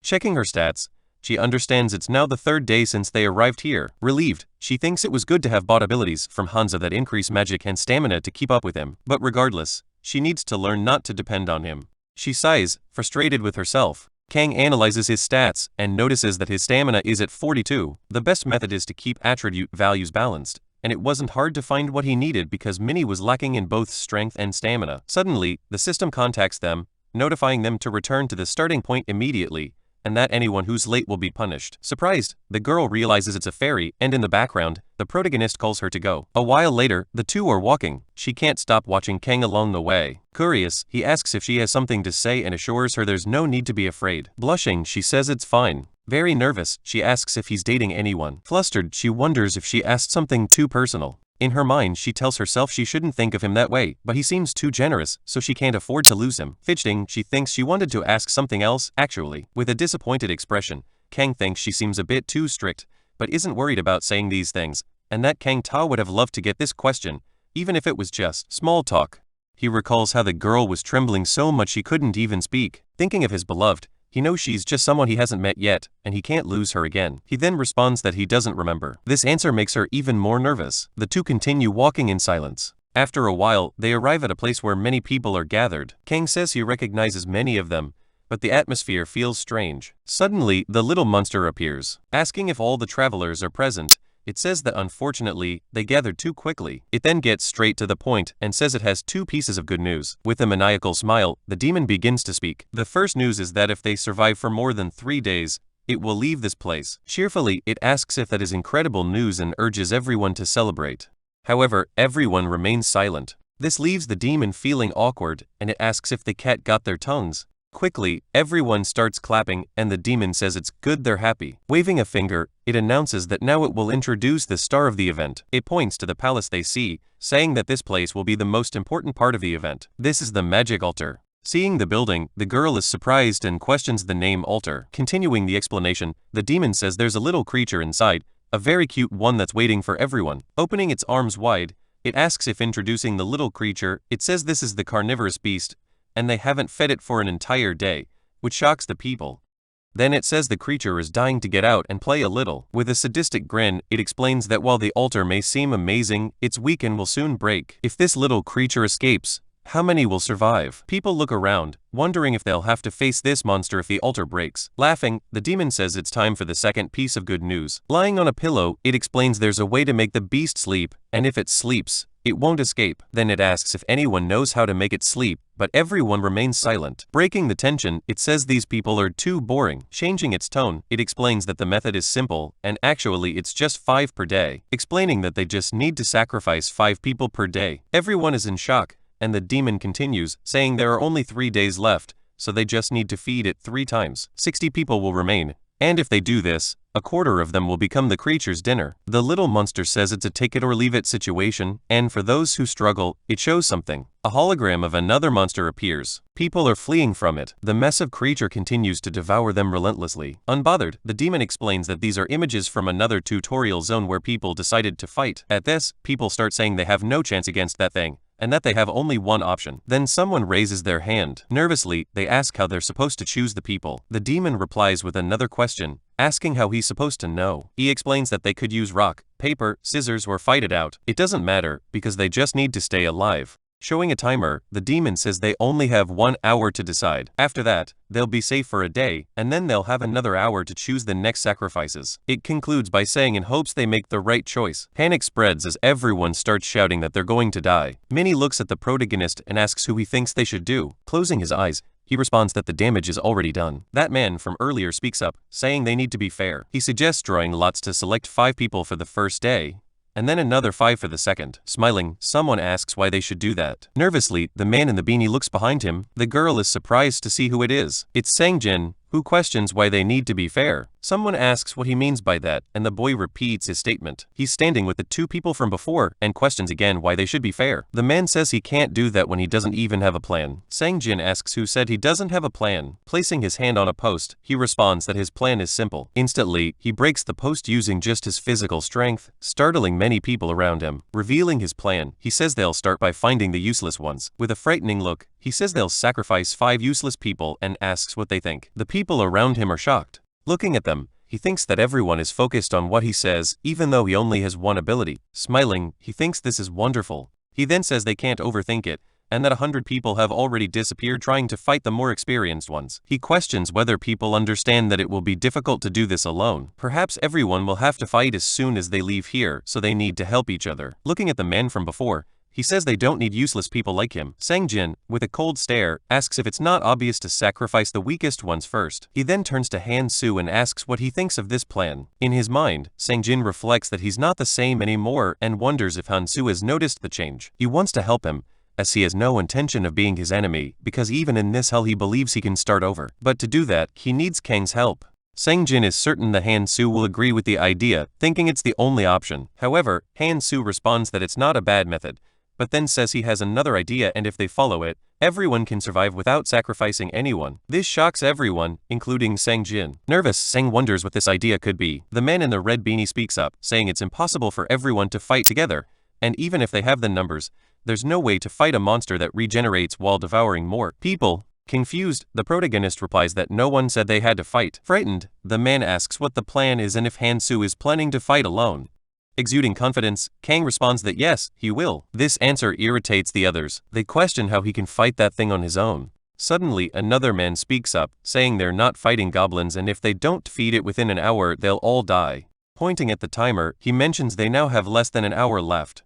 [SPEAKER 1] Checking her stats, she understands it's now the 3rd day since they arrived here. Relieved, she thinks it was good to have bought abilities from Hanzo that increase magic and stamina to keep up with him. But regardless, she needs to learn not to depend on him. She sighs, frustrated with herself. Kang analyzes his stats and notices that his stamina is at 42. The best method is to keep attribute values balanced, and it wasn't hard to find what he needed because Minnie was lacking in both strength and stamina. Suddenly, the system contacts them, notifying them to return to the starting point immediately, and that anyone who's late will be punished. Surprised, the girl realizes it's a fairy, and in the background, the protagonist calls her to go. A while later, the 2 are walking. She can't stop watching Kang along the way. Curious, he asks if she has something to say and assures her there's no need to be afraid. Blushing, she says it's fine. Very nervous, she asks if he's dating anyone. Flustered, she wonders if she asked something too personal. In her mind, she tells herself she shouldn't think of him that way, but he seems too generous, so she can't afford to lose him. Fidgeting, she thinks she wanted to ask something else, actually. With a disappointed expression, Kang thinks she seems a bit too strict, but isn't worried about saying these things, and that Kang Ta would have loved to get this question, even if it was just small talk. He recalls how the girl was trembling so much she couldn't even speak. Thinking of his beloved, he knows she's just someone he hasn't met yet, and he can't lose her again. He then responds that he doesn't remember. This answer makes her even more nervous. The 2 continue walking in silence. After a while, they arrive at a place where many people are gathered. Kang says he recognizes many of them, but the atmosphere feels strange. Suddenly, the little monster appears. Asking if all the travelers are present, it says that unfortunately, they gathered too quickly. It then gets straight to the point and says it has 2 pieces of good news. With a maniacal smile, the demon begins to speak. The first news is that if they survive for more than 3 days, it will leave this place. Cheerfully, it asks if that is incredible news and urges everyone to celebrate. However, everyone remains silent. This leaves the demon feeling awkward, and it asks if the cat got their tongues. Quickly, everyone starts clapping, and the demon says it's good they're happy. Waving a finger, it announces that now it will introduce the star of the event. It points to the palace they see, saying that this place will be the most important part of the event. This is the magic altar. Seeing the building, the girl is surprised and questions the name altar. Continuing the explanation, the demon says there's a little creature inside, a very cute one that's waiting for everyone. Opening its arms wide, it asks if introducing the little creature, it says this is the carnivorous beast, and they haven't fed it for an entire day, which shocks the people. Then it says the creature is dying to get out and play a little. With a sadistic grin, it explains that while the altar may seem amazing, it's weak and will soon break. If this little creature escapes, how many will survive? People look around, wondering if they'll have to face this monster if the altar breaks. Laughing, the demon says it's time for the second piece of good news. Lying on a pillow, it explains there's a way to make the beast sleep, and if it sleeps, It won't escape. Then it asks if anyone knows how to make it sleep, but everyone remains silent. Breaking the tension, it says these people are too boring. Changing its tone, it explains that the method is simple, and actually it's just 5 per day, explaining that they just need to sacrifice 5 people per day. Everyone is in shock, and the demon continues, saying there are only 3 days left, so they just need to feed it 3 times. 60 people will remain, and if they do this, a quarter of them will become the creature's dinner. The little monster says it's a take it or leave it situation, and for those who struggle, it shows something. A hologram of another monster appears. People are fleeing from it. The massive creature continues to devour them relentlessly. Unbothered, the demon explains that these are images from another tutorial zone where people decided to fight. At this, people start saying they have no chance against that thing, and that they have only one option. Then someone raises their hand. Nervously, they ask how they're supposed to choose the people. The demon replies with another question, asking how he's supposed to know. He explains that they could use rock, paper, scissors or fight it out. It doesn't matter, because they just need to stay alive. Showing a timer, the demon says they only have 1 hour to decide. After that, they'll be safe for a day, and then they'll have another hour to choose the next sacrifices. It concludes by saying in hopes they make the right choice. Panic spreads as everyone starts shouting that they're going to die. Minnie looks at the protagonist and asks who he thinks they should do. Closing his eyes, he responds that the damage is already done. That man from earlier speaks up, saying they need to be fair. He suggests drawing lots to select 5 people for the first day, and then another 5 for the second. Smiling, someone asks why they should do that. Nervously, the man in the beanie looks behind him. The girl is surprised to see who it is. It's Sang-jin, who questions why they need to be fair. Someone asks what he means by that, and the boy repeats his statement. He's standing with the 2 people from before, and questions again why they should be fair. The man says he can't do that when he doesn't even have a plan. Sang-jin asks who said he doesn't have a plan. Placing his hand on a post, he responds that his plan is simple. Instantly, he breaks the post using just his physical strength, startling many people around him. Revealing his plan, he says they'll start by finding the useless ones. With a frightening look, he says they'll sacrifice 5 useless people and asks what they think. The people around him are shocked. Looking at them, he thinks that everyone is focused on what he says, even though he only has 1 ability. Smiling, he thinks this is wonderful. He then says they can't overthink it, and that 100 people have already disappeared trying to fight the more experienced ones. He questions whether people understand that it will be difficult to do this alone. Perhaps everyone will have to fight as soon as they leave here, so they need to help each other. Looking at the man from before, he says they don't need useless people like him. Sang-jin, with a cold stare, asks if it's not obvious to sacrifice the weakest ones first. He then turns to Han-soo and asks what he thinks of this plan. In his mind, Sang-jin reflects that he's not the same anymore and wonders if Han-soo has noticed the change. He wants to help him, as he has no intention of being his enemy, because even in this hell he believes he can start over. But to do that, he needs Kang's help. Sang-jin is certain that Han-soo will agree with the idea, thinking it's the only option. However, Han-soo responds that it's not a bad method, but then says he has another idea and if they follow it, everyone can survive without sacrificing anyone. This shocks everyone, including Sang-jin. Nervous, Sang wonders what this idea could be. The man in the red beanie speaks up, saying it's impossible for everyone to fight together, and even if they have the numbers, there's no way to fight a monster that regenerates while devouring more people. Confused, the protagonist replies that no one said they had to fight. Frightened, the man asks what the plan is and if Han-soo is planning to fight alone. Exuding confidence, Kang responds that yes, he will. This answer irritates the others. They question how he can fight that thing on his own. Suddenly, another man speaks up, saying they're not fighting goblins and if they don't defeat it within an hour, they'll all die. Pointing at the timer, he mentions they now have less than an hour left.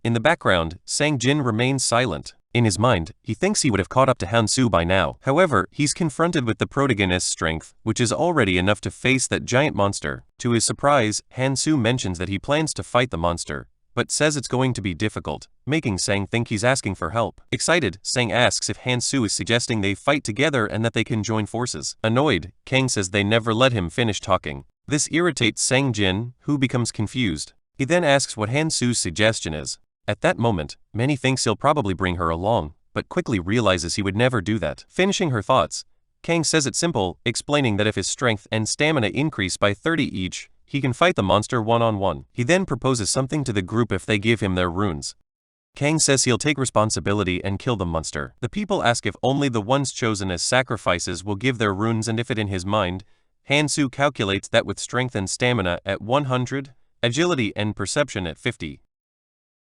[SPEAKER 1] In the background, Sang-jin remains silent. In his mind, he thinks he would have caught up to Han-soo by now. However, he's confronted with the protagonist's strength, which is already enough to face that giant monster. To his surprise, Han-soo mentions that he plans to fight the monster, but says it's going to be difficult, making Sang think he's asking for help. Excited, Sang asks if Han-soo is suggesting they fight together and that they can join forces. Annoyed, Kang says they never let him finish talking. This irritates Sang-jin, who becomes confused. He then asks what Han-soo's suggestion is. At that moment, Manny thinks he'll probably bring her along, but quickly realizes he would never do that. Finishing her thoughts, Kang says it's simple, explaining that if his strength and stamina increase by 30 each, he can fight the monster one-on-one. He then proposes something to the group if they give him their runes. Kang says he'll take responsibility and kill the monster. The people ask if only the ones chosen as sacrifices will give their runes and if it in his mind, Han-soo calculates that with strength and stamina at 100, agility and perception at 50.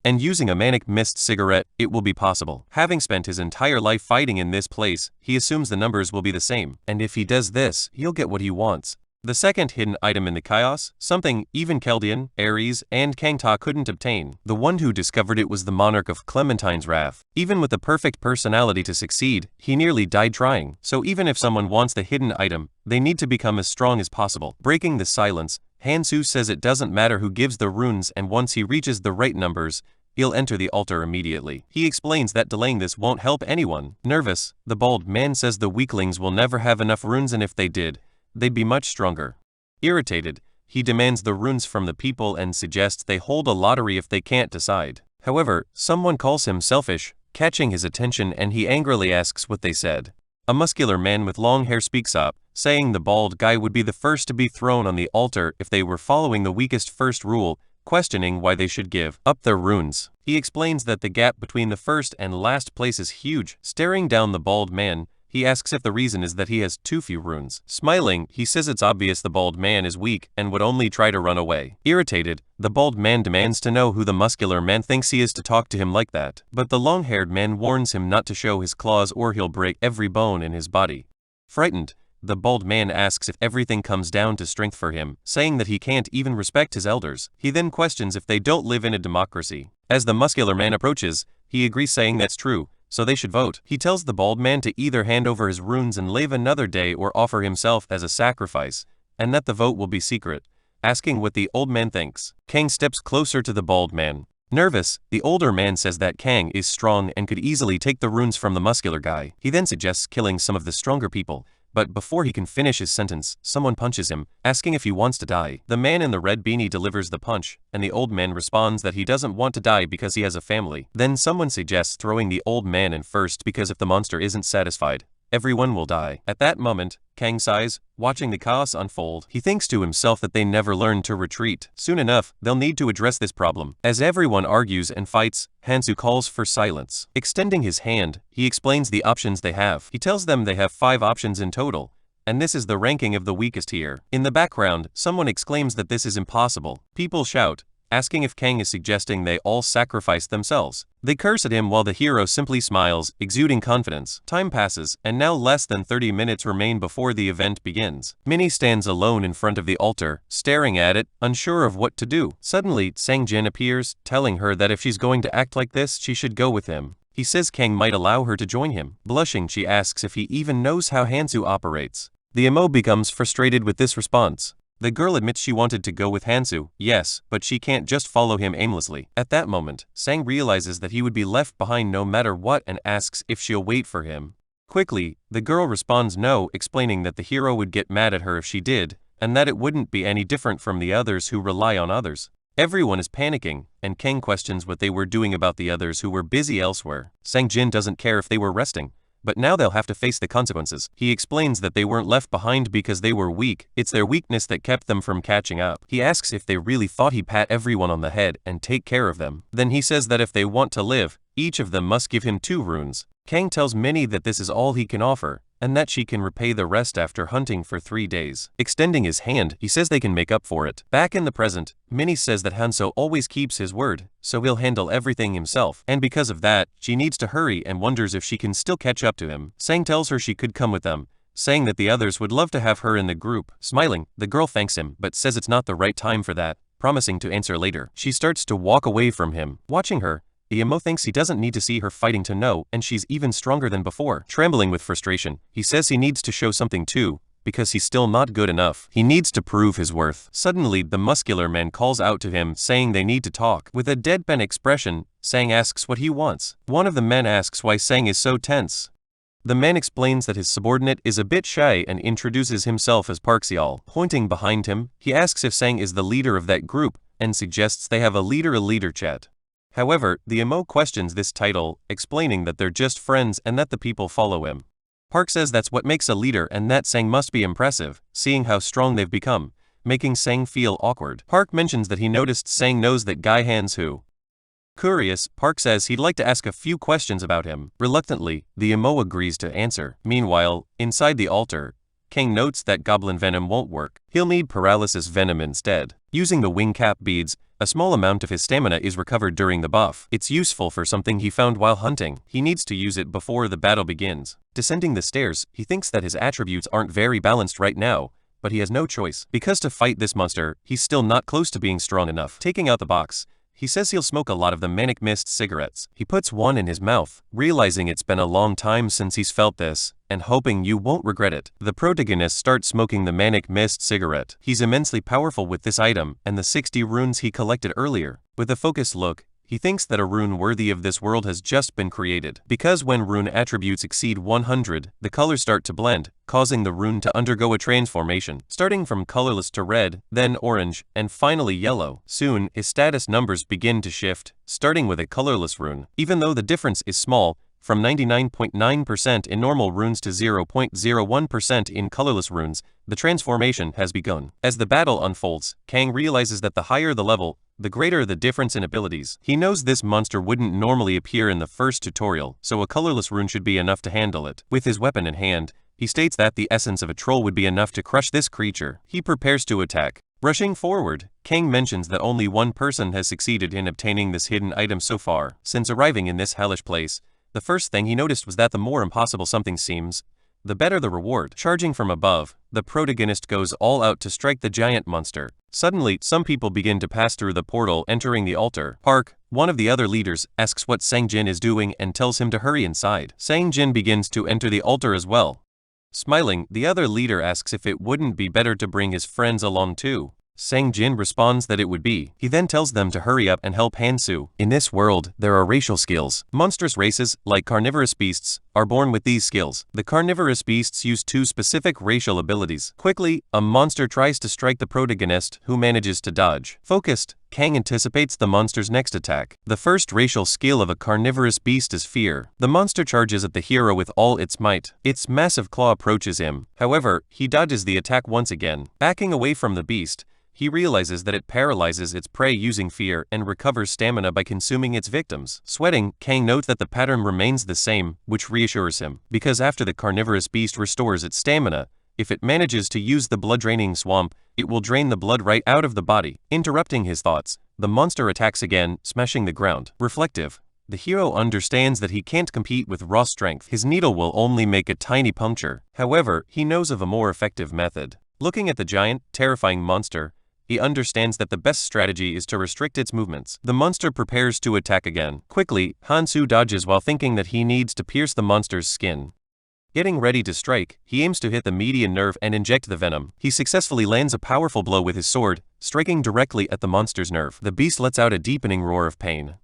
[SPEAKER 1] And using a manic mist cigarette, it will be possible. Having spent his entire life fighting in this place, he assumes the numbers will be the same, and if he does this, he'll get what he wants. The second hidden item in the chaos, something even Keldian, Ares, and Kangta couldn't obtain. The one who discovered it was the monarch of Clementine's wrath. Even with the perfect personality to succeed, he nearly died trying. So even if someone wants the hidden item, they need to become as strong as possible. Breaking the silence, Hansu says it doesn't matter who gives the runes, and once he reaches the right numbers, he'll enter the altar immediately. He explains that delaying this won't help anyone. Nervous, the bald man says the weaklings will never have enough runes, and if they did, they'd be much stronger. Irritated, he demands the runes from the people and suggests they hold a lottery if they can't decide. However, someone calls him selfish, catching his attention, and he angrily asks what they said. A muscular man with long hair speaks up, saying the bald guy would be the first to be thrown on the altar if they were following the weakest first rule, questioning why they should give up their runes. He explains that the gap between the first and last place is huge. Staring down the bald man, he asks if the reason is that he has too few runes. Smiling, he says it's obvious the bald man is weak and would only try to run away. Irritated, the bald man demands to know who the muscular man thinks he is to talk to him like that. But the long-haired man warns him not to show his claws or he'll break every bone in his body. Frightened, the bald man asks if everything comes down to strength for him, saying that he can't even respect his elders. He then questions if they don't live in a democracy. As the muscular man approaches, he agrees, saying that's true, so they should vote. He tells the bald man to either hand over his runes and live another day or offer himself as a sacrifice, and that the vote will be secret, asking what the old man thinks. Kang steps closer to the bald man. Nervous, the older man says that Kang is strong and could easily take the runes from the muscular guy. He then suggests killing some of the stronger people, but before he can finish his sentence, someone punches him, asking if he wants to die. The man in the red beanie delivers the punch, and the old man responds that he doesn't want to die because he has a family. Then someone suggests throwing the old man in first because if the monster isn't satisfied, everyone will die. At that moment, Kang sighs, watching the chaos unfold. He thinks to himself that they never learn to retreat. Soon enough, they'll need to address this problem. As everyone argues and fights, Hansu calls for silence. Extending his hand, he explains the options they have. He tells them they have 5 options in total, and this is the ranking of the weakest here. In the background, someone exclaims that this is impossible. People shout, asking if Kang is suggesting they all sacrifice themselves. They curse at him while the hero simply smiles, exuding confidence. Time passes, and now less than 30 minutes remain before the event begins. Minnie stands alone in front of the altar, staring at it, unsure of what to do. Suddenly, Sang-jin appears, telling her that if she's going to act like this, she should go with him. He says Kang might allow her to join him. Blushing, she asks if he even knows how Hansu operates. The emo becomes frustrated with this response. The girl admits she wanted to go with Hansu, yes, but she can't just follow him aimlessly. At that moment, Sang realizes that he would be left behind no matter what and asks if she'll wait for him. Quickly, the girl responds no, explaining that the hero would get mad at her if she did, and that it wouldn't be any different from the others who rely on others. Everyone is panicking, and Kang questions what they were doing about the others who were busy elsewhere. Sang-jin doesn't care if they were resting, but now they'll have to face the consequences. He explains that they weren't left behind because they were weak, it's their weakness that kept them from catching up. He asks if they really thought he'd pat everyone on the head and take care of them. Then he says that if they want to live, each of them must give him 2 runes. Kang tells Minnie that this is all he can offer, and that she can repay the rest after hunting for 3 days. Extending his hand, he says they can make up for it. Back in the present, Minnie says that Hanso always keeps his word, so he'll handle everything himself, and because of that, she needs to hurry and wonders if she can still catch up to him. Sang tells her she could come with them, saying that the others would love to have her in the group. Smiling, the girl thanks him, but says it's not the right time for that, promising to answer later. She starts to walk away from him. Watching her, Emo thinks he doesn't need to see her fighting to know, and she's even stronger than before. Trembling with frustration, he says he needs to show something too, because he's still not good enough. He needs to prove his worth. Suddenly, the muscular man calls out to him, saying they need to talk. With a deadpan expression, Sang asks what he wants. One of the men asks why Sang is so tense. The man explains that his subordinate is a bit shy and introduces himself as Park Seol. Pointing behind him, he asks if Sang is the leader of that group, and suggests they have a leader chat. However, the emo questions this title, explaining that they're just friends and that the people follow him. Park says that's what makes a leader and that Sang must be impressive, seeing how strong they've become, making Sang feel awkward. Park mentions that he noticed Sang knows that guy Hansu. Curious, Park says he'd like to ask a few questions about him. Reluctantly, the emo agrees to answer. Meanwhile, inside the altar, Kang notes that goblin venom won't work. He'll need paralysis venom instead. Using the wing cap beads, a small amount of his stamina is recovered during the buff. It's useful for something he found while hunting. He needs to use it before the battle begins. Descending the stairs, he thinks that his attributes aren't very balanced right now, but he has no choice, because to fight this monster, he's still not close to being strong enough. Taking out the box, he says he'll smoke a lot of the Manic Mist cigarettes. He puts one in his mouth, realizing it's been a long time since he's felt this, and hoping you won't regret it. The protagonist starts smoking the Manic Mist cigarette. He's immensely powerful with this item and the 60 runes he collected earlier. With a focused look, he thinks that a rune worthy of this world has just been created. Because when rune attributes exceed 100, the colors start to blend, causing the rune to undergo a transformation, starting from colorless to red, then orange, and finally yellow. Soon, his status numbers begin to shift, starting with a colorless rune. Even though the difference is small, from 99.9% in normal runes to 0.01% in colorless runes, the transformation has begun. As the battle unfolds, Kang realizes that the higher the level, the greater the difference in abilities. He knows this monster wouldn't normally appear in the first tutorial, so a colorless rune should be enough to handle it. With his weapon in hand, he states that the essence of a troll would be enough to crush this creature. He prepares to attack. Rushing forward, Kang mentions that only one person has succeeded in obtaining this hidden item so far. Since arriving in this hellish place, the first thing he noticed was that the more impossible something seems, the better the reward. Charging from above, the protagonist goes all out to strike the giant monster. Suddenly, some people begin to pass through the portal entering the altar. Park, one of the other leaders, asks what Sang-jin is doing and tells him to hurry inside. Sang-jin begins to enter the altar as well. Smiling, the other leader asks if it wouldn't be better to bring his friends along too. Sang-jin responds that it would be. He then tells them to hurry up and help Han-soo. In this world, there are racial skills. Monstrous races, like carnivorous beasts, are born with these skills. The carnivorous beasts use 2 specific racial abilities. Quickly, a monster tries to strike the protagonist, who manages to dodge. Focused, Kang anticipates the monster's next attack. The first racial skill of a carnivorous beast is fear. The monster charges at the hero with all its might. Its massive claw approaches him. However, he dodges the attack once again. Backing away from the beast, he realizes that it paralyzes its prey using fear and recovers stamina by consuming its victims. Sweating, Kang notes that the pattern remains the same, which reassures him, because after the carnivorous beast restores its stamina, if it manages to use the blood-draining swamp, it will drain the blood right out of the body. Interrupting his thoughts, the monster attacks again, smashing the ground. Reflective, the hero understands that he can't compete with raw strength. His needle will only make a tiny puncture. However, he knows of a more effective method. Looking at the giant, terrifying monster, he understands that the best strategy is to restrict its movements. The monster prepares to attack again. Quickly, Han-soo dodges while thinking that he needs to pierce the monster's skin. Getting ready to strike, he aims to hit the median nerve and inject the venom. He successfully lands a powerful blow with his sword, striking directly at the monster's nerve. The beast lets out a deepening roar of pain.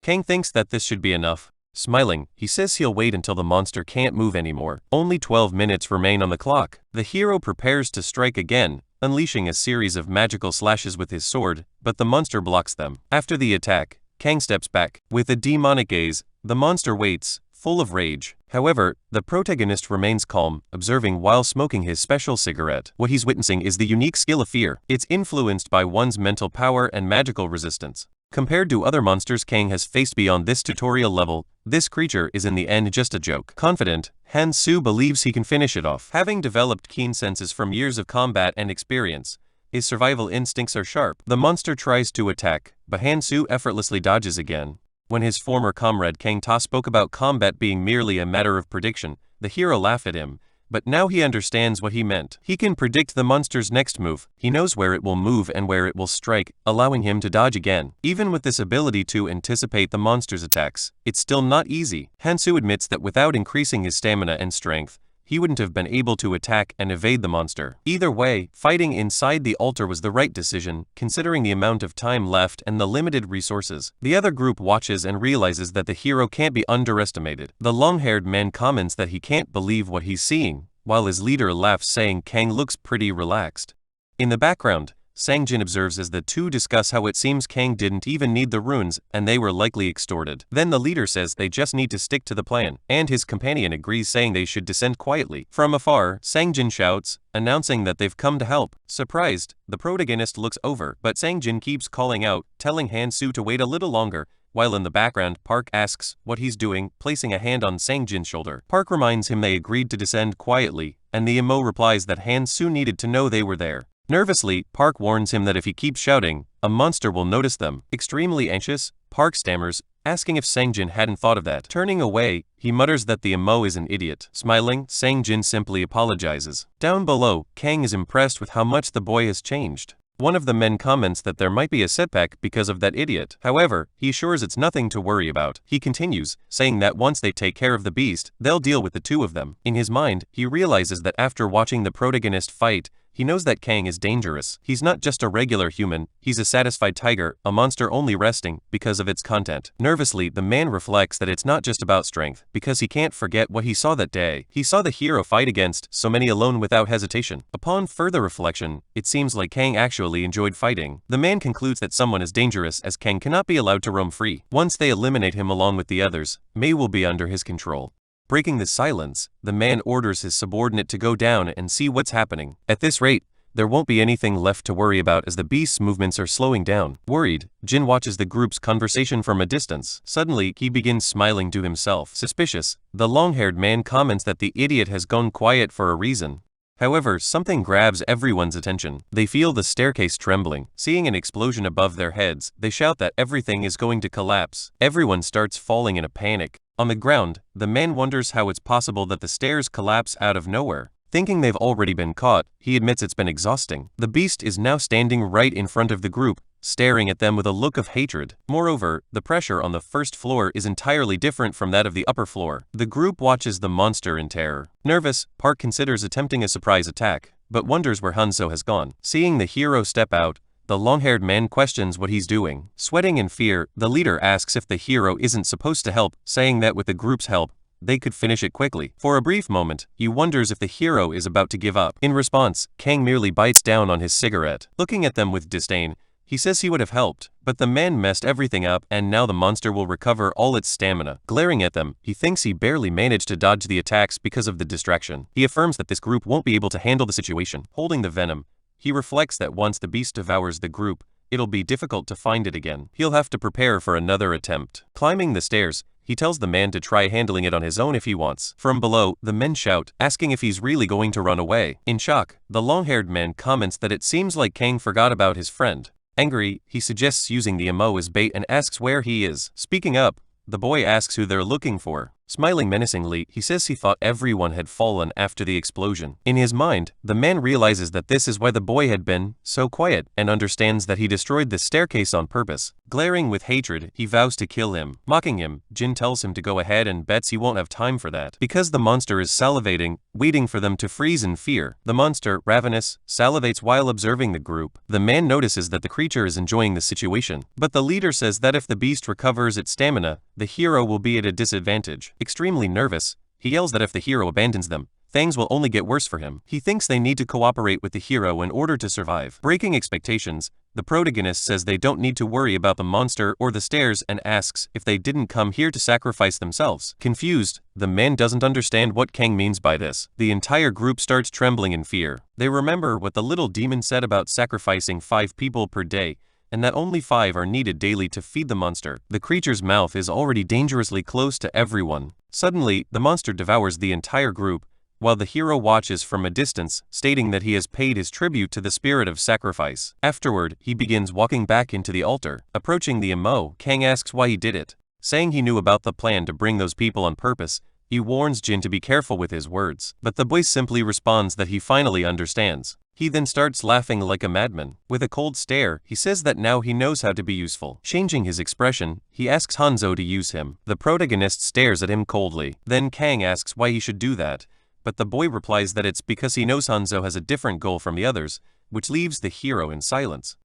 [SPEAKER 1] Kang thinks that this should be enough. Smiling, he says he'll wait until the monster can't move anymore. Only 12 minutes remain on the clock. The hero prepares to strike again, unleashing a series of magical slashes with his sword, but the monster blocks them. After the attack, Kang steps back. With a demonic gaze, the monster waits, full of rage. However, the protagonist remains calm, observing while smoking his special cigarette. What he's witnessing is the unique skill of fear. It's influenced by one's mental power and magical resistance. Compared to other monsters Kang has faced beyond this tutorial level, this creature is in the end just a joke. Confident, Han-soo believes he can finish it off. Having developed keen senses from years of combat and experience, his survival instincts are sharp. The monster tries to attack, but Han-soo effortlessly dodges again. When his former comrade Kang Ta spoke about combat being merely a matter of prediction, the hero laughed at him. But now he understands what he meant. He can predict the monster's next move. He knows where it will move and where it will strike, allowing him to dodge again. Even with this ability to anticipate the monster's attacks, it's still not easy. Han-soo admits that without increasing his stamina and strength, he wouldn't have been able to attack and evade the monster. Either way, fighting inside the altar was the right decision, considering the amount of time left and the limited resources. The other group watches and realizes that the hero can't be underestimated. The long-haired man comments that he can't believe what he's seeing, while his leader laughs, saying Kang looks pretty relaxed. In the background, Sang-jin observes as the two discuss how it seems Kang didn't even need the runes and they were likely extorted. Then the leader says they just need to stick to the plan, and his companion agrees, saying they should descend quietly. From afar, Sang-jin shouts, announcing that they've come to help. Surprised, the protagonist looks over, but Sang-jin keeps calling out, telling Han-soo to wait a little longer. While in the background, Park asks what he's doing, placing a hand on Sang-jin's shoulder. Park reminds him they agreed to descend quietly, and the emo replies that Han-soo needed to know they were there. Nervously, Park warns him that if he keeps shouting, a monster will notice them. Extremely anxious, Park stammers, asking if Sang-jin hadn't thought of that. Turning away, he mutters that the emo is an idiot. Smiling, Sang-jin simply apologizes. Down below, Kang is impressed with how much the boy has changed. One of the men comments that there might be a setback because of that idiot. However, he assures it's nothing to worry about. He continues, saying that once they take care of the beast, they'll deal with the two of them. In his mind, he realizes that after watching the protagonist fight, he knows that Kang is dangerous. He's not just a regular human, he's a satisfied tiger, a monster only resting because of its content. Nervously, the man reflects that it's not just about strength, because he can't forget what he saw that day. He saw the hero fight against so many alone without hesitation. Upon further reflection, it seems like Kang actually enjoyed fighting. The man concludes that someone is dangerous as Kang cannot be allowed to roam free. Once they eliminate him along with the others, Mei will be under his control. Breaking the silence, the man orders his subordinate to go down and see what's happening. At this rate, there won't be anything left to worry about as the beast's movements are slowing down. Worried, Jin watches the group's conversation from a distance. Suddenly, he begins smiling to himself. Suspicious, the long-haired man comments that the idiot has gone quiet for a reason. However, something grabs everyone's attention. They feel the staircase trembling. Seeing an explosion above their heads, they shout that everything is going to collapse. Everyone starts falling in a panic. On the ground, the man wonders how it's possible that the stairs collapse out of nowhere. Thinking they've already been caught, he admits it's been exhausting. The beast is now standing right in front of the group, staring at them with a look of hatred. Moreover, the pressure on the first floor is entirely different from that of the upper floor. The group watches the monster in terror. Nervous, Park considers attempting a surprise attack, but wonders where Hanzo has gone. Seeing the hero step out, the long-haired man questions what he's doing. Sweating in fear, the leader asks if the hero isn't supposed to help, saying that with the group's help, they could finish it quickly. For a brief moment, he wonders if the hero is about to give up. In response, Kang merely bites down on his cigarette. Looking at them with disdain, he says he would have helped, but the man messed everything up and now the monster will recover all its stamina. Glaring at them, he thinks he barely managed to dodge the attacks because of the distraction. He affirms that this group won't be able to handle the situation. Holding the venom, he reflects that once the beast devours the group, it'll be difficult to find it again. He'll have to prepare for another attempt. Climbing the stairs, he tells the man to try handling it on his own if he wants. From below, the men shout, asking if he's really going to run away. In shock, the long-haired man comments that it seems like Kang forgot about his friend. Angry, he suggests using the emo as bait and asks where he is. Speaking up, the boy asks who they're looking for. Smiling menacingly, he says he thought everyone had fallen after the explosion. In his mind, the man realizes that this is why the boy had been so quiet and understands that he destroyed the staircase on purpose. Glaring with hatred, he vows to kill him. Mocking him, Jin tells him to go ahead and bets he won't have time for that. Because the monster is salivating, waiting for them to freeze in fear. The monster, ravenous, salivates while observing the group. The man notices that the creature is enjoying the situation. But the leader says that if the beast recovers its stamina, the hero will be at a disadvantage. Extremely nervous, he yells that if the hero abandons them, things will only get worse for him. He thinks they need to cooperate with the hero in order to survive. Breaking expectations, the protagonist says they don't need to worry about the monster or the stairs and asks if they didn't come here to sacrifice themselves. Confused, the man doesn't understand what Kang means by this. The entire group starts trembling in fear. They remember what the little demon said about sacrificing 5 people per day, and that only 5 are needed daily to feed the monster. The creature's mouth is already dangerously close to everyone. Suddenly, the monster devours the entire group, while the hero watches from a distance, stating that he has paid his tribute to the spirit of sacrifice. Afterward, he begins walking back into the altar. Approaching the emo, Kang asks why he did it. Saying he knew about the plan to bring those people on purpose, he warns Jin to be careful with his words. But the boy simply responds that he finally understands. He then starts laughing like a madman. With a cold stare, he says that now he knows how to be useful. Changing his expression, he asks Hanzo to use him. The protagonist stares at him coldly. Then Kang asks why he should do that, but the boy replies that it's because he knows Hanzo has a different goal from the others, which leaves the hero in silence.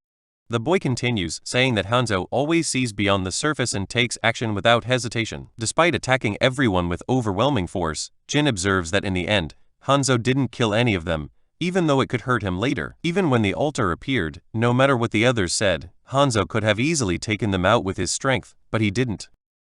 [SPEAKER 1] The boy continues, saying that Hanzo always sees beyond the surface and takes action without hesitation. Despite attacking everyone with overwhelming force, Jin observes that in the end, Hanzo didn't kill any of them, even though it could hurt him later. Even when the altar appeared, no matter what the others said, Hanzo could have easily taken them out with his strength, but he didn't.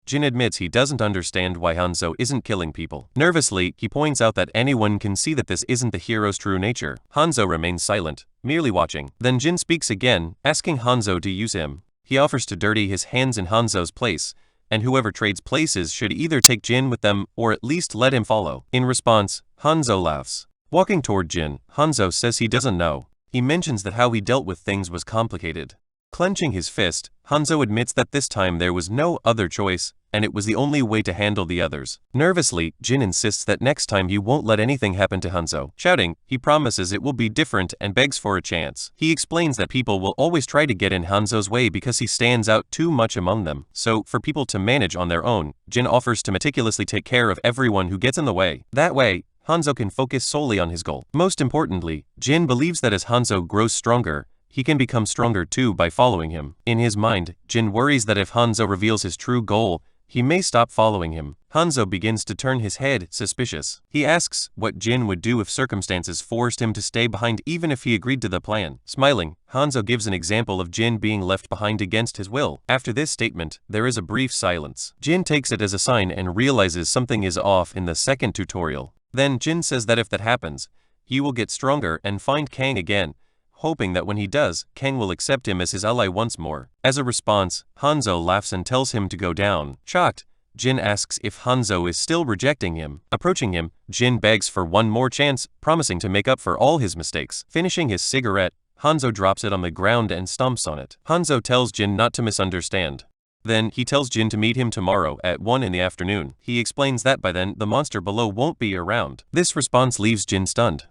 [SPEAKER 1] Jin admits he doesn't understand why Hanzo isn't killing people. Nervously, he points out that anyone can see that this isn't the hero's true nature. Hanzo remains silent, merely watching. Then Jin speaks again, asking Hanzo to use him. He offers to dirty his hands in Hanzo's place, and whoever trades places should either take Jin with them or at least let him follow. In response, Hanzo laughs. Walking toward Jin, Hanzo says he doesn't know. He mentions that how he dealt with things was complicated. Clenching his fist, Hanzo admits that this time there was no other choice, and it was the only way to handle the others. Nervously, Jin insists that next time he won't let anything happen to Hanzo. Shouting, he promises it will be different and begs for a chance. He explains that people will always try to get in Hanzo's way because he stands out too much among them. So, for people to manage on their own, Jin offers to meticulously take care of everyone who gets in the way. That way, Hanzo can focus solely on his goal. Most importantly, Jin believes that as Hanzo grows stronger, he can become stronger too by following him. In his mind, Jin worries that if Hanzo reveals his true goal, he may stop following him. Hanzo begins to turn his head, suspicious. He asks what Jin would do if circumstances forced him to stay behind even if he agreed to the plan. Smiling, Hanzo gives an example of Jin being left behind against his will. After this statement, there is a brief silence. Jin takes it as a sign and realizes something is off in the second tutorial. Then Jin says that if that happens, he will get stronger and find Kang again, hoping that when he does, Kang will accept him as his ally once more. As a response, Hanzo laughs and tells him to go down. Shocked, Jin asks if Hanzo is still rejecting him. Approaching him, Jin begs for one more chance, promising to make up for all his mistakes. Finishing his cigarette, Hanzo drops it on the ground and stomps on it. Hanzo tells Jin not to misunderstand. Then, he tells Jin to meet him tomorrow at 1 in the afternoon. He explains that by then, the monster below won't be around. This response leaves Jin stunned.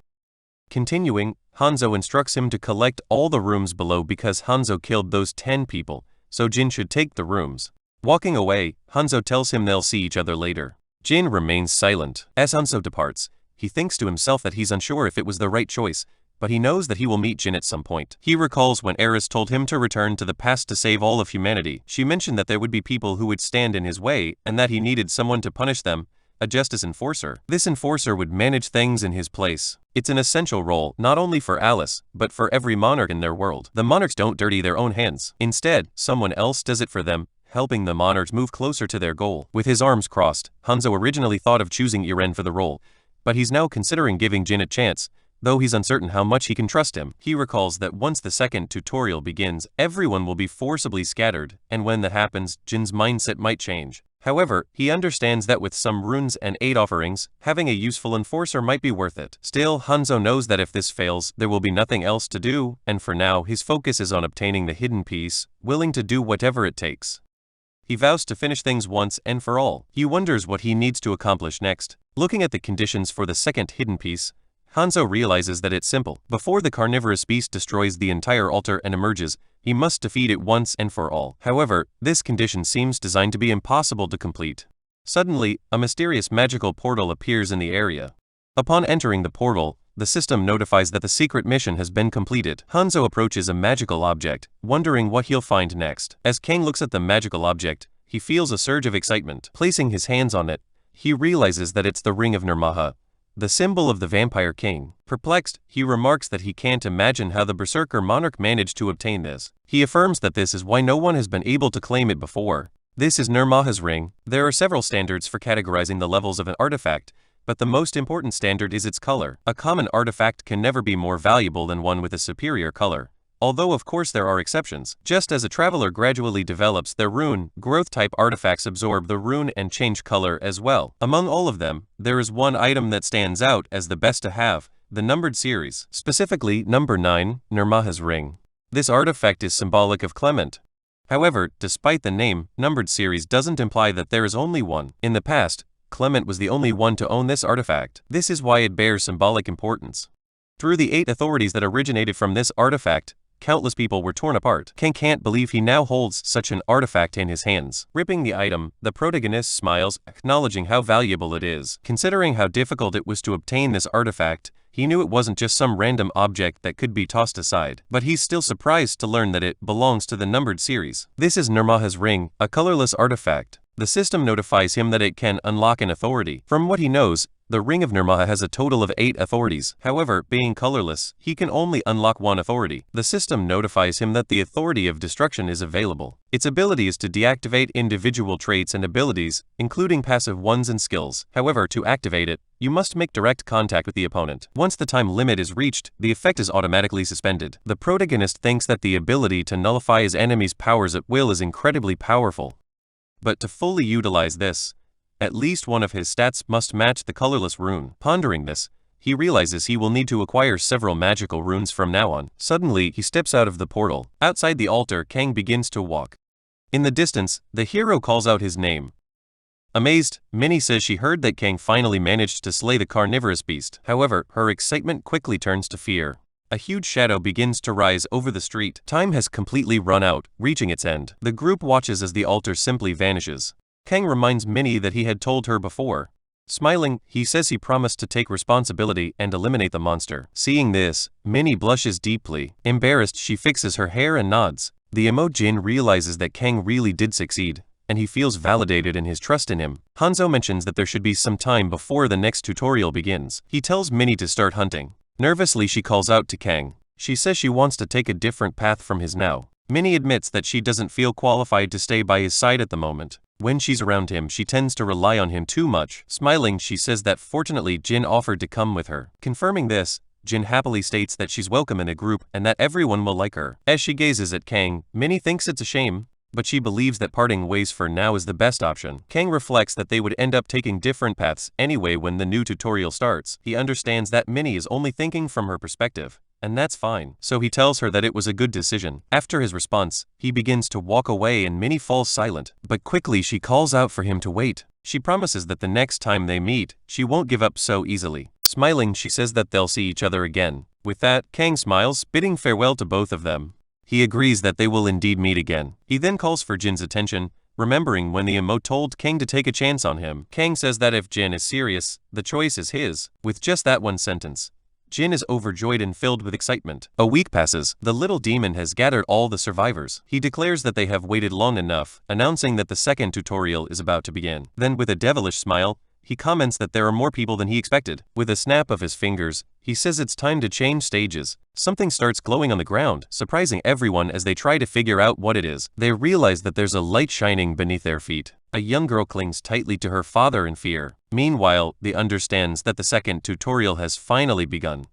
[SPEAKER 1] Continuing, Hanzo instructs him to collect all the rooms below because Hanzo killed those 10 people, so Jin should take the rooms. Walking away, Hanzo tells him they'll see each other later. Jin remains silent. As Hanzo departs, he thinks to himself that he's unsure if it was the right choice, but he knows that he will meet Jin at some point. He recalls when Eris told him to return to the past to save all of humanity. She mentioned that there would be people who would stand in his way and that he needed someone to punish them, a justice enforcer. This enforcer would manage things in his place. It's an essential role, not only for Alice, but for every monarch in their world. The monarchs don't dirty their own hands. Instead, someone else does it for them, helping the monarchs move closer to their goal. With his arms crossed, Hanzo originally thought of choosing Iren for the role, but he's now considering giving Jin a chance, though he's uncertain how much he can trust him. He recalls that once the second tutorial begins, everyone will be forcibly scattered, and when that happens, Jin's mindset might change. However, he understands that with some runes and aid offerings, having a useful enforcer might be worth it. Still, Hanzo knows that if this fails, there will be nothing else to do, and for now, his focus is on obtaining the hidden piece, willing to do whatever it takes. He vows to finish things once and for all. He wonders what he needs to accomplish next. Looking at the conditions for the second hidden piece, Hanzo realizes that it's simple. Before the carnivorous beast destroys the entire altar and emerges, he must defeat it once and for all. However, this condition seems designed to be impossible to complete. Suddenly, a mysterious magical portal appears in the area. Upon entering the portal, the system notifies that the secret mission has been completed. Hanzo approaches a magical object, wondering what he'll find next. As Kang looks at the magical object, he feels a surge of excitement. Placing his hands on it, he realizes that it's the Ring of Nirmaha, the symbol of the Vampire King. Perplexed, he remarks that he can't imagine how the Berserker monarch managed to obtain this. He affirms that this is why no one has been able to claim it before. This is Nirmaha's ring. There are several standards for categorizing the levels of an artifact, but the most important standard is its color. A common artifact can never be more valuable than one with a superior color, although of course there are exceptions. Just as a traveler gradually develops their rune, growth-type artifacts absorb the rune and change color as well. Among all of them, there is one item that stands out as the best to have, the numbered series. Specifically, number 9, Nirmaha's ring. This artifact is symbolic of Clement. However, despite the name, numbered series doesn't imply that there is only one. In the past, Clement was the only one to own this artifact. This is why it bears symbolic importance. Through the 8 authorities that originated from this artifact, countless people were torn apart. Kang can't believe he now holds such an artifact in his hands. Ripping the item, the protagonist smiles, acknowledging how valuable it is. Considering how difficult it was to obtain this artifact, he knew it wasn't just some random object that could be tossed aside. But he's still surprised to learn that it belongs to the numbered series. This is Nirmaha's ring, a colorless artifact. The system notifies him that it can unlock an authority. From what he knows, the Ring of Nirmaha has a total of 8 authorities. However, being colorless, he can only unlock one authority. The system notifies him that the authority of destruction is available. Its ability is to deactivate individual traits and abilities, including passive ones and skills. However, to activate it, you must make direct contact with the opponent. Once the time limit is reached, the effect is automatically suspended. The protagonist thinks that the ability to nullify his enemy's powers at will is incredibly powerful. But to fully utilize this, at least one of his stats must match the colorless rune. Pondering this, he realizes he will need to acquire several magical runes from now on. Suddenly, he steps out of the portal. Outside the altar, Kang begins to walk. In the distance, the hero calls out his name. Amazed, Minnie says she heard that Kang finally managed to slay the carnivorous beast. However, her excitement quickly turns to fear. A huge shadow begins to rise over the street. Time has completely run out, reaching its end. The group watches as the altar simply vanishes. Kang reminds Minnie that he had told her before. Smiling, he says he promised to take responsibility and eliminate the monster. Seeing this, Minnie blushes deeply. Embarrassed, she fixes her hair and nods. The Jin realizes that Kang really did succeed, and he feels validated in his trust in him. Hanzo mentions that there should be some time before the next tutorial begins. He tells Minnie to start hunting. Nervously, she calls out to Kang. She says she wants to take a different path from his now. Minnie admits that she doesn't feel qualified to stay by his side at the moment. When she's around him, she tends to rely on him too much. Smiling, she says that fortunately Jin offered to come with her. Confirming this, Jin happily states that she's welcome in a group and that everyone will like her. As she gazes at Kang, Minnie thinks it's a shame, but she believes that parting ways for now is the best option. Kang reflects that they would end up taking different paths anyway when the new tutorial starts. He understands that Minnie is only thinking from her perspective, and that's fine. So he tells her that it was a good decision. After his response, he begins to walk away and Minnie falls silent, but quickly she calls out for him to wait. She promises that the next time they meet, she won't give up so easily. Smiling, she says that they'll see each other again. With that, Kang smiles, bidding farewell to both of them. He agrees that they will indeed meet again. He then calls for Jin's attention, remembering when the told Kang to take a chance on him. Kang says that if Jin is serious, the choice is his. With just that one sentence, Jin is overjoyed and filled with excitement. A week passes. The little demon has gathered all the survivors. He declares that they have waited long enough, announcing that the second tutorial is about to begin. Then, with a devilish smile, he comments that there are more people than he expected. With a snap of his fingers, he says it's time to change stages. Something starts glowing on the ground, surprising everyone as they try to figure out what it is. They realize that there's a light shining beneath their feet. A young girl clings tightly to her father in fear. Meanwhile, they understands that the second tutorial has finally begun.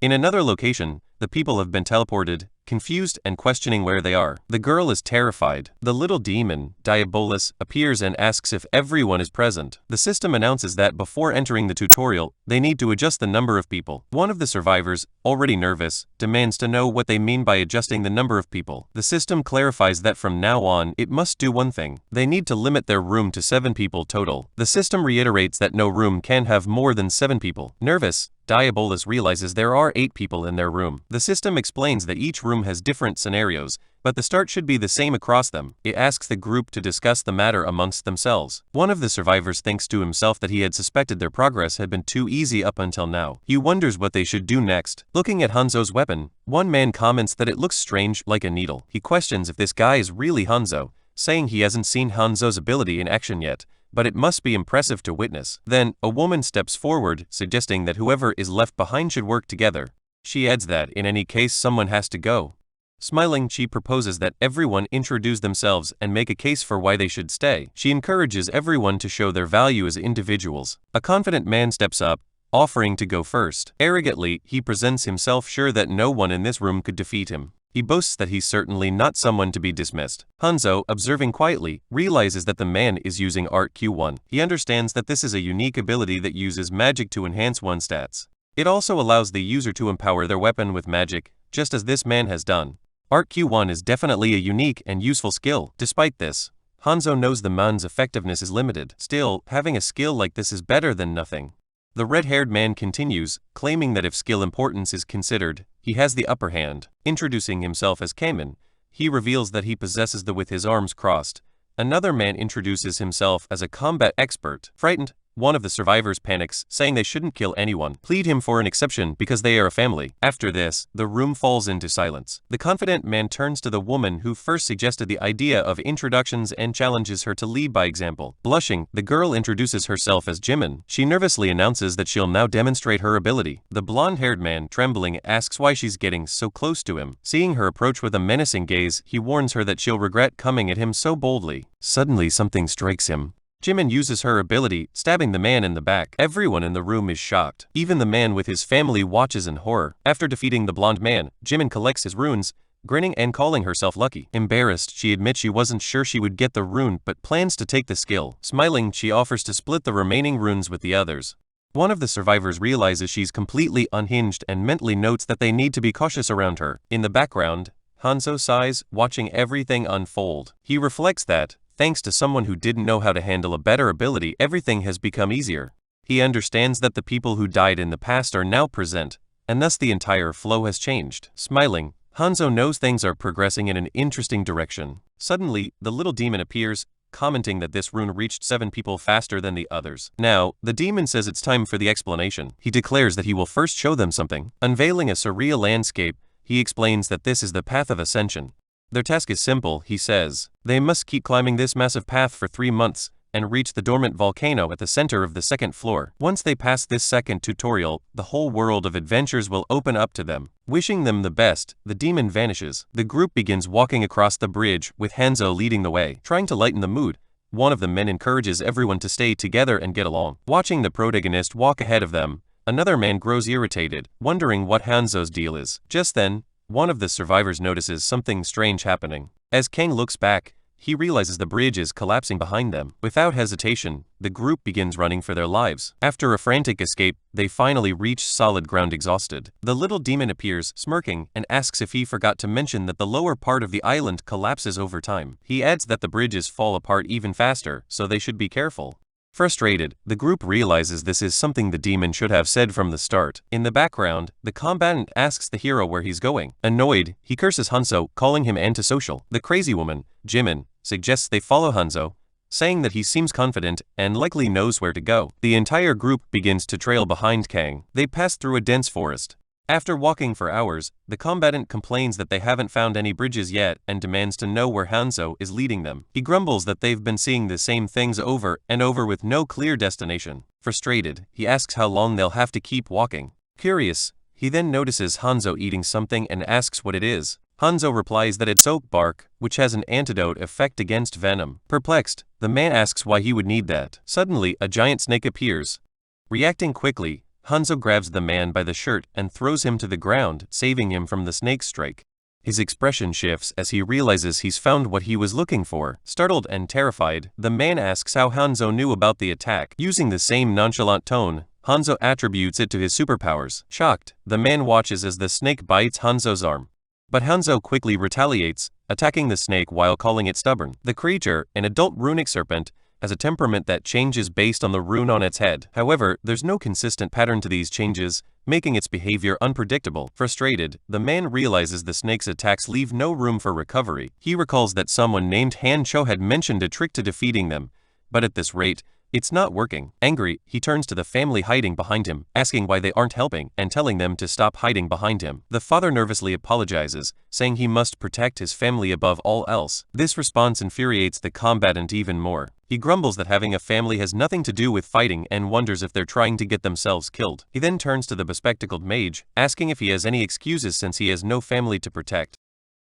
[SPEAKER 1] In another location, the people have been teleported, confused and questioning where they are. The girl is terrified. The little demon, Diabolus, appears and asks if everyone is present. The system announces that before entering the tutorial, they need to adjust the number of people. One of the survivors, already nervous, demands to know what they mean by adjusting the number of people. The system clarifies that from now on, it must do one thing. They need to limit their room to 7 people total. The system reiterates that no room can have more than 7 people. Nervous, Diabolus realizes there are 8 people in their room. The system explains that each room has different scenarios, but the start should be the same across them. It asks the group to discuss the matter amongst themselves. One of the survivors thinks to himself that he had suspected their progress had been too easy up until now. He wonders what they should do next. Looking at Hanzo's weapon, one man comments that it looks strange, like a needle. He questions if this guy is really Hanzo, saying he hasn't seen Hanzo's ability in action yet, but it must be impressive to witness. Then, a woman steps forward, suggesting that whoever is left behind should work together. She adds that, in any case, someone has to go. Smiling, she proposes that everyone introduce themselves and make a case for why they should stay. She encourages everyone to show their value as individuals. A confident man steps up, offering to go first. Arrogantly, he presents himself, sure that no one in this room could defeat him. He boasts that he's certainly not someone to be dismissed. Hanzo, observing quietly, realizes that the man is using Art Q1. He understands that this is a unique ability that uses magic to enhance one's stats. It also allows the user to empower their weapon with magic, just as this man has done. Art Q1 is definitely a unique and useful skill. Despite this, Hanzo knows the man's effectiveness is limited. Still, having a skill like this is better than nothing. The red-haired man continues, claiming that if skill importance is considered, he has the upper hand. Introducing himself as Kamen, he reveals that he possesses the with his arms crossed. Another man introduces himself as a combat expert. Frightened, one of the survivors panics, saying they shouldn't kill anyone. Plead him for an exception because they are a family. After this, the room falls into silence. The confident man turns to the woman who first suggested the idea of introductions and challenges her to lead by example. Blushing, the girl introduces herself as Jimin. She nervously announces that she'll now demonstrate her ability. The blonde-haired man, trembling, asks why she's getting so close to him. Seeing her approach with a menacing gaze, he warns her that she'll regret coming at him so boldly. Suddenly, something strikes him. Jimin uses her ability, stabbing the man in the back. Everyone in the room is shocked. Even the man with his family watches in horror. After defeating the blonde man, Jimin collects his runes, grinning and calling herself lucky. Embarrassed, she admits she wasn't sure she would get the rune but plans to take the skill. Smiling, she offers to split the remaining runes with the others. One of the survivors realizes she's completely unhinged and mentally notes that they need to be cautious around her. In the background, Hanzo sighs, watching everything unfold. He reflects that, thanks to someone who didn't know how to handle a better ability, everything has become easier. He understands that the people who died in the past are now present, and thus the entire flow has changed. Smiling, Hanzo knows things are progressing in an interesting direction. Suddenly, the little demon appears, commenting that this rune reached 7 people faster than the others. Now, the demon says it's time for the explanation. He declares that he will first show them something. Unveiling a surreal landscape, he explains that this is the path of ascension. Their task is simple, he says. They must keep climbing this massive path for 3 months, and reach the dormant volcano at the center of the 2nd floor. Once they pass this second tutorial, the whole world of adventures will open up to them. Wishing them the best, the demon vanishes. The group begins walking across the bridge, with Hanzo leading the way. Trying to lighten the mood, one of the men encourages everyone to stay together and get along. Watching the protagonist walk ahead of them, another man grows irritated, wondering what Hanzo's deal is. Just then, one of the survivors notices something strange happening. As Kang looks back, he realizes the bridge is collapsing behind them. Without hesitation, the group begins running for their lives. After a frantic escape, they finally reach solid ground exhausted. The little demon appears, smirking, and asks if he forgot to mention that the lower part of the island collapses over time. He adds that the bridges fall apart even faster, so they should be careful. Frustrated, the group realizes this is something the demon should have said from the start. In the background, the combatant asks the hero where he's going. Annoyed, he curses Hanzo, calling him antisocial. The crazy woman, Jimin, suggests they follow Hanzo, saying that he seems confident and likely knows where to go. The entire group begins to trail behind Kang. They pass through a dense forest. After walking for hours, the combatant complains that they haven't found any bridges yet and demands to know where Hanzo is leading them. He grumbles that they've been seeing the same things over and over with no clear destination. Frustrated, he asks how long they'll have to keep walking. Curious, he then notices Hanzo eating something and asks what it is. Hanzo replies that it's oak bark, which has an antidote effect against venom. Perplexed, the man asks why he would need that. Suddenly, a giant snake appears. Reacting quickly, Hanzo grabs the man by the shirt and throws him to the ground, saving him from the snake's strike. His expression shifts as he realizes he's found what he was looking for. Startled and terrified, the man asks how Hanzo knew about the attack. Using the same nonchalant tone, Hanzo attributes it to his superpowers. Shocked, the man watches as the snake bites Hanzo's arm. But Hanzo quickly retaliates, attacking the snake while calling it stubborn. The creature, an adult runic serpent, has a temperament that changes based on the rune on its head. However, there's no consistent pattern to these changes, making its behavior unpredictable. Frustrated, the man realizes the snake's attacks leave no room for recovery. He recalls that someone named Han Cho had mentioned a trick to defeating them, but at this rate, it's not working. Angry, he turns to the family hiding behind him, asking why they aren't helping and telling them to stop hiding behind him. The father nervously apologizes, saying he must protect his family above all else. This response infuriates the combatant even more. He grumbles that having a family has nothing to do with fighting and wonders if they're trying to get themselves killed. He then turns to the bespectacled mage, asking if he has any excuses since he has no family to protect.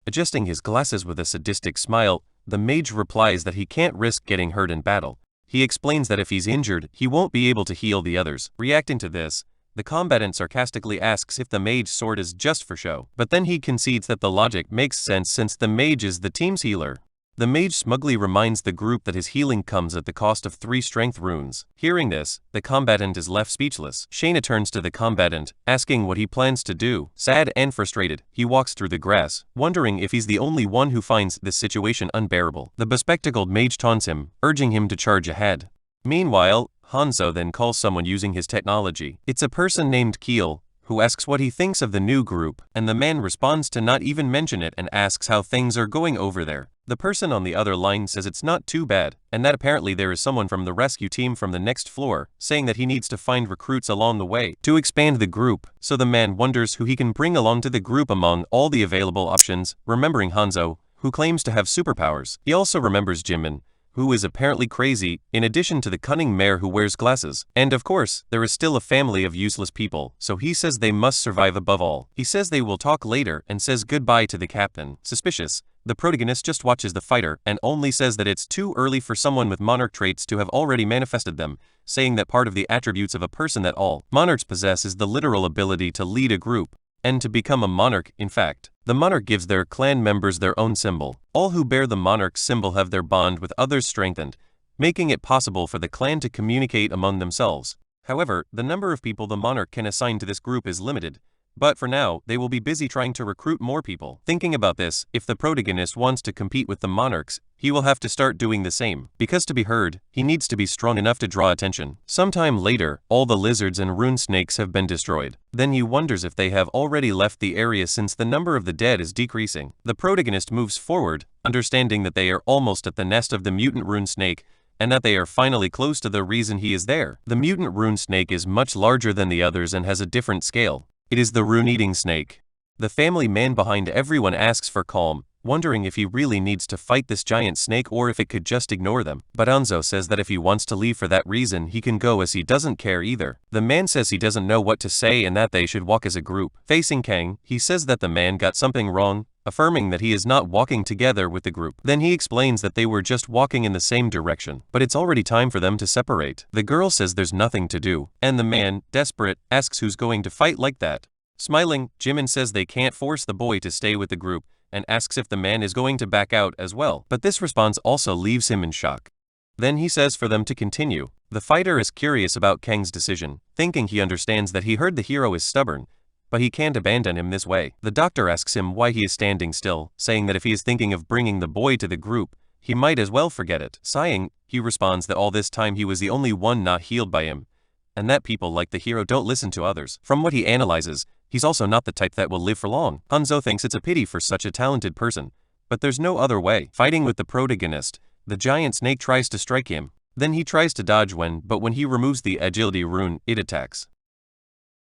[SPEAKER 1] Adjusting his glasses with a sadistic smile, the mage replies that he can't risk getting hurt in battle. He explains that if he's injured, he won't be able to heal the others. Reacting to this, the combatant sarcastically asks if the mage's sword is just for show. But then he concedes that the logic makes sense since the mage is the team's healer. The mage smugly reminds the group that his healing comes at the cost of 3 strength runes. Hearing this, the combatant is left speechless. Shayna turns to the combatant, asking what he plans to do. Sad and frustrated, he walks through the grass, wondering if he's the only one who finds this situation unbearable. The bespectacled mage taunts him, urging him to charge ahead. Meanwhile, Hanzo then calls someone using his technology. It's a person named Keel, who asks what he thinks of the new group, and the man responds to not even mention it and asks how things are going over there. The person on the other line says it's not too bad, and that apparently there is someone from the rescue team from the next floor, saying that he needs to find recruits along the way to expand the group, so the man wonders who he can bring along to the group among all the available options, remembering Hanzo, who claims to have superpowers. He also remembers Jimin, who is apparently crazy, in addition to the cunning mayor who wears glasses. And of course, there is still a family of useless people, so he says they must survive above all. He says they will talk later and says goodbye to the captain. Suspicious, the protagonist just watches the fighter and only says that it's too early for someone with monarch traits to have already manifested them, saying that part of the attributes of a person that all monarchs possess is the literal ability to lead a group. and to become a monarch. In fact, the monarch gives their clan members their own symbol. All who bear the monarch's symbol have their bond with others strengthened, making it possible for the clan to communicate among themselves. However, the number of people the monarch can assign to this group is limited, but for now, they will be busy trying to recruit more people. Thinking about this, if the protagonist wants to compete with the monarchs, he will have to start doing the same. Because to be heard, he needs to be strong enough to draw attention. Sometime later, all the lizards and rune snakes have been destroyed. Then he wonders if they have already left the area since the number of the dead is decreasing. The protagonist moves forward, understanding that they are almost at the nest of the mutant rune snake, and that they are finally close to the reason he is there. The mutant rune snake is much larger than the others and has a different scale. It is the rune-eating snake. The family man behind everyone asks for calm, wondering if he really needs to fight this giant snake or if it could just ignore them. But Anzo says that if he wants to leave for that reason he can go, as he doesn't care either. The man says he doesn't know what to say and that they should walk as a group. Facing Kang, he says that the man got something wrong, affirming that he is not walking together with the group. Then he explains that they were just walking in the same direction, but it's already time for them to separate. The girl says there's nothing to do, and the man, desperate, asks who's going to fight like that. Smiling, Jimin says they can't force the boy to stay with the group, and asks if the man is going to back out as well, but this response also leaves him in shock. Then he says for them to continue. The fighter is curious about Kang's decision, thinking he understands that he heard the hero is stubborn, but he can't abandon him this way. The doctor asks him why he is standing still, saying that if he is thinking of bringing the boy to the group, he might as well forget it. Sighing, he responds that all this time he was the only one not healed by him, and that people like the hero don't listen to others. From what he analyzes, he's also not the type that will live for long. Hanzo thinks it's a pity for such a talented person, but there's no other way. Fighting with the protagonist, the giant snake tries to strike him. Then he tries to dodge but when he removes the agility rune, it attacks.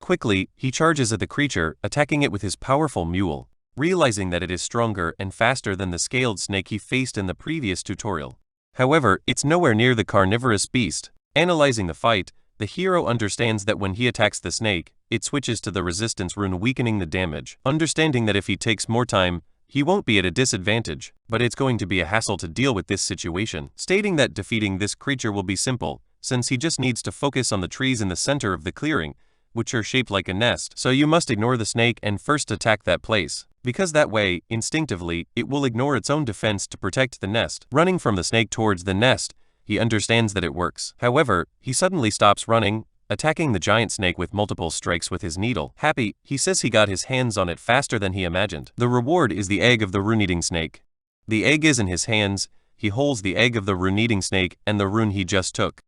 [SPEAKER 1] Quickly, he charges at the creature, attacking it with his powerful mule, realizing that it is stronger and faster than the scaled snake he faced in the previous tutorial. However, it's nowhere near the carnivorous beast. Analyzing the fight, the hero understands that when he attacks the snake, it switches to the resistance rune, weakening the damage. Understanding that if he takes more time, he won't be at a disadvantage, but it's going to be a hassle to deal with this situation. Stating that defeating this creature will be simple, since he just needs to focus on the trees in the center of the clearing, which are shaped like a nest, so you must ignore the snake and first attack that place, because that way, instinctively, it will ignore its own defense to protect the nest. Running from the snake towards the nest, he understands that it works. However, he suddenly stops running, attacking the giant snake with multiple strikes with his needle. Happy, he says he got his hands on it faster than he imagined. The reward is the egg of the rune-eating snake. The egg is in his hands, he holds the egg of the rune-eating snake and the rune he just took.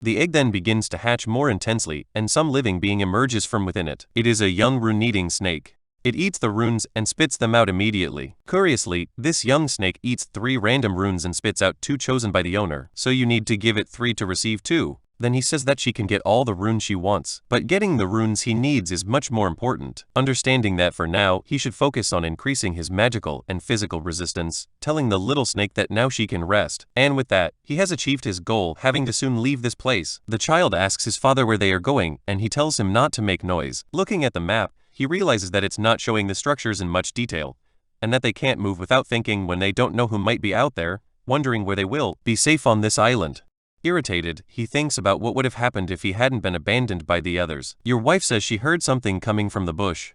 [SPEAKER 1] The egg then begins to hatch more intensely, and some living being emerges from within it. It is a young rune-eating snake. It eats the runes and spits them out immediately. Curiously, this young snake eats 3 random runes and spits out 2 chosen by the owner, so you need to give it 3 to receive 2. Then he says that she can get all the runes she wants, but getting the runes he needs is much more important. Understanding that for now, he should focus on increasing his magical and physical resistance, telling the little snake that now she can rest. And with that, he has achieved his goal, having to soon leave this place. The child asks his father where they are going, and he tells him not to make noise. Looking at the map, he realizes that it's not showing the structures in much detail, and that they can't move without thinking when they don't know who might be out there, wondering where they will be safe on this island. Irritated, he thinks about what would have happened if he hadn't been abandoned by the others. Your wife says she heard something coming from the bush.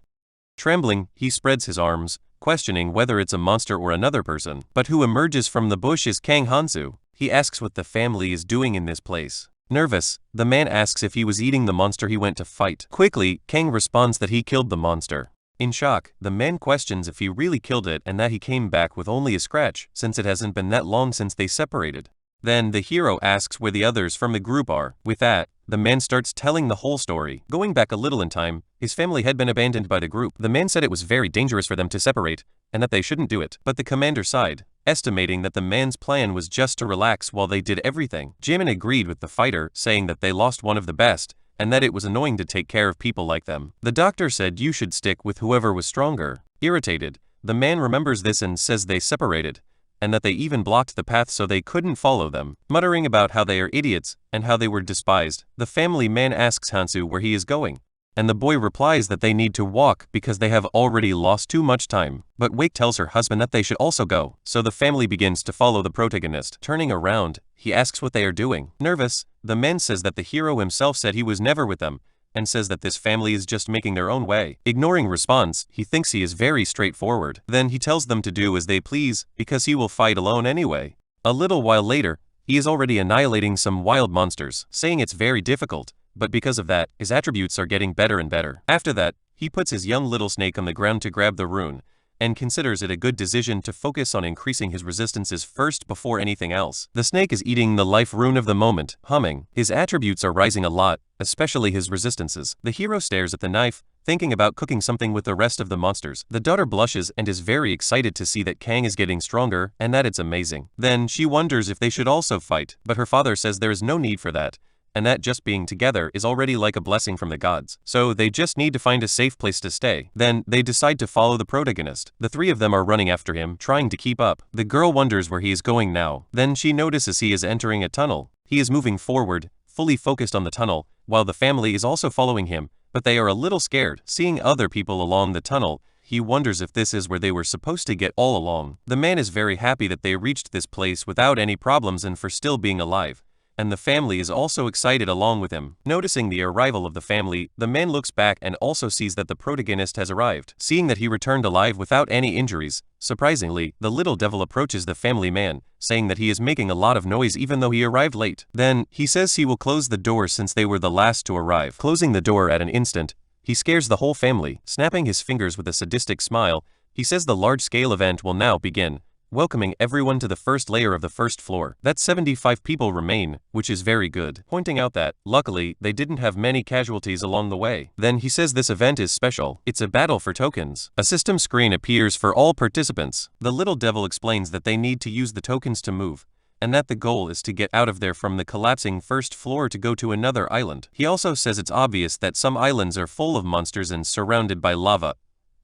[SPEAKER 1] Trembling, he spreads his arms, questioning whether it's a monster or another person. But who emerges from the bush is Kang Hansu. He asks what the family is doing in this place. Nervous, the man asks if he was eating the monster he went to fight. Quickly, Kang responds that he killed the monster. In shock, the man questions if he really killed it and that he came back with only a scratch, since it hasn't been that long since they separated. Then the hero asks where the others from the group are. With that, the man starts telling the whole story. Going back a little in time, his family had been abandoned by the group. The man said it was very dangerous for them to separate, and that they shouldn't do it. But the commander sighed, estimating that the man's plan was just to relax while they did everything. Jimin agreed with the fighter, saying that they lost one of the best, and that it was annoying to take care of people like them. The doctor said you should stick with whoever was stronger. Irritated, the man remembers this and says they separated, and that they even blocked the path so they couldn't follow them. Muttering about how they are idiots, and how they were despised, the family man asks Hansu where he is going, and the boy replies that they need to walk because they have already lost too much time. But Wake tells her husband that they should also go, so the family begins to follow the protagonist. Turning around, he asks what they are doing. Nervous, the man says that the hero himself said he was never with them, and says that this family is just making their own way. Ignoring response, he thinks he is very straightforward. Then he tells them to do as they please, because he will fight alone anyway. A little while later, he is already annihilating some wild monsters, saying it's very difficult, but because of that, his attributes are getting better and better. After that, he puts his young little snake on the ground to grab the rune, and considers it a good decision to focus on increasing his resistances first before anything else. The snake is eating the life rune of the moment, humming. His attributes are rising a lot, especially his resistances. The hero stares at the knife, thinking about cooking something with the rest of the monsters. The daughter blushes and is very excited to see that Kang is getting stronger and that it's amazing. Then she wonders if they should also fight, but her father says there is no need for that, and that just being together is already like a blessing from the gods. So they just need to find a safe place to stay. Then they decide to follow the protagonist. The three of them are running after him, trying to keep up. The girl wonders where he is going now. Then she notices he is entering a tunnel. He is moving forward, fully focused on the tunnel, while the family is also following him, but they are a little scared. Seeing other people along the tunnel, he wonders if this is where they were supposed to get all along. The man is very happy that they reached this place without any problems and for still being alive, and the family is also excited along with him. Noticing the arrival of the family, the man looks back and also sees that the protagonist has arrived. Seeing that he returned alive without any injuries, surprisingly, the little devil approaches the family man, saying that he is making a lot of noise even though he arrived late. Then, he says he will close the door since they were the last to arrive. Closing the door at an instant, he scares the whole family. Snapping his fingers with a sadistic smile, he says the large-scale event will now begin, welcoming everyone to the first layer of the first floor. That 75 people remain, which is very good, pointing out that, luckily, they didn't have many casualties along the way. Then he says this event is special. It's a battle for tokens. A system screen appears for all participants. The little devil explains that they need to use the tokens to move, and that the goal is to get out of there from the collapsing first floor to go to another island. He also says it's obvious that some islands are full of monsters and surrounded by lava,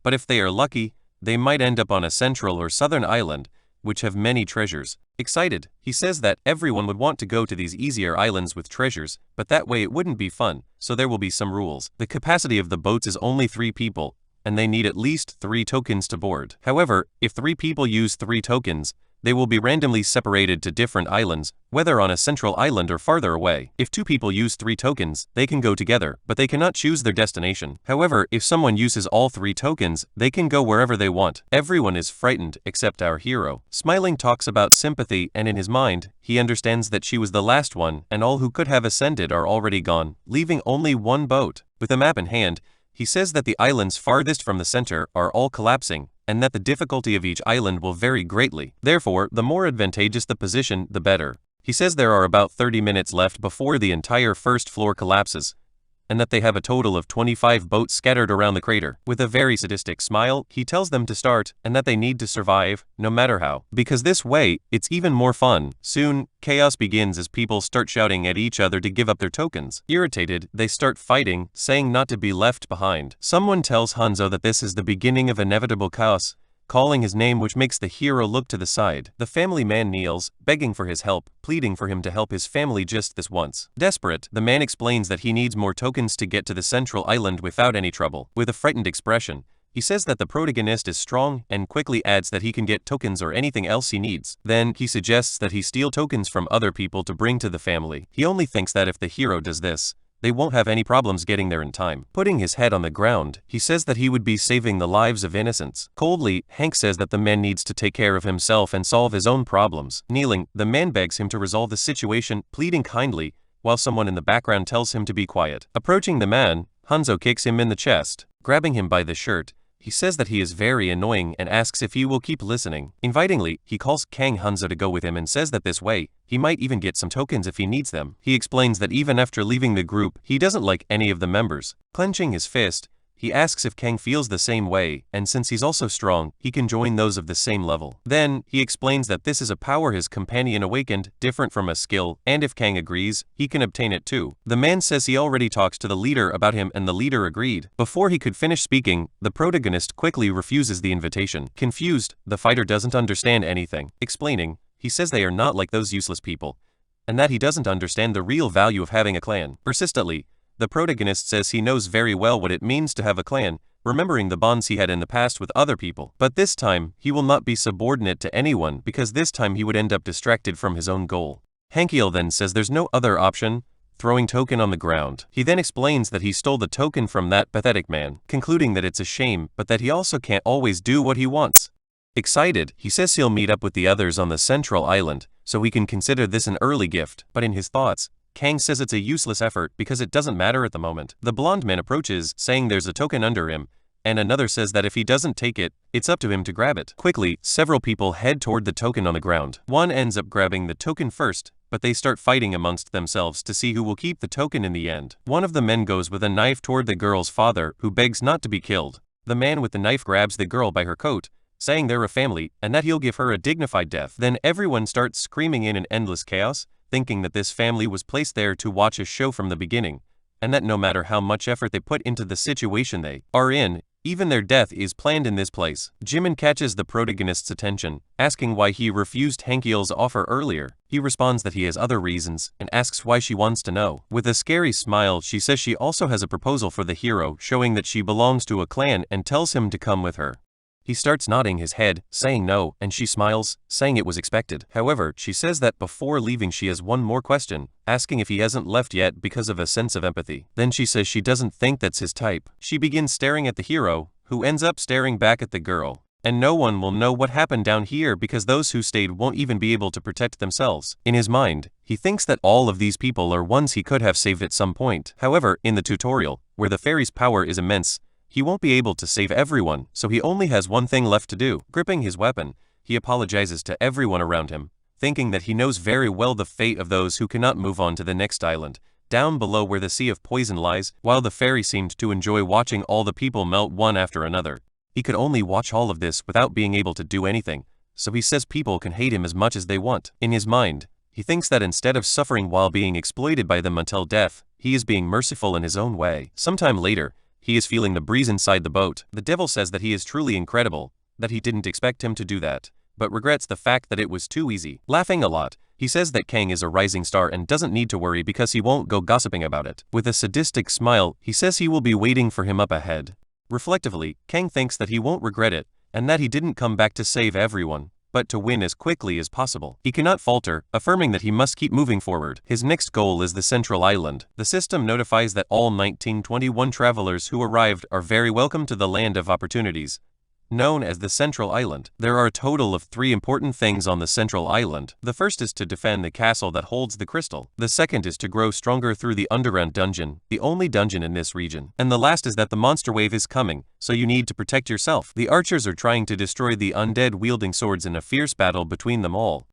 [SPEAKER 1] but if they are lucky, they might end up on a central or southern island, which have many treasures. Excited, he says that everyone would want to go to these easier islands with treasures, but that way it wouldn't be fun, so there will be some rules. The capacity of the boats is only 3 people, and they need at least 3 tokens to board. However, if 3 people use 3 tokens, they will be randomly separated to different islands, whether on a central island or farther away. If 2 people use 3 tokens, they can go together, but they cannot choose their destination. However, if someone uses all 3 tokens, they can go wherever they want. Everyone is frightened except our hero. Smiling talks about sympathy, and in his mind, he understands that she was the last one, and all who could have ascended are already gone, leaving only 1 boat. With a map in hand, he says that the islands farthest from the center are all collapsing, and that the difficulty of each island will vary greatly. Therefore, the more advantageous the position, the better. He says there are about 30 minutes left before the entire first floor collapses, and that they have a total of 25 boats scattered around the crater. With a very sadistic smile, he tells them to start, and that they need to survive, no matter how. Because this way, it's even more fun. Soon, chaos begins as people start shouting at each other to give up their tokens. Irritated, they start fighting, saying not to be left behind. Someone tells Hanzo that this is the beginning of inevitable chaos, calling his name, which makes the hero look to the side. The family man kneels, begging for his help, pleading for him to help his family just this once. Desperate, the man explains that he needs more tokens to get to the central island without any trouble. With a frightened expression, he says that the protagonist is strong and quickly adds that he can get tokens or anything else he needs. Then, he suggests that he steal tokens from other people to bring to the family. He only thinks that if the hero does this, they won't have any problems getting there in time. Putting his head on the ground, he says that he would be saving the lives of innocents. Coldly, Hank says that the man needs to take care of himself and solve his own problems. Kneeling, the man begs him to resolve the situation, pleading kindly, while someone in the background tells him to be quiet. Approaching the man, Hanzo kicks him in the chest. Grabbing him by the shirt, he says that he is very annoying and asks if he will keep listening. Invitingly, he calls Kang Hanzo to go with him and says that this way, he might even get some tokens if he needs them. He explains that even after leaving the group, he doesn't like any of the members. Clenching his fist, he asks if Kang feels the same way, and since he's also strong, he can join those of the same level. Then, he explains that this is a power his companion awakened, different from a skill, and if Kang agrees, he can obtain it too. The man says he already talks to the leader about him and the leader agreed. Before he could finish speaking, the protagonist quickly refuses the invitation. Confused, the fighter doesn't understand anything. Explaining, he says they are not like those useless people, and that he doesn't understand the real value of having a clan. Persistently, the protagonist says he knows very well what it means to have a clan, remembering the bonds he had in the past with other people. But this time, he will not be subordinate to anyone because this time he would end up distracted from his own goal. Hankiel then says there's no other option, throwing token on the ground. He then explains that he stole the token from that pathetic man, concluding that it's a shame, but that he also can't always do what he wants. Excited, he says he'll meet up with the others on the central island, so he can consider this an early gift, but in his thoughts, Kang says it's a useless effort because it doesn't matter at the moment. The blonde man approaches, saying there's a token under him, and another says that if he doesn't take it, it's up to him to grab it. Quickly, several people head toward the token on the ground. One ends up grabbing the token first, but they start fighting amongst themselves to see who will keep the token in the end. One of the men goes with a knife toward the girl's father, who begs not to be killed. The man with the knife grabs the girl by her coat, saying they're a family and that he'll give her a dignified death. Then everyone starts screaming in an endless chaos, thinking that this family was placed there to watch a show from the beginning, and that no matter how much effort they put into the situation they are in, even their death is planned in this place. Jimin catches the protagonist's attention, asking why he refused Hankyul's offer earlier. He responds that he has other reasons, and asks why she wants to know. With a scary smile, she says she also has a proposal for the hero, showing that she belongs to a clan, and tells him to come with her. He starts nodding his head, saying no, and she smiles, saying it was expected. However, she says that before leaving she has one more question, asking if he hasn't left yet because of a sense of empathy. Then she says she doesn't think that's his type. She begins staring at the hero, who ends up staring back at the girl. And no one will know what happened down here because those who stayed won't even be able to protect themselves. In his mind, he thinks that all of these people are ones he could have saved at some point. However, in the tutorial, where the fairy's power is immense, he won't be able to save everyone, so he only has one thing left to do. Gripping his weapon, he apologizes to everyone around him, thinking that he knows very well the fate of those who cannot move on to the next island, down below where the sea of poison lies. While the fairy seemed to enjoy watching all the people melt one after another, he could only watch all of this without being able to do anything, so he says people can hate him as much as they want. In his mind, he thinks that instead of suffering while being exploited by them until death, he is being merciful in his own way. Sometime later, he is feeling the breeze inside the boat. The devil says that he is truly incredible, that he didn't expect him to do that, but regrets the fact that it was too easy. Laughing a lot, he says that Kang is a rising star and doesn't need to worry because he won't go gossiping about it. With a sadistic smile, he says he will be waiting for him up ahead. Reflectively, Kang thinks that he won't regret it, and that he didn't come back to save everyone, but to win as quickly as possible. He cannot falter, affirming that he must keep moving forward. His next goal is the central island. The system notifies that all 1921 travelers who arrived are very welcome to the land of opportunities, known as the Central Island. There are a total of 3 important things on the Central Island. The first is to defend the castle that holds the crystal. The second is to grow stronger through the underground dungeon, the only dungeon in this region. And the last is that the monster wave is coming, so you need to protect yourself. The archers are trying to destroy the undead wielding swords in a fierce battle between them all.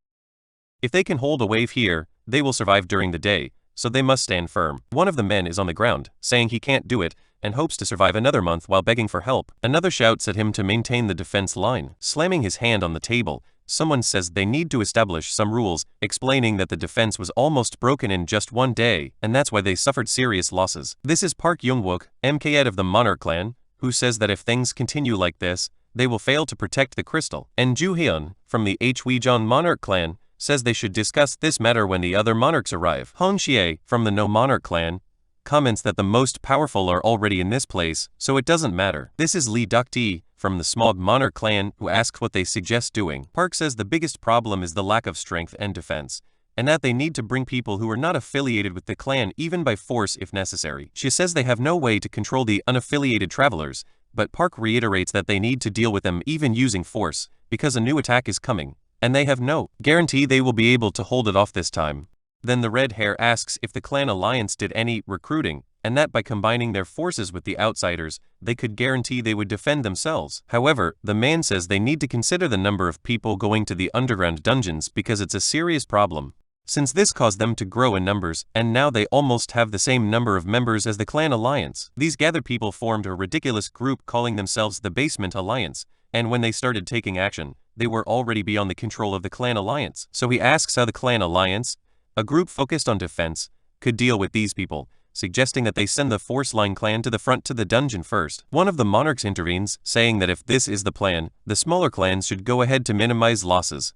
[SPEAKER 1] If they can hold a wave here, they will survive during the day, so they must stand firm. One of the men is on the ground, saying he can't do it, and hopes to survive another month while begging for help. Another shouts at him to maintain the defense line. Slamming his hand on the table, someone says they need to establish some rules, explaining that the defense was almost broken in just one day, and that's why they suffered serious losses. This is Park Young-wook, MK of the Monarch clan, who says that if things continue like this, they will fail to protect the crystal. And Ju Hyun, from the Hwejeon Monarch clan, says they should discuss this matter when the other monarchs arrive. Hong Xie, from the No Monarch clan, comments that the most powerful are already in this place, so it doesn't matter. This is Lee Duk-tae, from the Smog Monarch clan, who asks what they suggest doing. Park says the biggest problem is the lack of strength and defense, and that they need to bring people who are not affiliated with the clan even by force if necessary. She says they have no way to control the unaffiliated travelers, but Park reiterates that they need to deal with them even using force, because a new attack is coming, and they have no guarantee they will be able to hold it off this time. Then the red hair asks if the clan alliance did any recruiting, and that by combining their forces with the outsiders, they could guarantee they would defend themselves. However, the man says they need to consider the number of people going to the underground dungeons because it's a serious problem, since this caused them to grow in numbers, and now they almost have the same number of members as the clan alliance. These gathered people formed a ridiculous group calling themselves the Basement Alliance, and when they started taking action, they were already beyond the control of the clan alliance. So he asks how the clan alliance, a group focused on defense, could deal with these people, suggesting that they send the Force Line clan to the front to the dungeon first. One of the monarchs intervenes, saying that if this is the plan, the smaller clans should go ahead to minimize losses.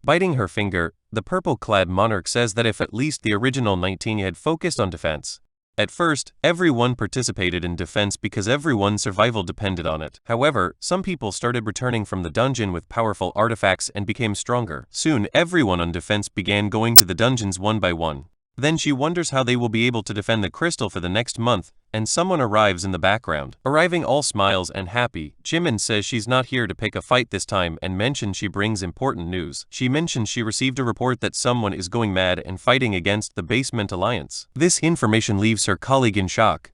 [SPEAKER 1] Biting her finger, the purple-clad monarch says that if at least the original 19 had focused on defense. At first, everyone participated in defense because everyone's survival depended on it. However, some people started returning from the dungeon with powerful artifacts and became stronger. Soon, everyone on defense began going to the dungeons one by one. Then she wonders how they will be able to defend the crystal for the next month, and someone arrives in the background. Arriving all smiles and happy, Jimin says she's not here to pick a fight this time and mentions she brings important news. She mentions she received a report that someone is going mad and fighting against the Basement Alliance. This information leaves her colleague in shock.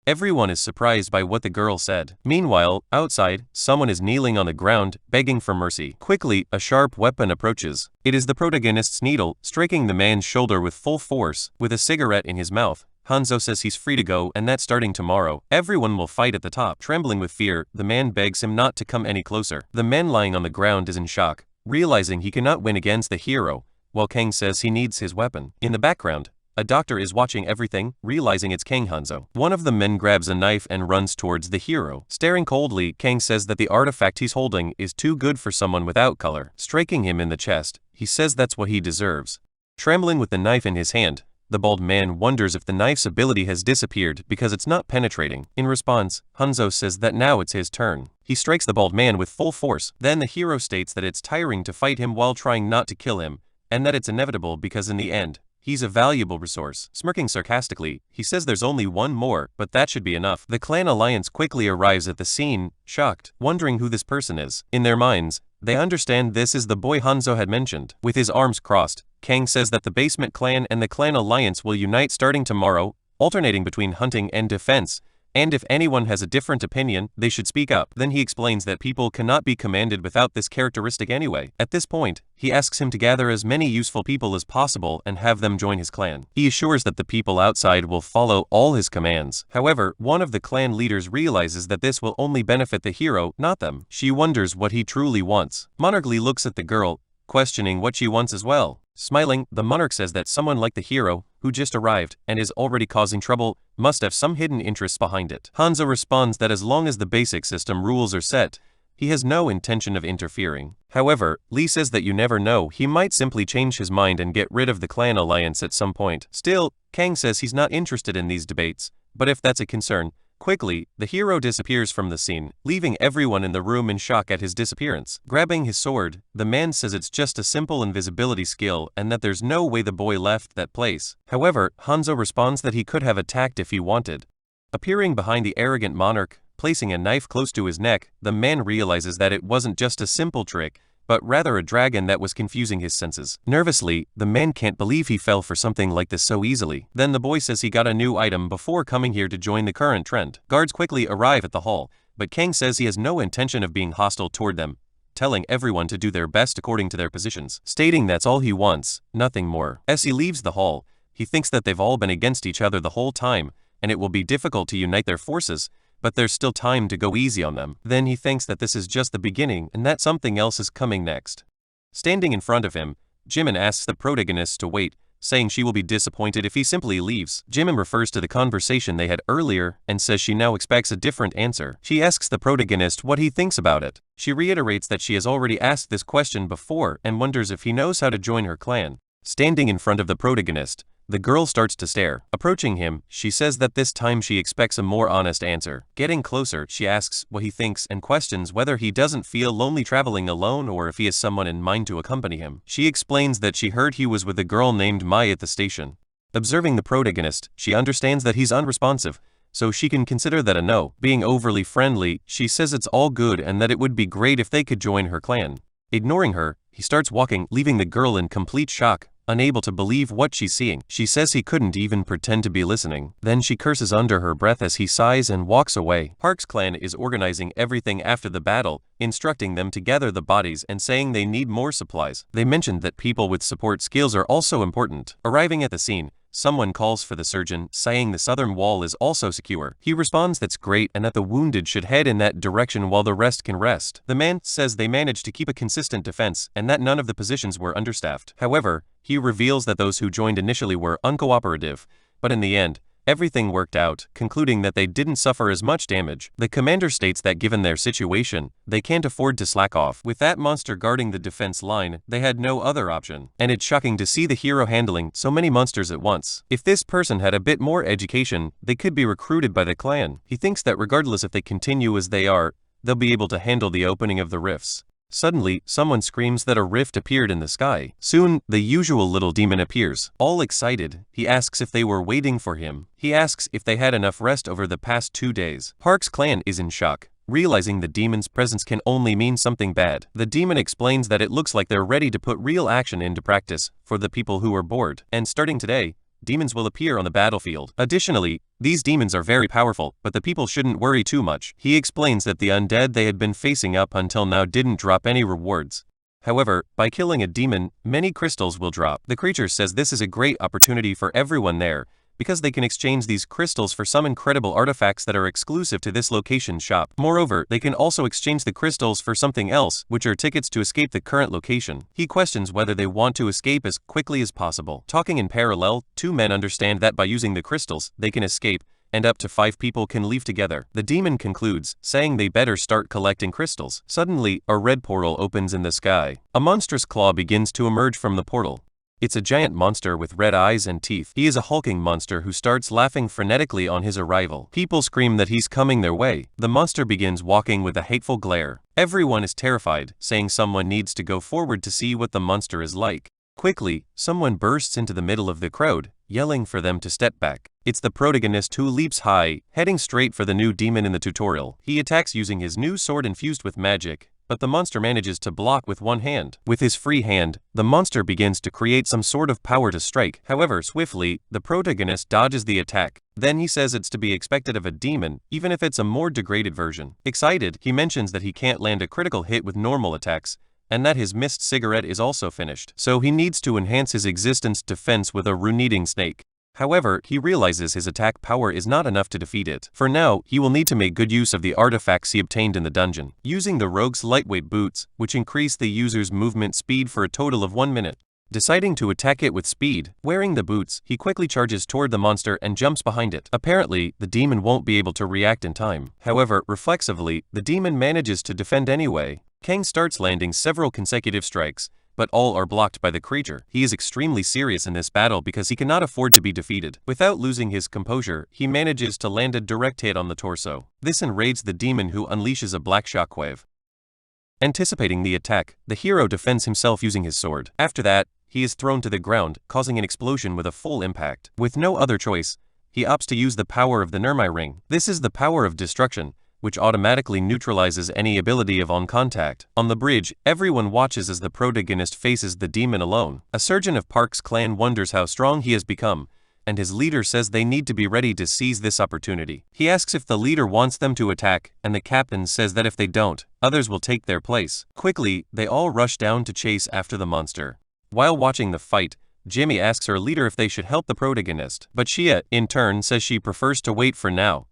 [SPEAKER 1] Everyone is surprised by what the girl said. Meanwhile, outside, someone is kneeling on the ground, begging for mercy. Quickly, a sharp weapon approaches. It is the protagonist's needle, striking the man's shoulder with full force. With a cigarette in his mouth, Hanzo says he's free to go and that starting tomorrow, everyone will fight at the top. Trembling with fear, the man begs him not to come any closer. The man lying on the ground is in shock, realizing he cannot win against the hero, while Kang says he needs his weapon. In the background, a doctor is watching everything, realizing it's Kang Hanzo. One of the men grabs a knife and runs towards the hero. Staring coldly, Kang says that the artifact he's holding is too good for someone without color. Striking him in the chest, he says that's what he deserves. Trembling with the knife in his hand, the bald man wonders if the knife's ability has disappeared because it's not penetrating. In response, Hanzo says that now it's his turn. He strikes the bald man with full force. Then the hero states that it's tiring to fight him while trying not to kill him, and that it's inevitable because in the end, he's a valuable resource. Smirking sarcastically, he says there's only one more, but that should be enough. The clan alliance quickly arrives at the scene, shocked, wondering who this person is. In their minds, they understand this is the boy Hanzo had mentioned. With his arms crossed, Kang says that the basement clan and the clan alliance will unite starting tomorrow, alternating between hunting and defense, and if anyone has a different opinion, they should speak up. Then he explains that people cannot be commanded without this characteristic anyway. At this point, he asks him to gather as many useful people as possible and have them join his clan. He assures that the people outside will follow all his commands. However, one of the clan leaders realizes that this will only benefit the hero, not them. She wonders what he truly wants. Monarch Lee looks at the girl, questioning what she wants as well. Smiling, the monarch says that someone like the hero, who just arrived and is already causing trouble, must have some hidden interests behind it. Hanzo responds that as long as the basic system rules are set, he has no intention of interfering. However, Lee says that you never know, he might simply change his mind and get rid of the clan alliance at some point. Still, Kang says he's not interested in these debates, but if that's a concern, quickly, the hero disappears from the scene, leaving everyone in the room in shock at his disappearance. Grabbing his sword, the man says it's just a simple invisibility skill and that there's no way the boy left that place. However, Hanzo responds that he could have attacked if he wanted. Appearing behind the arrogant monarch, placing a knife close to his neck, the man realizes that it wasn't just a simple trick, but rather a dragon that was confusing his senses. Nervously, the man can't believe he fell for something like this so easily. Then the boy says he got a new item before coming here to join the current trend. Guards quickly arrive at the hall, but Kang says he has no intention of being hostile toward them, telling everyone to do their best according to their positions, stating that's all he wants, nothing more. As he leaves the hall, he thinks that they've all been against each other the whole time, and it will be difficult to unite their forces, but there's still time to go easy on them. Then he thinks that this is just the beginning and that something else is coming next. Standing in front of him, Jimin asks the protagonist to wait, saying she will be disappointed if he simply leaves. Jimin refers to the conversation they had earlier and says she now expects a different answer. She asks the protagonist what he thinks about it. She reiterates that she has already asked this question before and wonders if he knows how to join her clan. Standing in front of the protagonist, the girl starts to stare. Approaching him, she says that this time she expects a more honest answer. Getting closer, she asks what he thinks and questions whether he doesn't feel lonely traveling alone or if he has someone in mind to accompany him. She explains that she heard he was with a girl named Mai at the station. Observing the protagonist, she understands that he's unresponsive, so she can consider that a no. Being overly friendly, she says it's all good and that it would be great if they could join her clan. Ignoring her, he starts walking, leaving the girl in complete shock, unable to believe what she's seeing. She says he couldn't even pretend to be listening. Then she curses under her breath as he sighs and walks away. Park's clan is organizing everything after the battle, instructing them to gather the bodies and saying they need more supplies. They mentioned that people with support skills are also important. Arriving at the scene, someone calls for the surgeon, saying the southern wall is also secure. He responds that's great and that the wounded should head in that direction while the rest can rest. The man says they managed to keep a consistent defense and that none of the positions were understaffed. However, he reveals that those who joined initially were uncooperative, but in the end, everything worked out, concluding that they didn't suffer as much damage. The commander states that given their situation, they can't afford to slack off. With that monster guarding the defense line, they had no other option. And it's shocking to see the hero handling so many monsters at once. If this person had a bit more education, they could be recruited by the clan. He thinks that regardless if they continue as they are, they'll be able to handle the opening of the rifts. Suddenly, someone screams that a rift appeared in the sky. Soon, the usual little demon appears. All excited, he asks if they were waiting for him. He asks if they had enough rest over the past 2 days. Park's clan is in shock, realizing the demon's presence can only mean something bad. The demon explains that it looks like they're ready to put real action into practice for the people who are bored. And starting today, demons will appear on the battlefield. Additionally, these demons are very powerful, but the people shouldn't worry too much. He explains that the undead they had been facing up until now didn't drop any rewards. However, by killing a demon, many crystals will drop. The creature says this is a great opportunity for everyone there, because they can exchange these crystals for some incredible artifacts that are exclusive to this location's shop. Moreover, they can also exchange the crystals for something else, which are tickets to escape the current location. He questions whether they want to escape as quickly as possible. Talking in parallel, 2 men understand that by using the crystals, they can escape, and up to 5 people can leave together. The demon concludes, saying they better start collecting crystals. Suddenly, a red portal opens in the sky. A monstrous claw begins to emerge from the portal. It's a giant monster with red eyes and teeth. He is a hulking monster who starts laughing frenetically on his arrival. People scream that he's coming their way. The monster begins walking with a hateful glare. Everyone is terrified, saying someone needs to go forward to see what the monster is like. Quickly, someone bursts into the middle of the crowd, yelling for them to step back. It's the protagonist who leaps high, heading straight for the new demon in the tutorial. He attacks using his new sword infused with magic, but the monster manages to block with one hand. With his free hand, the monster begins to create some sort of power to strike. However, swiftly, the protagonist dodges the attack. Then he says it's to be expected of a demon, even if it's a more degraded version. Excited, he mentions that he can't land a critical hit with normal attacks, and that his mist cigarette is also finished. So he needs to enhance his existence defense with a rune-eating snake. However, he realizes his attack power is not enough to defeat it. For now, he will need to make good use of the artifacts he obtained in the dungeon, using the rogue's lightweight boots, which increase the user's movement speed for a total of 1 minute. Deciding to attack it with speed, wearing the boots, he quickly charges toward the monster and jumps behind it. Apparently, the demon won't be able to react in time. However, reflexively, the demon manages to defend anyway. Kang starts landing several consecutive strikes, but all are blocked by the creature. He is extremely serious in this battle because he cannot afford to be defeated. Without losing his composure, he manages to land a direct hit on the torso. This enrages the demon, who unleashes a black shockwave. Anticipating the attack, the hero defends himself using his sword. After that, he is thrown to the ground, causing an explosion with a full impact. With no other choice, he opts to use the power of the Nermai ring. This is the power of destruction, which automatically neutralizes any ability of on contact. On the bridge, everyone watches as the protagonist faces the demon alone. A surgeon of Park's clan wonders how strong he has become, and his leader says they need to be ready to seize this opportunity. He asks if the leader wants them to attack, and the captain says that if they don't, others will take their place. Quickly, they all rush down to chase after the monster. While watching the fight, Jimmy asks her leader if they should help the protagonist, but Shia, in turn, says she prefers to wait for now.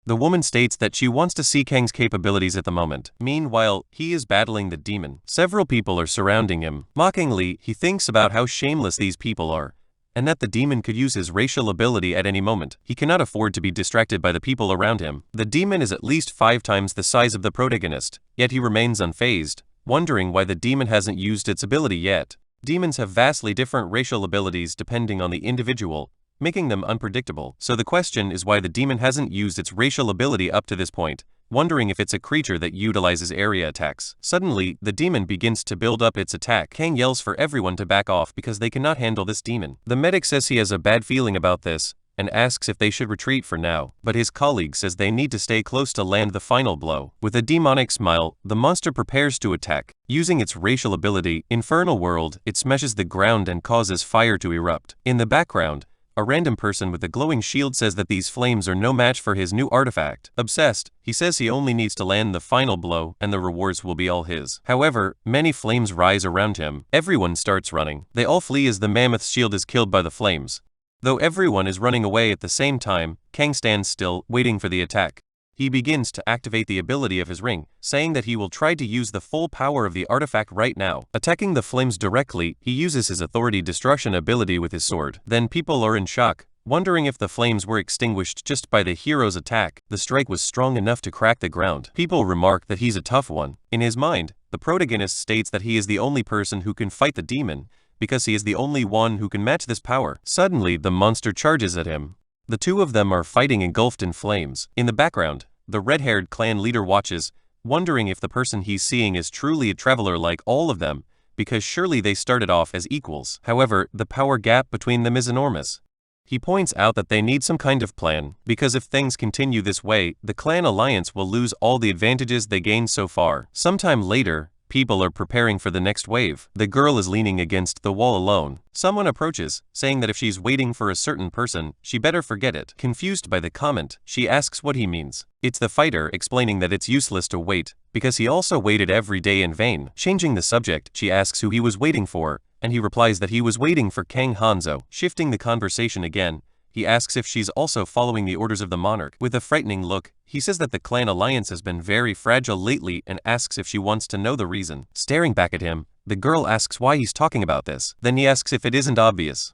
[SPEAKER 1] The woman states that she wants to see Kang's capabilities at the moment. Meanwhile, he is battling the demon. Several people are surrounding him. Mockingly, he thinks about how shameless these people are, and that the demon could use his racial ability at any moment. He cannot afford to be distracted by the people around him. The demon is at least 5 times the size of the protagonist, yet he remains unfazed, wondering why the demon hasn't used its ability yet. Demons have vastly different racial abilities depending on the individual, making them unpredictable. So the question is why the demon hasn't used its racial ability up to this point, wondering if it's a creature that utilizes area attacks. Suddenly, the demon begins to build up its attack. Kang yells for everyone to back off because they cannot handle this demon. The medic says he has a bad feeling about this, and asks if they should retreat for now, but his colleague says they need to stay close to land the final blow. With a demonic smile, the monster prepares to attack. Using its racial ability, Infernal World, it smashes the ground and causes fire to erupt. In the background, a random person with a glowing shield says that these flames are no match for his new artifact. Obsessed, he says he only needs to land the final blow and the rewards will be all his. However, many flames rise around him. Everyone starts running. They all flee as the mammoth's shield is killed by the flames. Though everyone is running away at the same time, Kang stands still, waiting for the attack. He begins to activate the ability of his ring, saying that he will try to use the full power of the artifact right now. Attacking the flames directly, he uses his authority destruction ability with his sword. Then people are in shock, wondering if the flames were extinguished just by the hero's attack. The strike was strong enough to crack the ground. People remark that he's a tough one. In his mind, the protagonist states that he is the only person who can fight the demon, because he is the only one who can match this power. Suddenly, the monster charges at him. The two of them are fighting engulfed in flames. In the background, the red-haired clan leader watches, wondering if the person he's seeing is truly a traveler like all of them, because surely they started off as equals. However, the power gap between them is enormous. He points out that they need some kind of plan, because if things continue this way, the clan alliance will lose all the advantages they gained so far. Sometime later, people are preparing for the next wave. The girl is leaning against the wall alone. Someone approaches, saying that if she's waiting for a certain person, she better forget it. Confused by the comment, she asks what he means. It's the fighter explaining that it's useless to wait, because he also waited every day in vain. Changing the subject, she asks who he was waiting for, and he replies that he was waiting for Kang Hanzo. Shifting the conversation again, he asks if she's also following the orders of the monarch. With a frightening look, he says that the clan alliance has been very fragile lately and asks if she wants to know the reason. Staring back at him, the girl asks why he's talking about this. Then he asks if it isn't obvious.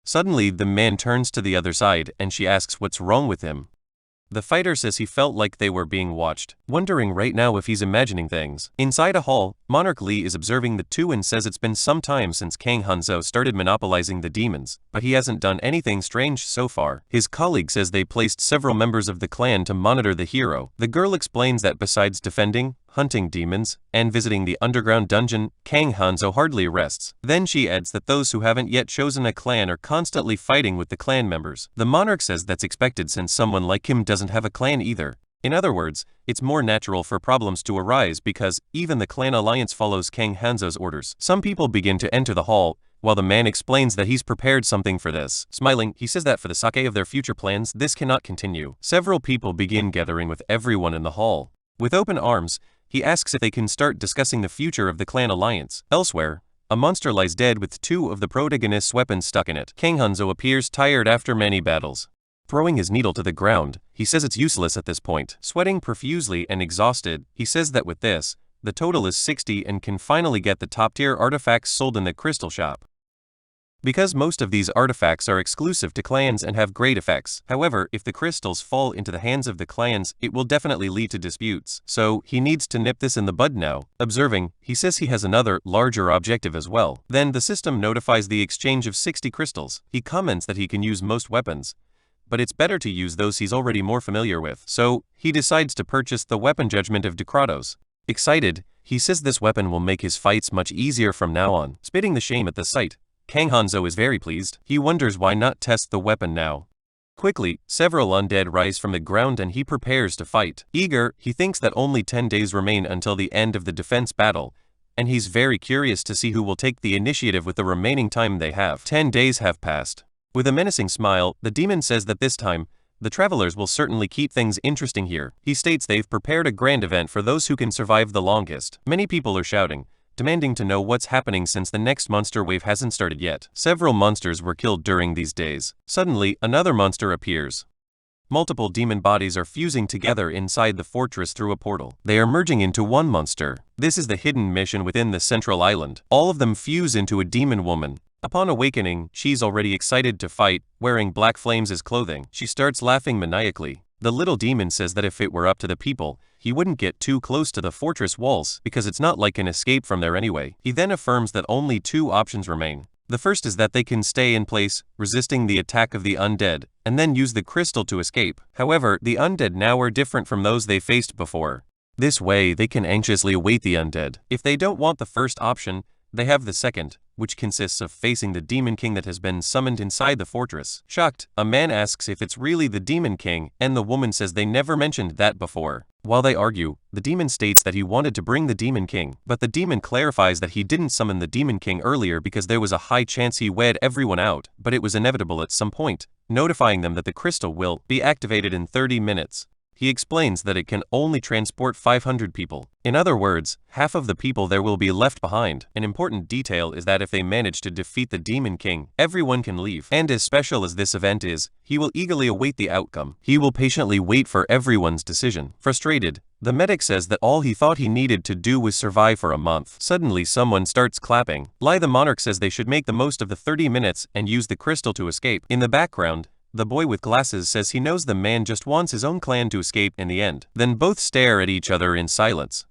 [SPEAKER 1] Suddenly, the man turns to the other side and she asks what's wrong with him. The fighter says he felt like they were being watched, wondering right now if he's imagining things. Inside a hall, Monarch Lee is observing the two and says it's been some time since Kang Hanzo started monopolizing the demons, but he hasn't done anything strange so far. His colleague says they placed several members of the clan to monitor the hero. The girl explains that besides defending, hunting demons, and visiting the underground dungeon, Kang Hanzo hardly rests. Then she adds that those who haven't yet chosen a clan are constantly fighting with the clan members. The monarch says that's expected since someone like him doesn't have a clan either. In other words, it's more natural for problems to arise because even the clan alliance follows Kang Hanzo's orders. Some people begin to enter the hall, while the man explains that he's prepared something for this. Smiling, he says that for the sake of their future plans, this cannot continue. Several people begin gathering with everyone in the hall. With open arms, he asks if they can start discussing the future of the clan alliance. Elsewhere, a monster lies dead with two of the protagonist's weapons stuck in it. Kang Hanzo appears tired after many battles. Throwing his needle to the ground, he says it's useless at this point. Sweating profusely and exhausted, he says that with this, the total is 60 and can finally get the top-tier artifacts sold in the crystal shop. Because most of these artifacts are exclusive to clans and have great effects. However, if the crystals fall into the hands of the clans, it will definitely lead to disputes. So, he needs to nip this in the bud now. Observing, he says he has another, larger objective as well. Then the system notifies the exchange of 60 crystals. He comments that he can use most weapons, but it's better to use those he's already more familiar with. So, he decides to purchase the weapon judgment of Kratos. Excited, he says this weapon will make his fights much easier from now on. Spitting the shame at the sight, Kang Hanzo is very pleased. He wonders why not test the weapon now. Quickly, several undead rise from the ground and he prepares to fight. Eager, he thinks that only 10 days remain until the end of the defense battle, and he's very curious to see who will take the initiative with the remaining time they have. 10 days have passed. With a menacing smile, the demon says that this time, the travelers will certainly keep things interesting here. He states they've prepared a grand event for those who can survive the longest. Many people are shouting, demanding to know what's happening since the next monster wave hasn't started yet. Several monsters were killed during these days. Suddenly, another monster appears. Multiple demon bodies are fusing together inside the fortress through a portal. They are merging into one monster. This is the hidden mission within the central island. All of them fuse into a demon woman. Upon awakening, she's already excited to fight, wearing black flames as clothing. She starts laughing maniacally. The little demon says that if it were up to the people, he wouldn't get too close to the fortress walls because it's not like an escape from there anyway. He then affirms that only two options remain. The first is that they can stay in place, resisting the attack of the undead, and then use the crystal to escape. However, the undead now are different from those they faced before. This way, they can anxiously await the undead. If they don't want the first option, they have the second, which consists of facing the Demon King that has been summoned inside the fortress. Shocked, a man asks if it's really the Demon King, and the woman says they never mentioned that before. While they argue, the demon states that he wanted to bring the Demon King, but the demon clarifies that he didn't summon the Demon King earlier because there was a high chance he wed everyone out, but it was inevitable at some point, notifying them that the crystal will be activated in 30 minutes. He explains that it can only transport 500 people. In other words, half of the people there will be left behind. An important detail is that if they manage to defeat the Demon King, everyone can leave. And as special as this event is, he will eagerly await the outcome. He will patiently wait for everyone's decision. Frustrated, the medic says that all he thought he needed to do was survive for a month. Suddenly someone starts clapping. Lai the monarch says they should make the most of the 30 minutes and use the crystal to escape. In the background, the boy with glasses says he knows the man just wants his own clan to escape in the end. Then both stare at each other in silence.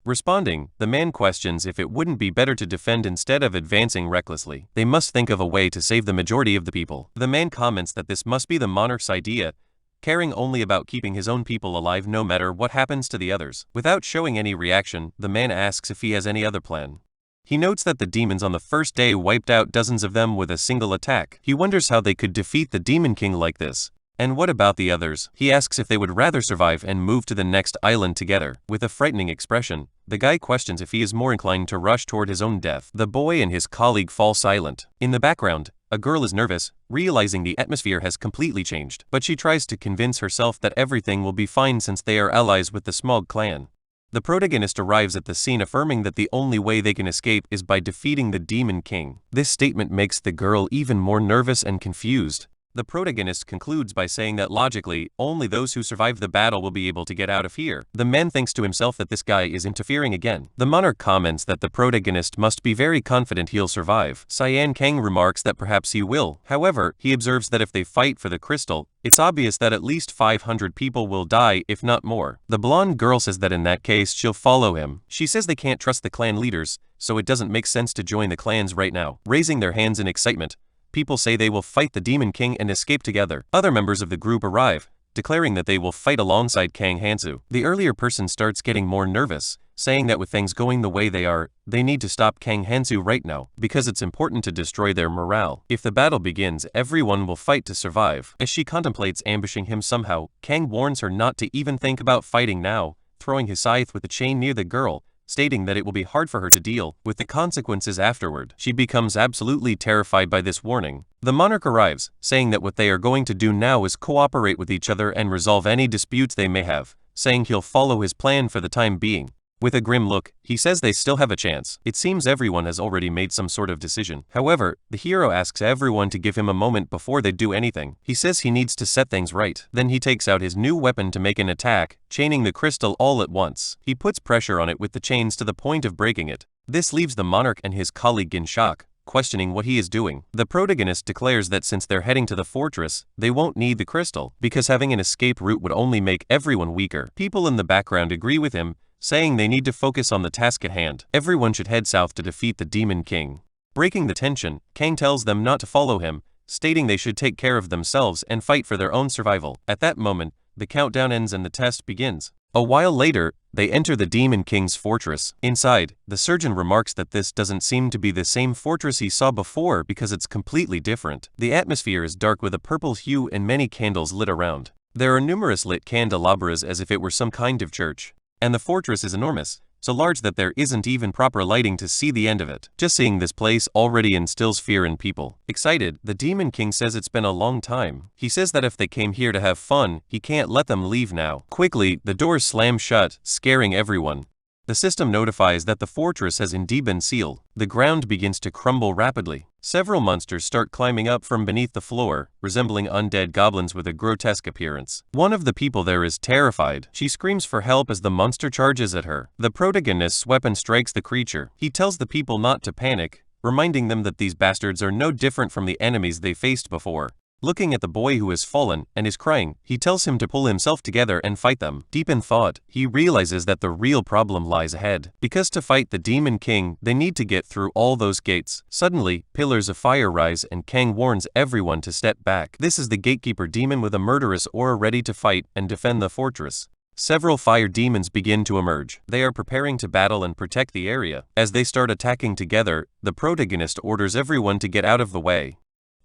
[SPEAKER 1] Responding, the man questions if it wouldn't be better to defend instead of advancing recklessly. They must think of a way to save the majority of the people. The man comments that this must be the monarch's idea, caring only about keeping his own people alive no matter what happens to the others. Without showing any reaction, the man asks if he has any other plan. He notes that the demons on the first day wiped out dozens of them with a single attack. He wonders how they could defeat the Demon King like this. And what about the others? He asks if they would rather survive and move to the next island together. With a frightening expression, the guy questions if he is more inclined to rush toward his own death. The boy and his colleague fall silent. In the background, a girl is nervous, realizing the atmosphere has completely changed, but she tries to convince herself that everything will be fine since they are allies with the Smog clan. The protagonist arrives at the scene affirming that the only way they can escape is by defeating the Demon King. This statement makes the girl even more nervous and confused. The protagonist concludes by saying that logically, only those who survive the battle will be able to get out of here. The man thinks to himself that this guy is interfering again. The monarch comments that the protagonist must be very confident he'll survive. Cyan Kang remarks that perhaps he will. However, he observes that if they fight for the crystal, it's obvious that at least 500 people will die, if not more. The blonde girl says that in that case she'll follow him. She says they can't trust the clan leaders, so it doesn't make sense to join the clans right now. Raising their hands in excitement, people say they will fight the Demon King and escape together. Other members of the group arrive, declaring that they will fight alongside Kang Hansu. The earlier person starts getting more nervous, saying that with things going the way they are, they need to stop Kang Hansu right now, because it's important to destroy their morale. If the battle begins, everyone will fight to survive. As she contemplates ambushing him somehow, Kang warns her not to even think about fighting now, throwing his scythe with the chain near the girl, stating that it will be hard for her to deal with the consequences afterward. She becomes absolutely terrified by this warning. The monarch arrives, saying that what they are going to do now is cooperate with each other and resolve any disputes they may have, saying he'll follow his plan for the time being. With a grim look, he says they still have a chance. It seems everyone has already made some sort of decision. However, the hero asks everyone to give him a moment before they do anything. He says he needs to set things right. Then he takes out his new weapon to make an attack, chaining the crystal all at once. He puts pressure on it with the chains to the point of breaking it. This leaves the monarch and his colleague in shock, questioning what he is doing. The protagonist declares that since they're heading to the fortress, they won't need the crystal, because having an escape route would only make everyone weaker. People in the background agree with him, saying they need to focus on the task at hand. Everyone should head south to defeat the Demon King. Breaking the tension, Kang tells them not to follow him, stating they should take care of themselves and fight for their own survival. At that moment, the countdown ends and the test begins. A while later, they enter the Demon King's fortress. Inside, the surgeon remarks that this doesn't seem to be the same fortress he saw before because it's completely different. The atmosphere is dark with a purple hue and many candles lit around. There are numerous lit candelabras as if it were some kind of church. And the fortress is enormous, so large that there isn't even proper lighting to see the end of it. Just seeing this place already instills fear in people. Excited, the Demon King says it's been a long time. He says that if they came here to have fun, he can't let them leave now. Quickly, the doors slam shut, scaring everyone. The system notifies that the fortress has indeed been sealed. The ground begins to crumble rapidly. Several monsters start climbing up from beneath the floor, resembling undead goblins with a grotesque appearance. One of the people there is terrified. She screams for help as the monster charges at her. The protagonist's weapon strikes the creature. He tells the people not to panic, reminding them that these bastards are no different from the enemies they faced before. Looking at the boy who has fallen and is crying, he tells him to pull himself together and fight them. Deep in thought, he realizes that the real problem lies ahead. Because to fight the Demon King, they need to get through all those gates. Suddenly, pillars of fire rise and Kang warns everyone to step back. This is the gatekeeper demon with a murderous aura ready to fight and defend the fortress. Several fire demons begin to emerge. They are preparing to battle and protect the area. As they start attacking together, the protagonist orders everyone to get out of the way.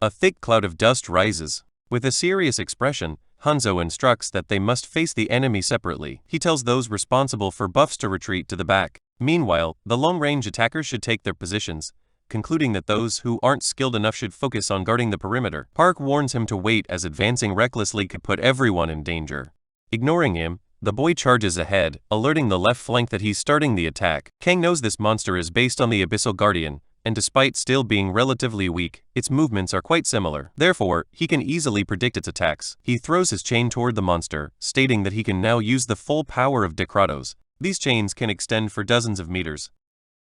[SPEAKER 1] A thick cloud of dust rises. With a serious expression, Hanzo instructs that they must face the enemy separately. He tells those responsible for buffs to retreat to the back. Meanwhile, the long-range attackers should take their positions, concluding that those who aren't skilled enough should focus on guarding the perimeter. Park warns him to wait as advancing recklessly could put everyone in danger. Ignoring him, the boy charges ahead, alerting the left flank that he's starting the attack. Kang knows this monster is based on the Abyssal Guardian, and despite still being relatively weak, its movements are quite similar. Therefore, he can easily predict its attacks. He throws his chain toward the monster, stating that he can now use the full power of Decratos. These chains can extend for dozens of meters.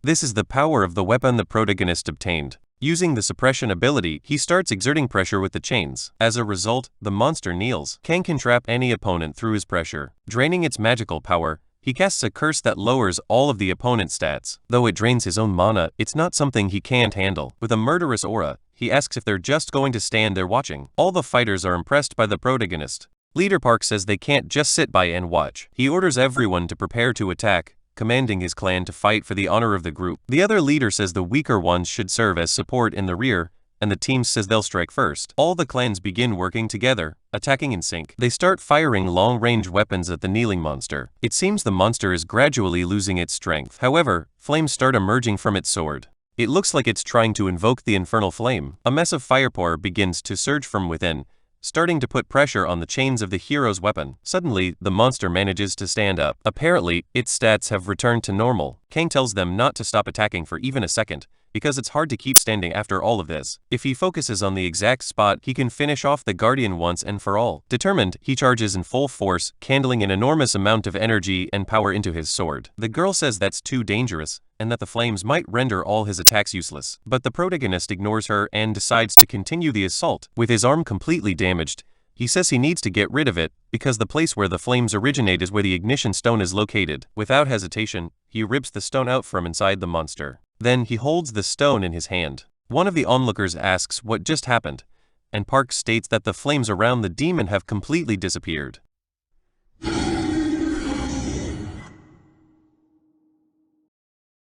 [SPEAKER 1] This is the power of the weapon the protagonist obtained. Using the suppression ability, he starts exerting pressure with the chains. As a result, the monster kneels. Kang can trap any opponent through his pressure. Draining its magical power, he casts a curse that lowers all of the opponent's stats. Though it drains his own mana, it's not something he can't handle. With a murderous aura, he asks if they're just going to stand there watching. All the fighters are impressed by the protagonist. Leader Park says they can't just sit by and watch. He orders everyone to prepare to attack, commanding his clan to fight for the honor of the group. The other leader says the weaker ones should serve as support in the rear, and the team says they'll strike first. All the clans begin working together, attacking in sync. They start firing long-range weapons at the kneeling monster. It seems the monster is gradually losing its strength. However, flames start emerging from its sword. It looks like it's trying to invoke the infernal flame. A mess of firepower begins to surge from within, starting to put pressure on the chains of the hero's weapon. Suddenly, the monster manages to stand up. Apparently, its stats have returned to normal. Kang tells them not to stop attacking for even a second, because it's hard to keep standing after all of this. If he focuses on the exact spot, he can finish off the Guardian once and for all. Determined, he charges in full force, handling an enormous amount of energy and power into his sword. The girl says that's too dangerous, and that the flames might render all his attacks useless. But the protagonist ignores her and decides to continue the assault. With his arm completely damaged, he says he needs to get rid of it, because the place where the flames originate is where the ignition stone is located. Without hesitation, he rips the stone out from inside the monster. Then he holds the stone in his hand. One of the onlookers asks what just happened, and Park states that the flames around the demon have completely disappeared.